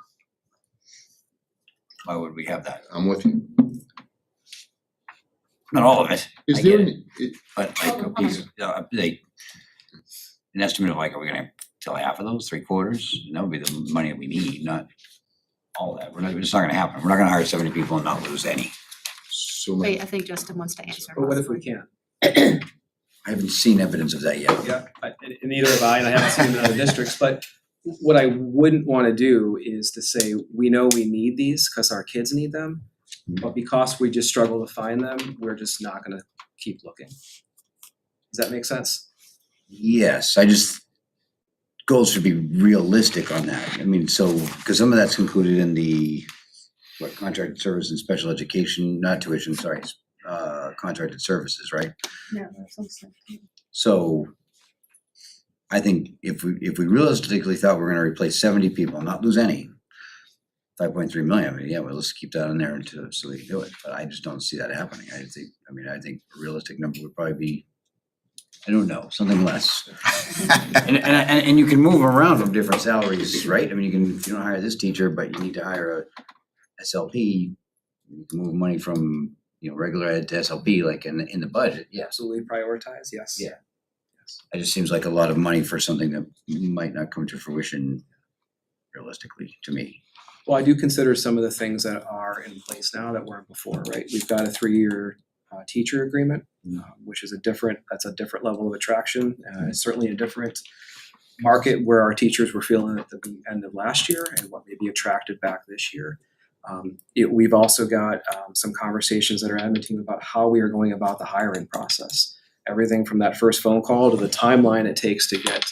Speaker 18: why would we have that?
Speaker 14: I'm with you.
Speaker 18: Not all of it.
Speaker 14: Is
Speaker 18: I
Speaker 14: there
Speaker 18: get
Speaker 14: an-
Speaker 18: it. But like a piece, like an estimate of like, are we gonna fill half of those, 3/4? And that would be the money that we need, not all of that. It's not gonna happen. We're not gonna hire 70 people and not lose any.
Speaker 14: So
Speaker 1: Wait, I think Justin wants to answer.
Speaker 5: But what if we can't?
Speaker 18: I haven't seen evidence of that yet.
Speaker 5: Yeah, and neither have I, and I haven't seen it in other districts, but what I wouldn't wanna do is to say, we know we need these because our kids need them, but because we just struggle to find them, we're just not gonna keep looking. Does that make sense?
Speaker 18: Yes, goals should be realistic on that. I mean, so, because some of that's included in the, contracted service and special education, not tuition, sorry, contracted services, right?
Speaker 1: Yeah, there's some stuff.
Speaker 18: So I think if we realistically thought we're gonna replace 70 people and not lose any, 5.3 million, I mean, yeah, well, let's keep that in there until, so we can do it, but I just don't see that happening. I think a realistic number would probably be, I don't know, something less. And you can move around from different salaries, right? I mean, if you don't hire this teacher, but you need to hire a SLP, you can move money from, regular ed to SLP, like in the budget, yeah.
Speaker 5: Absolutely prioritize, yes.
Speaker 18: Yeah. It just seems like a lot of money for something that might not come to fruition realistically, to me.
Speaker 5: Well, I do consider some of the things that are in place now that weren't before, right? We've got a 3-year teacher agreement, which is that's a different level of attraction. It's certainly a different market where our teachers were feeling at the end of last year and what may be attracted back this year. We've also got some conversations that are admin team about how we are going about the hiring process. Everything from that first phone call to the timeline it takes to get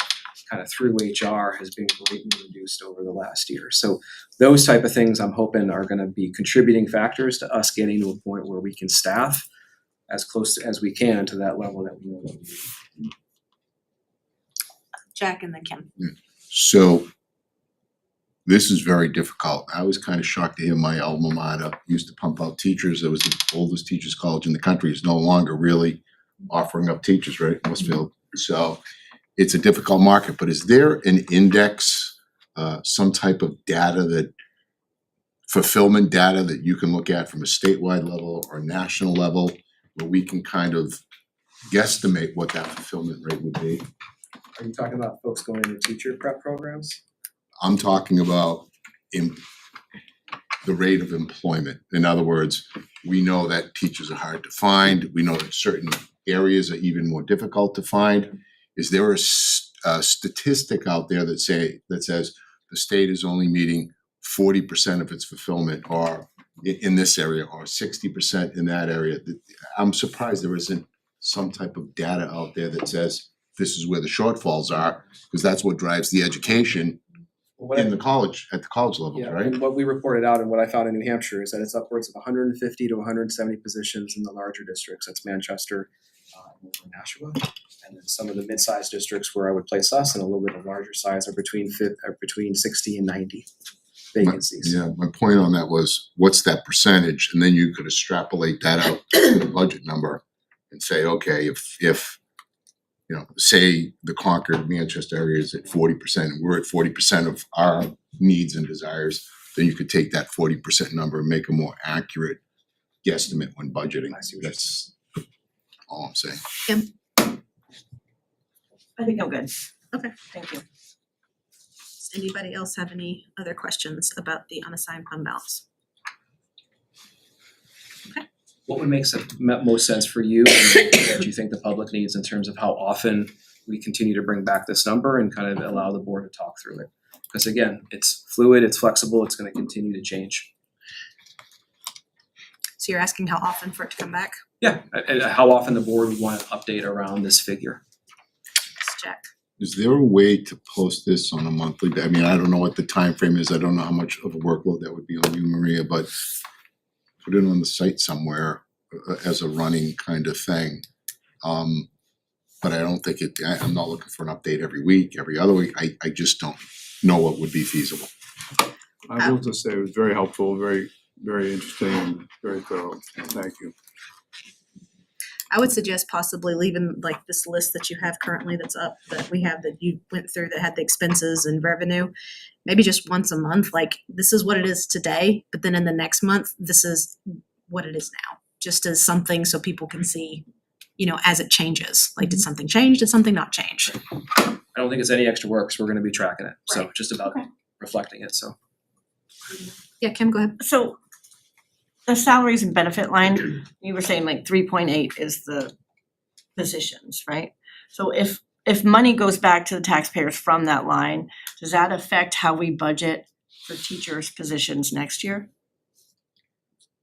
Speaker 5: kind of through HR has been greatly reduced over the last year. So those type of things I'm hoping are going to be contributing factors to us getting to a point where we can staff as close as we can to that level that we know that we need.
Speaker 1: Jack and then Kim.
Speaker 14: So this is very difficult. I was kind of shocked to hear my alma mater used to pump out teachers. It was the oldest teachers college in the country. Is no longer really offering up teachers, right, in Westfield. So it's a difficult market, but is there an index, some type of data that fulfillment data that you can look at from a statewide level or national level where we can kind of guesstimate what that fulfillment rate would be?
Speaker 5: Are you talking about folks going into teacher prep programs?
Speaker 14: I'm talking about the rate of employment. In other words, we know that teachers are hard to find. We know that certain areas are even more difficult to find. Is there a statistic out there that says the state is only meeting 40% of its fulfillment, or in this area, or 60% in that area? I'm surprised there isn't some type of data out there that says this is where the shortfalls are, because that's what drives the education in the college, at the college levels,
Speaker 5: Yeah,
Speaker 14: right?
Speaker 5: and what we reported out and what I found in New Hampshire is that it's upwards of 150 to 170 positions in the larger districts. That's Manchester, and Nashua. And then some of the mid-sized districts where I would place us and a little bit of larger size are between 60 and 90 vacancies.
Speaker 14: Yeah, my point on that was, what's that percentage? And then you could extrapolate that out to the budget number and say, okay, if say the Concord, Manchester area is at 40%, and we're at 40% of our needs and desires, then you could take that 40% number and make a more accurate guesstimate when budgeting.
Speaker 5: I see what you're
Speaker 14: That's all I'm saying.
Speaker 1: Kim?
Speaker 2: I think I'm good.
Speaker 1: Okay.
Speaker 2: Thank you.
Speaker 1: Does anybody else have any other questions about the unassigned fund balance?
Speaker 5: What would make most sense for you and what you think the public needs in terms of how often we continue to bring back this number and kind of allow the board to talk through it? Because again, it's fluid, it's flexible, it's going to continue to change.
Speaker 1: So you're asking how often for it to come back?
Speaker 5: Yeah, and how often the board would want an update around this figure.
Speaker 1: Let's check.
Speaker 14: Is there a way to post this on a monthly, I mean, I don't know what the time frame is, I don't know how much of a workload that would be on you, Maria, but put it on the site somewhere as a running kind of thing. But I don't think I'm not looking for an update every week, every other week, I just don't know what would be feasible.
Speaker 13: I will just say it was very helpful, very, very interesting and very thorough. Thank you.
Speaker 1: I would suggest possibly leaving like this list that you have currently that's up, that we have that you went through that had the expenses and revenue, maybe just once a month, like this is what it is today, but then in the next month, this is what it is now, just as something so people can see, you know, as it changes. Like, did something change? Did something not change?
Speaker 5: I don't think it's any extra work, so we're going to be tracking it. So
Speaker 1: Right.
Speaker 5: just about reflecting it, so.
Speaker 1: Yeah, Kim, go ahead.
Speaker 2: So the salaries and benefit line, you were saying like 3.8 is the positions, right? So if money goes back to the taxpayers from that line, does that affect how we budget for teachers' positions next year?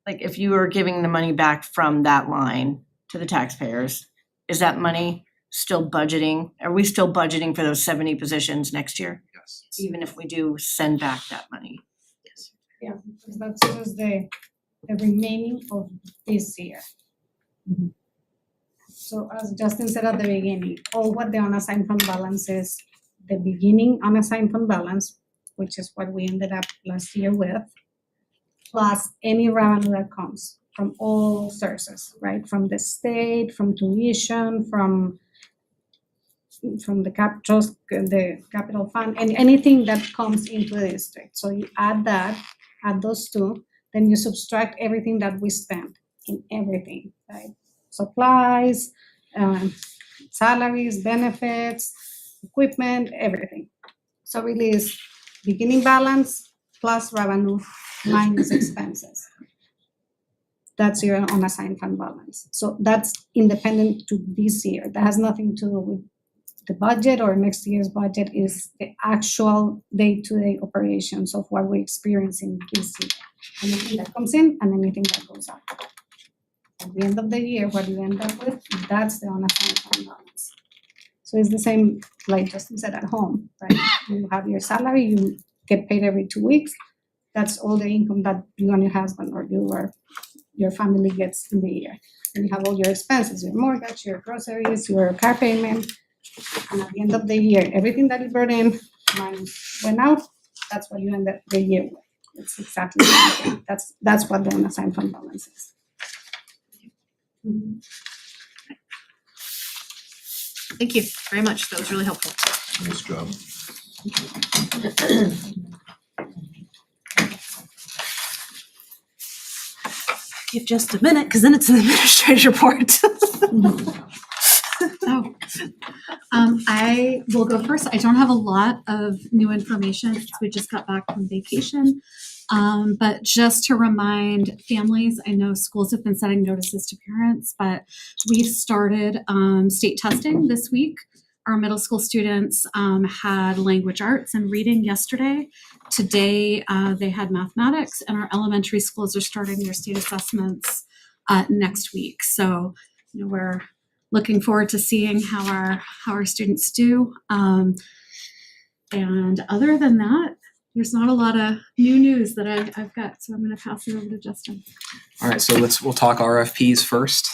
Speaker 2: Like if you were giving the money back from that line to the taxpayers, is that money still budgeting? Are we still budgeting for those 70 positions next year?
Speaker 5: Yes.
Speaker 2: Even if we do send back that money?
Speaker 19: Yeah, because that's just the remaining of this year. So as Justin said at the beginning, all what the unassigned fund balance is, the beginning unassigned fund balance, which is what we ended up last year with, plus any revenue that comes from all sources, right? From the state, from tuition, from the capital fund, and anything that comes into the district. So you add those two, then you subtract everything that we spend in everything, right? Supplies, salaries, benefits, equipment, everything. So really is beginning balance plus revenue minus expenses. That's your unassigned fund balance. So that's independent to this year. That has nothing to do with the budget or next year's budget. Is the actual day-to-day operations of what we're experiencing this year. Anything that comes in and anything that goes out. At the end of the year, what you end up with, that's the unassigned fund balance. So it's the same, like Justin said, at home, right? You have your salary, you get paid every 2 weeks. That's all the income that you and your husband or you or your family gets in the year. And you have all your expenses, your mortgage, your groceries, your car payment. And at the end of the year, everything that you brought in minus went out, that's what you end up the year with. It's exactly the same thing. That's what the unassigned fund balance is.
Speaker 1: Thank you very much. That was really helpful.
Speaker 14: Nice job.
Speaker 1: Give just a minute, because then it's an administrator's report.
Speaker 11: I will go first. I don't have a lot of new information since we just got back from vacation. But just to remind families, I know schools have been sending notices to parents, but we started state testing this week. Our middle school students had language arts and reading yesterday. Today they had mathematics, and our elementary schools are starting their state assessments next week. So we're looking forward to seeing how our students do. And other than that, there's not a lot of new news that I've got, so I'm going to pass it over to Justin.
Speaker 5: All right, so we'll talk RFPs first.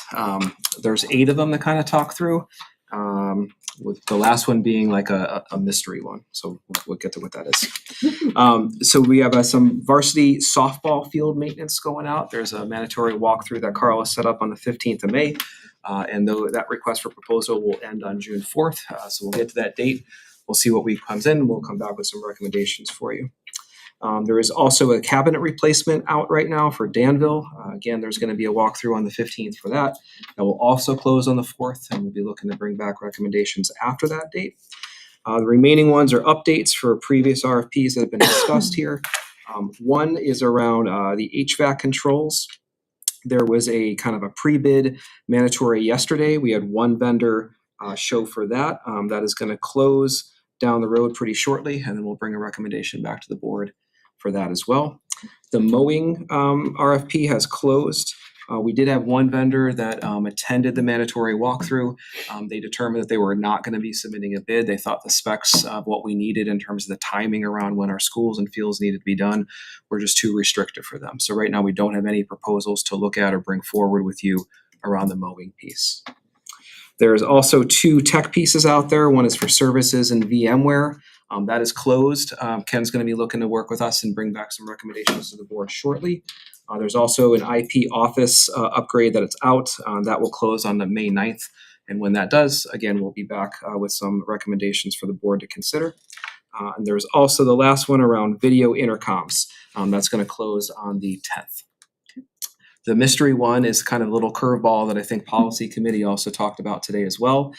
Speaker 5: There's 8 of them to kind of talk through, with the last one being like a mystery one. So we'll get to what that is. So we have some varsity softball field maintenance going out. There's a mandatory walkthrough that Carlos set up on the 15th of May. And though that request for proposal will end on June 4th. So we'll get to that date. We'll see what week comes in. We'll come back with some recommendations for you. There is also a cabinet replacement out right now for Danville. Again, there's going to be a walkthrough on the 15th for that. That will also close on the 4th, and we'll be looking to bring back recommendations after that date. The remaining ones are updates for previous RFPs that have been discussed here. One is around the HVAC controls. There was a kind of a pre-bid mandatory yesterday. We had one vendor show for that. That is going to close down the road pretty shortly, and then we'll bring a recommendation back to the board for that as well. The mowing RFP has closed. We did have one vendor that attended the mandatory walkthrough. They determined that they were not going to be submitting a bid. They thought the specs of what we needed in terms of the timing around when our schools and fields needed to be done were just too restrictive for them. So right now we don't have any proposals to look at or bring forward with you around the mowing piece. There's also two tech pieces out there. One is for services and VMware. That is closed. Ken's going to be looking to work with us and bring back some recommendations to the board shortly. There's also an IP office upgrade that it's out. That will close on the May 9th. And when that does, again, we'll be back with some recommendations for the board to consider. And there's also the last one around video intercoms. That's going to close on the 10th. The mystery one is kind of a little curveball that I think policy committee also talked about today as well.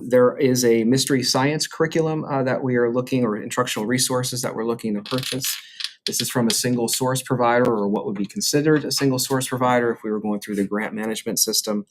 Speaker 5: There is a mystery science curriculum that we are looking, or instructional resources that we're looking to purchase. This is from a single source provider, or what would be considered a single source provider if we were going through the grant management system.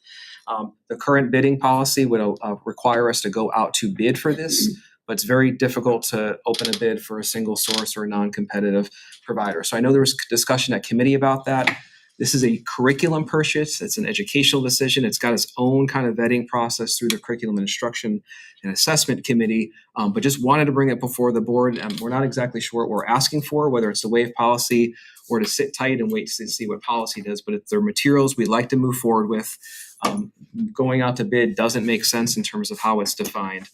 Speaker 5: The current bidding policy would require us to go out to bid for this, but it's very difficult to open a bid for a single source or a non-competitive provider. So I know there was discussion at committee about that. This is a curriculum purchase. It's an educational decision. It's got its own kind of vetting process through the Curriculum and Instruction and Assessment Committee, but just wanted to bring it before the board. We're not exactly sure what we're asking for, whether it's to waive policy or to sit tight and wait to see what policy does, but if they're materials we'd like to move forward with. Going out to bid doesn't make sense in terms of how it's defined.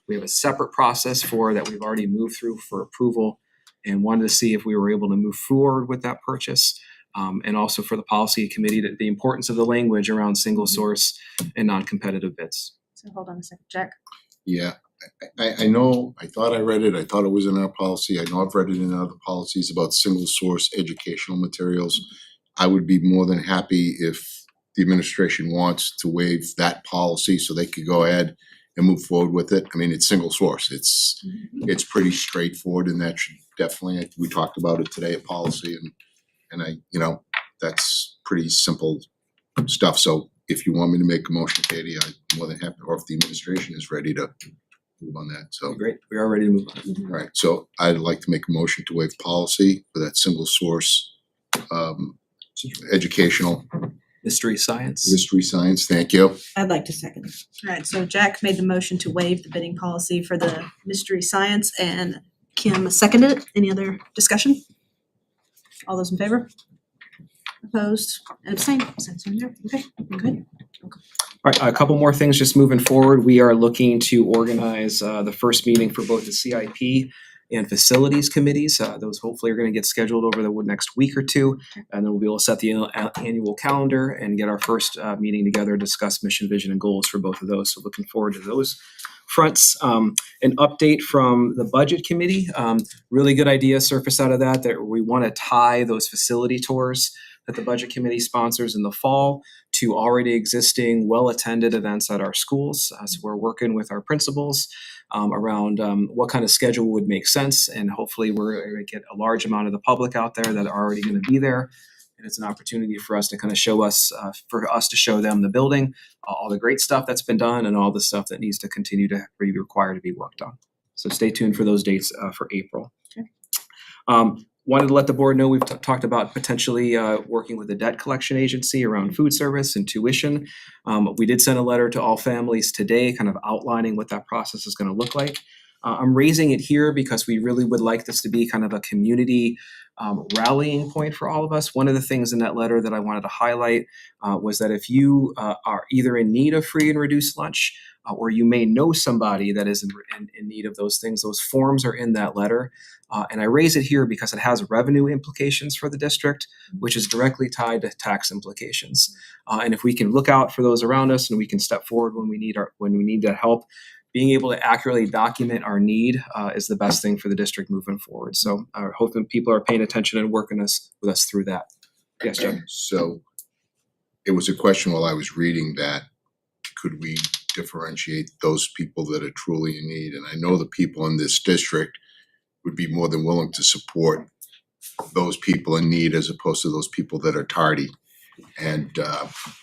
Speaker 5: We have a separate process for that we've already moved through for approval, and wanted to see if we were able to move forward with that purchase. And also for the policy committee, that the importance of the language around single source and non-competitive bids.
Speaker 1: So hold on a second, Jack.
Speaker 14: Yeah, I know, I thought I read it, I thought it was in our policy, I know I've read it in other policies about single source educational materials. I would be more than happy if the administration wants to waive that policy so they could go ahead and move forward with it. I mean, it's single source, it's pretty straightforward, and that should definitely, we talked about it today at policy, and I, that's pretty simple stuff. So if you want me to make a motion, Katie, I'm more than happy, or if the administration is ready to move on that, so.
Speaker 5: Great, we are ready to move on.
Speaker 14: Right, so I'd like to make a motion to waive policy for that single source educational.
Speaker 5: Mystery science.
Speaker 14: Mystery science, thank you.
Speaker 2: I'd like to second it.
Speaker 1: All right, so Jack made the motion to waive the bidding policy for the mystery science, and Kim seconded it. Any other discussion? All those in favor? Opposed and abstained? Okay, good.
Speaker 5: All right, a couple more things just moving forward. We are looking to organize the first meeting for both the CIP and facilities committees. Those hopefully are going to get scheduled over the next week or two, and then we'll be able to set the annual calendar and get our first meeting together to discuss mission, vision, and goals for both of those. So looking forward to those fronts. An update from the budget committee. Really good idea surfaced out of that we want to tie those facility tours that the budget committee sponsors in the fall to already existing well-attended events at our schools. So we're working with our principals around what kind of schedule would make sense, and hopefully we're going to get a large amount of the public out there that are already going to be there. And it's an opportunity for us to kind of show to show them the building, all the great stuff that's been done, and all the stuff that needs to continue to be required to be worked on. So stay tuned for those dates for April. Okay. Wanted to let the board know we've talked about potentially working with the debt collection agency around food service and tuition. We did send a letter to all families today, kind of outlining what that process is going to look like. I'm raising it here because we really would like this to be kind of a community rallying point for all of us. One of the things in that letter that I wanted to highlight was that if you are either in need of free and reduced lunch, or you may know somebody that is in need of those things, those forms are in that letter. And I raise it here because it has revenue implications for the district, which is directly tied to tax implications. And if we can look out for those around us and we can step forward when we need that help, being able to accurately document our need is the best thing for the district moving forward. So I hope that people are paying attention and working with us through that. Yes, Jeff.
Speaker 14: So it was a question while I was reading that, could we differentiate those people that are truly in need? And I know the people in this district would be more than willing to support those people in need as opposed to those people that are tardy. And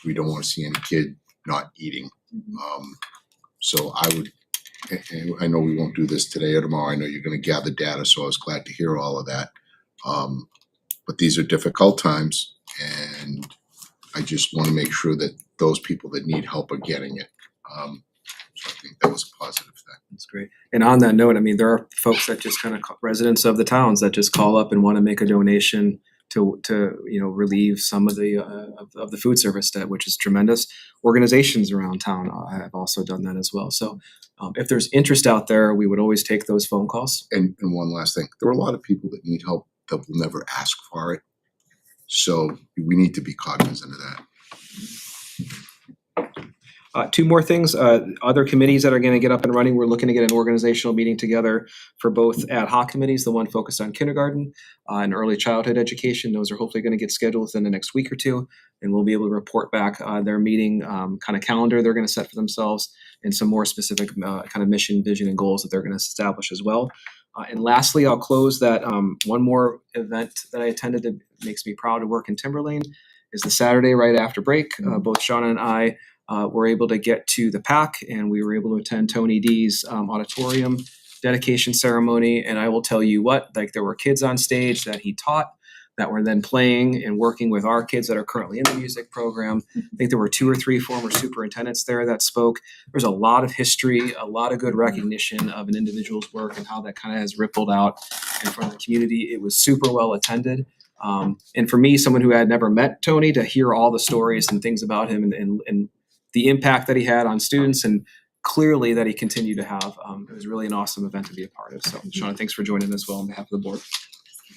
Speaker 14: we don't want to see any kid not eating. So I would, and I know we won't do this today or tomorrow. I know you're going to gather data, so I was glad to hear all of that. But these are difficult times, and I just want to make sure that those people that need help are getting it. So I think that was a positive thing.
Speaker 5: That's great. And on that note, I mean, there are folks that just kind of residents of the towns that just call up and want to make a donation to relieve some of the of the food service debt, which is tremendous. Organizations around town have also done that as well. So if there's interest out there, we would always take those phone calls.
Speaker 14: And one last thing, there are a lot of people that need help that will never ask for it. So we need to be cognizant of that.
Speaker 5: Two more things, other committees that are going to get up and running. We're looking to get an organizational meeting together for both ad hoc committees, the one focused on kindergarten and early childhood education. Those are hopefully going to get scheduled within the next week or two, and we'll be able to report back their meeting kind of calendar they're going to set for themselves and some more specific kind of mission, vision, and goals that they're going to establish as well. And lastly, I'll close that one more event that I attended that makes me proud to work in Timberlane is the Saturday right after break. Both Shauna and I were able to get to the PAC, and we were able to attend Tony D's auditorium dedication ceremony. And I will tell you what, like there were kids on stage that he taught that were then playing and working with our kids that are currently in the music program. I think there were 2 or 3 former superintendents there that spoke. There's a lot of history, a lot of good recognition of an individual's work and how that kind of has rippled out in front of the community. It was super well attended. And for me, someone who had never met Tony, to hear all the stories and things about him and the impact that he had on students and clearly that he continued to have, it was really an awesome event to be a part of. So Shauna, thanks for joining us well on behalf of the board.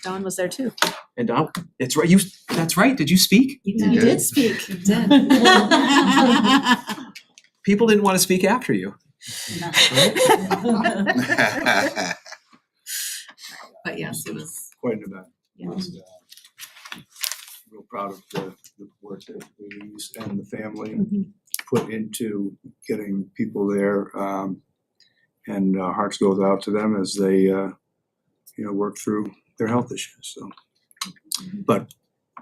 Speaker 1: Don was there too.
Speaker 5: And Don, it's right. That's right. Did you speak?
Speaker 1: You did speak. You did.
Speaker 5: People didn't want to speak after you.
Speaker 3: But yes, it was.
Speaker 13: Quite an event.
Speaker 3: Yeah.
Speaker 13: Real proud of the work that Louise and the family put into getting people there. And our hearts goes out to them as they work through their health issues. So, but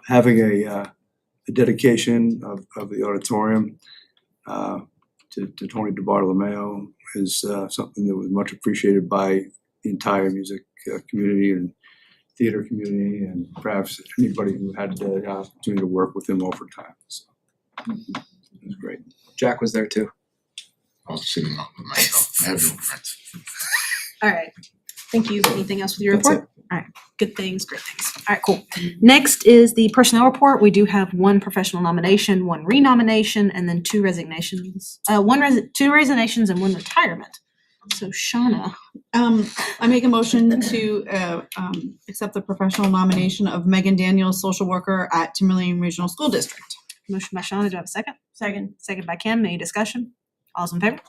Speaker 13: having a dedication of the auditorium to Tony DiBartolomeo is something that was much appreciated by the entire music community and theater community, and perhaps anybody who had the opportunity to work with him over time. So it was great.
Speaker 5: Jack was there too.
Speaker 14: I was sitting up with myself. I have no friends.
Speaker 1: All right. Thank you. Anything else with your
Speaker 5: That's
Speaker 1: report? All right. Good things, great things. All right, cool. Next is the personnel report. We do have 1 professional nomination, 1 renomination, and then 2 resignations. 2 resignations and 1 retirement. So Shauna.
Speaker 10: I make a motion to accept the professional nomination of Megan Daniels, social worker at Timberlane Regional School District.
Speaker 1: Motion by Shauna. Do I have a second?
Speaker 2: Second.
Speaker 1: Second by Kim. Any discussion? All's in favor?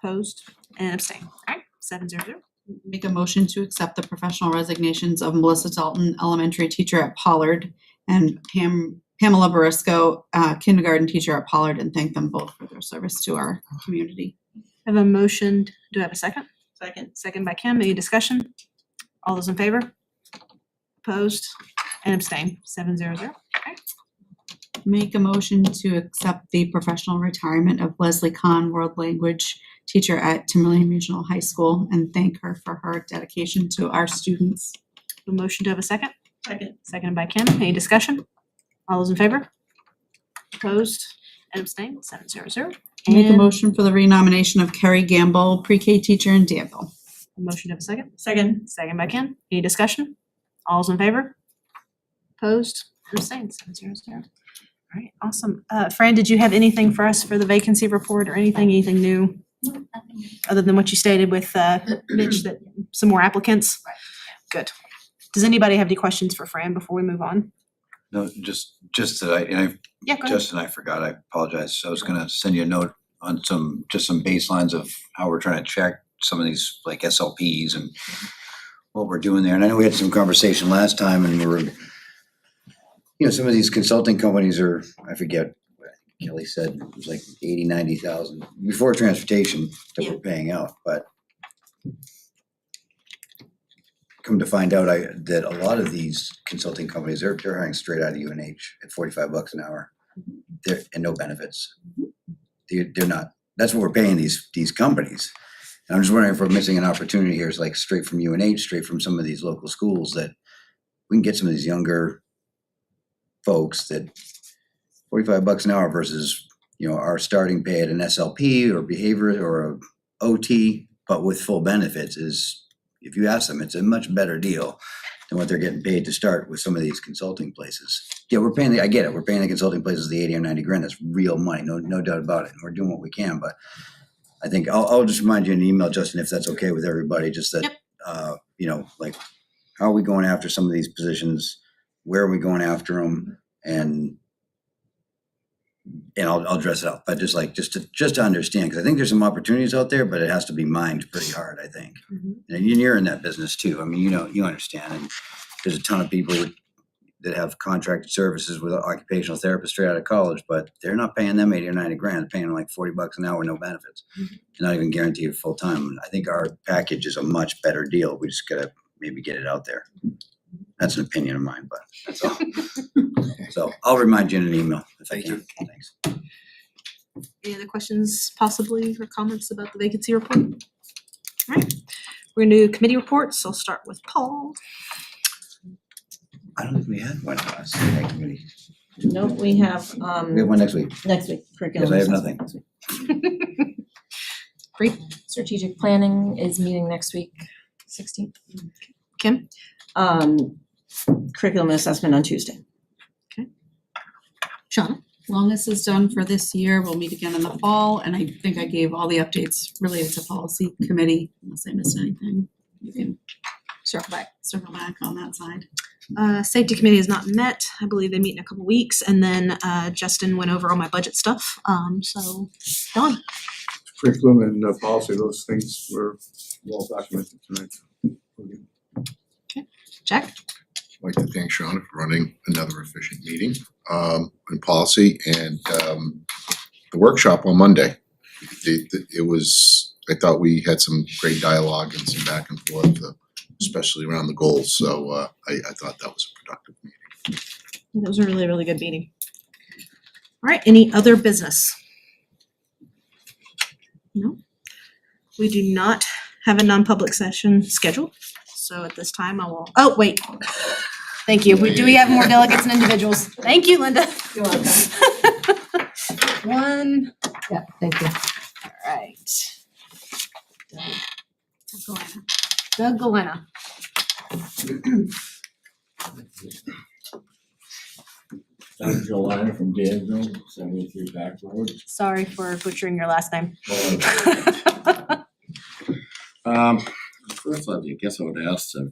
Speaker 1: Opposed? And abstain. All right, 7-0.
Speaker 10: Make a motion to accept the professional resignations of Melissa Dalton, elementary teacher at Pollard, and Pamela Barisco, kindergarten teacher at Pollard, and thank them both for their service to our community.
Speaker 1: I have a motion. Do I have a second?
Speaker 2: Second.
Speaker 1: Second by Kim. Any discussion? All those in favor? Opposed? And abstain. 7-0. Okay.
Speaker 10: Make a motion to accept the professional retirement of Leslie Kahn, world language teacher at Timberlane Regional High School, and thank her for her dedication to our students.
Speaker 1: A motion to have a second?
Speaker 2: Second.
Speaker 1: Seconded by Kim. Any discussion? All those in favor? Opposed? And abstain. 7-0.
Speaker 10: Make a
Speaker 1: And
Speaker 10: motion for the renomination of Carrie Gamble, pre-K teacher in Danville.
Speaker 1: a motion to have a second?
Speaker 2: Second.
Speaker 1: Second by Kim. Any discussion? All those in favor? Opposed? And abstained. 7-0. All right, awesome. Fran, did you have anything for us for the vacancy report or anything new? Other than what you stated with Mitch, that some more applicants? Good. Does anybody have any questions for Fran before we move on?
Speaker 18: No, just that
Speaker 1: Yeah, go ahead.
Speaker 18: Justin, I forgot, I apologize. I was gonna send you a note on some baselines of how we're trying to check some of these like SLPs and what we're doing there. And I know we had some conversation last time and some of these consulting companies are, I forget what Kelly said, it was like 80, 90,000 before transportation that we're paying out, but come to find out that a lot of these consulting companies, they're hiring straight out of UNH at $45 an hour. And no benefits. They're not, that's what we're paying these companies. And I'm just wondering if we're missing an opportunity here, is like straight from UNH, straight from some of these local schools, that we can get some of these younger folks that $45 an hour versus, our starting pay at an SLP or behavior or a OT, but with full benefits is, if you ask them, it's a much better deal than what they're getting paid to start with some of these consulting places. Yeah, I get it, we're paying the consulting places the 80 or 90 grand, that's real money, no doubt about it, and we're doing what we can, but I think I'll just remind you in an email, Justin, if that's okay with everybody, just that, like, how are we going after some of these positions? Where are we going after them? And I'll dress it up, but just to understand, because I think there's some opportunities out there, but it has to be mined pretty hard, I think. And you're in that business too. I mean, you understand. And there's a ton of people that have contracted services with occupational therapists straight out of college, but they're not paying them 80 or 90 grand. They're paying them like $40 an hour, no benefits. Not even guaranteed full time. I think our package is a much better deal. We just gotta maybe get it out there. That's an opinion of mine, but that's all. So I'll remind you in an email if I can. Thanks.
Speaker 1: Any other questions possibly or comments about the vacancy report? All right, we're gonna do committee reports. I'll start with Paul.
Speaker 18: I don't think we had one last committee.
Speaker 2: Nope, we have
Speaker 18: We have one next week.
Speaker 2: next week, curriculum.
Speaker 18: Yes, I have
Speaker 2: assessment
Speaker 18: nothing.
Speaker 2: next week.
Speaker 1: Great.
Speaker 9: Strategic planning is meeting next week, 16th.
Speaker 1: Kim?
Speaker 2: Curriculum assessment on Tuesday.
Speaker 1: Shauna?
Speaker 10: Wellness is done for this year. We'll meet again in the fall, and I think I gave all the updates related to policy committee, unless I missed anything. You can circle back on that side.
Speaker 1: Safety committee has not met. I believe they meet in a couple weeks, and then Justin went over all my budget stuff. So Dawn.
Speaker 13: Curriculum and policy, those things were well documented tonight.
Speaker 1: Jack?
Speaker 14: I'd like to thank Shauna for running another efficient meeting in policy and the workshop on Monday. It was, I thought we had some great dialogue and some back and forth, especially around the goals. So I thought that was a productive meeting.
Speaker 1: That was a really, really good meeting. All right, any other business? No. We do not have a non-public session scheduled. So at this time I will, oh, wait. Thank you. Do we have more delegates and individuals? Thank you, Linda.
Speaker 7: You're welcome.
Speaker 1: One.
Speaker 7: Yeah, thank you.
Speaker 1: All right. Doug Galena.
Speaker 21: I'm Joanna from Danville, 73 Back Road.
Speaker 1: Sorry for butchering your last name.
Speaker 21: First, I guess I would ask to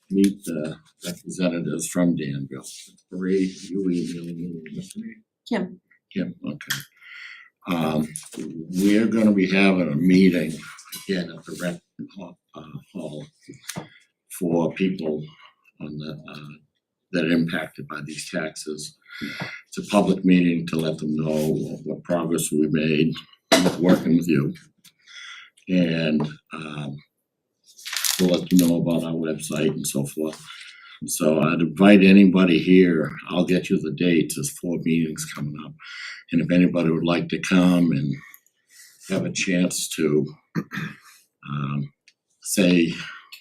Speaker 21: meet the representatives from Danville. Marie, you emailed me yesterday?
Speaker 2: Kim.
Speaker 21: Kim, okay. We're gonna be having a meeting again at the rec hall for people on the that are impacted by these taxes. It's a public meeting to let them know what progress we made working with you. And we'll let you know about our website and so forth. So I'd invite anybody here, I'll get you the dates, there's 4 meetings coming up. And if anybody would like to come and have a chance to say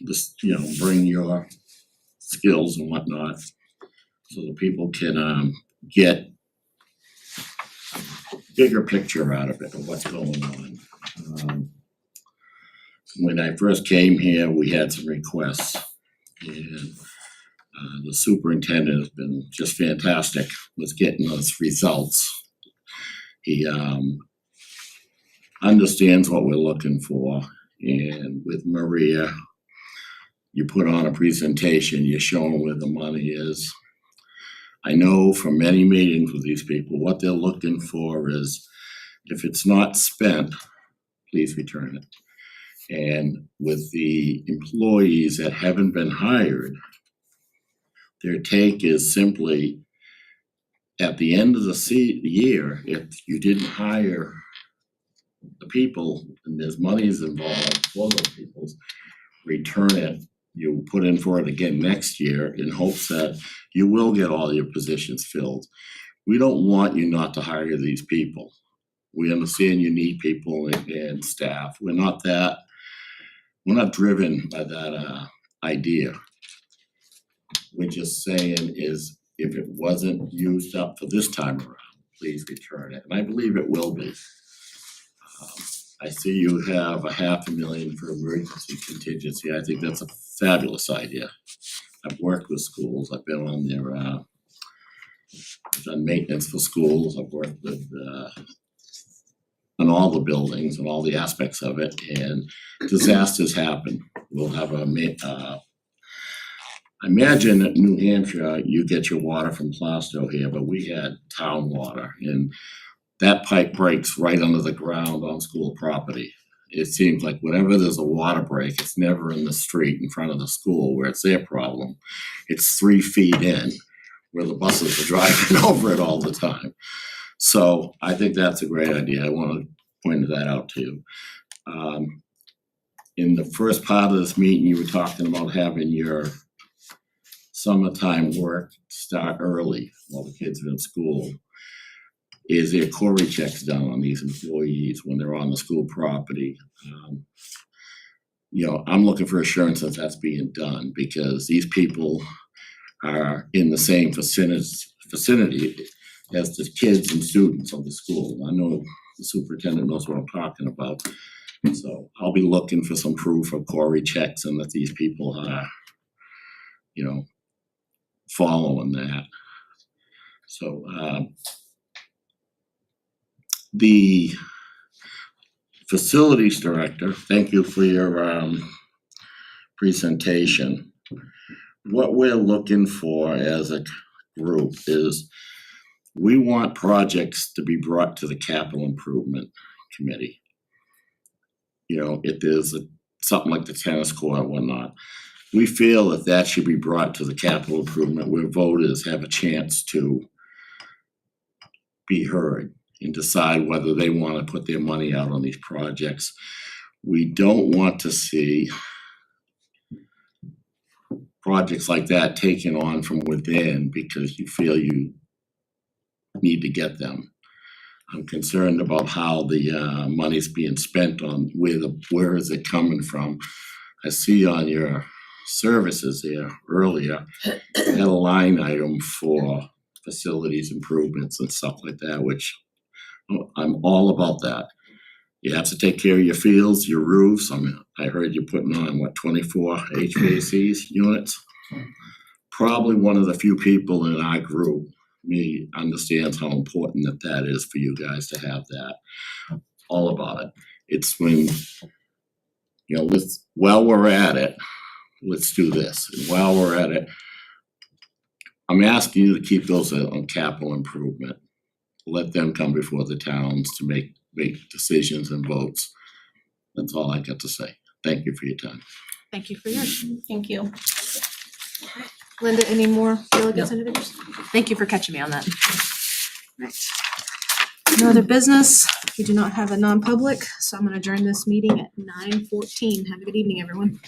Speaker 21: this, bring your skills and whatnot, so that people can get bigger picture out of it of what's going on. When I first came here, we had some requests, and the superintendent has been just fantastic with getting those results. He understands what we're looking for, and with Maria, you put on a presentation, you show them where the money is. I know from many meetings with these people, what they're looking for is If it's not spent, please return it. And with the employees that haven't been hired, their take is simply, at the end of the year, if you didn't hire the people and there's monies involved for those people, return it. You put in for it again next year in hopes that you will get all your positions filled. We don't want you not to hire these people. We understand you need people and staff. We're not driven by that idea. We're just saying is if it wasn't used up for this time around, please return it. And I believe it will be. I see you have $500,000 for emergency contingency. I think that's a fabulous idea. I've worked with schools. I've been on their, I've done maintenance for schools. I've worked with, on all the buildings and all the aspects of it, and disasters happen. We'll have I imagine at New Hampshire, you get your water from Plastow here, but we had town water, and that pipe breaks right under the ground on school property. It seems like whenever there's a water break, it's never in the street in front of the school where it's their problem. It's 3 feet in where the buses are driving over it all the time. So I think that's a great idea. I want to point that out to you. In the first part of this meeting, you were talking about having your summertime work start early while the kids are in school. Is there query checks done on these employees when they're on the school property? I'm looking for assurance that that's being done because these people are in the same vicinity as the kids and students of the school. I know the superintendent knows what I'm talking about. So I'll be looking for some proof of query checks and that these people are, following that. So the facilities director, thank you for your presentation. What we're looking for as a group is we want projects to be brought to the capital improvement committee. If there's something like the tennis court or whatnot, we feel that should be brought to the capital improvement where voters have a chance to be heard and decide whether they want to put their money out on these projects. We don't want to see projects like that taken on from within because you feel you need to get them. I'm concerned about how the money's being spent on where is it coming from. I see on your services there earlier, you had a line item for facilities improvements and stuff like that, which I'm all about that. You have to take care of your fields, your roofs. I heard you're putting on 24 HVAC units. Probably one of the few people in our group understands how important that is for you guys to have that. All about it. It's when, while we're at it, let's do this. And while we're at it, I'm asking you to keep those on capital improvement. Let them come before the towns to make decisions and votes. That's all I got to say. Thank you for your time.
Speaker 1: Thank you for yours.
Speaker 2: Thank you.
Speaker 1: Linda, any more delegates individuals? Thank you for catching me on that. Right. No other business. We do not have a non-public, so I'm going to adjourn this meeting at 9:14. Have a good evening, everyone.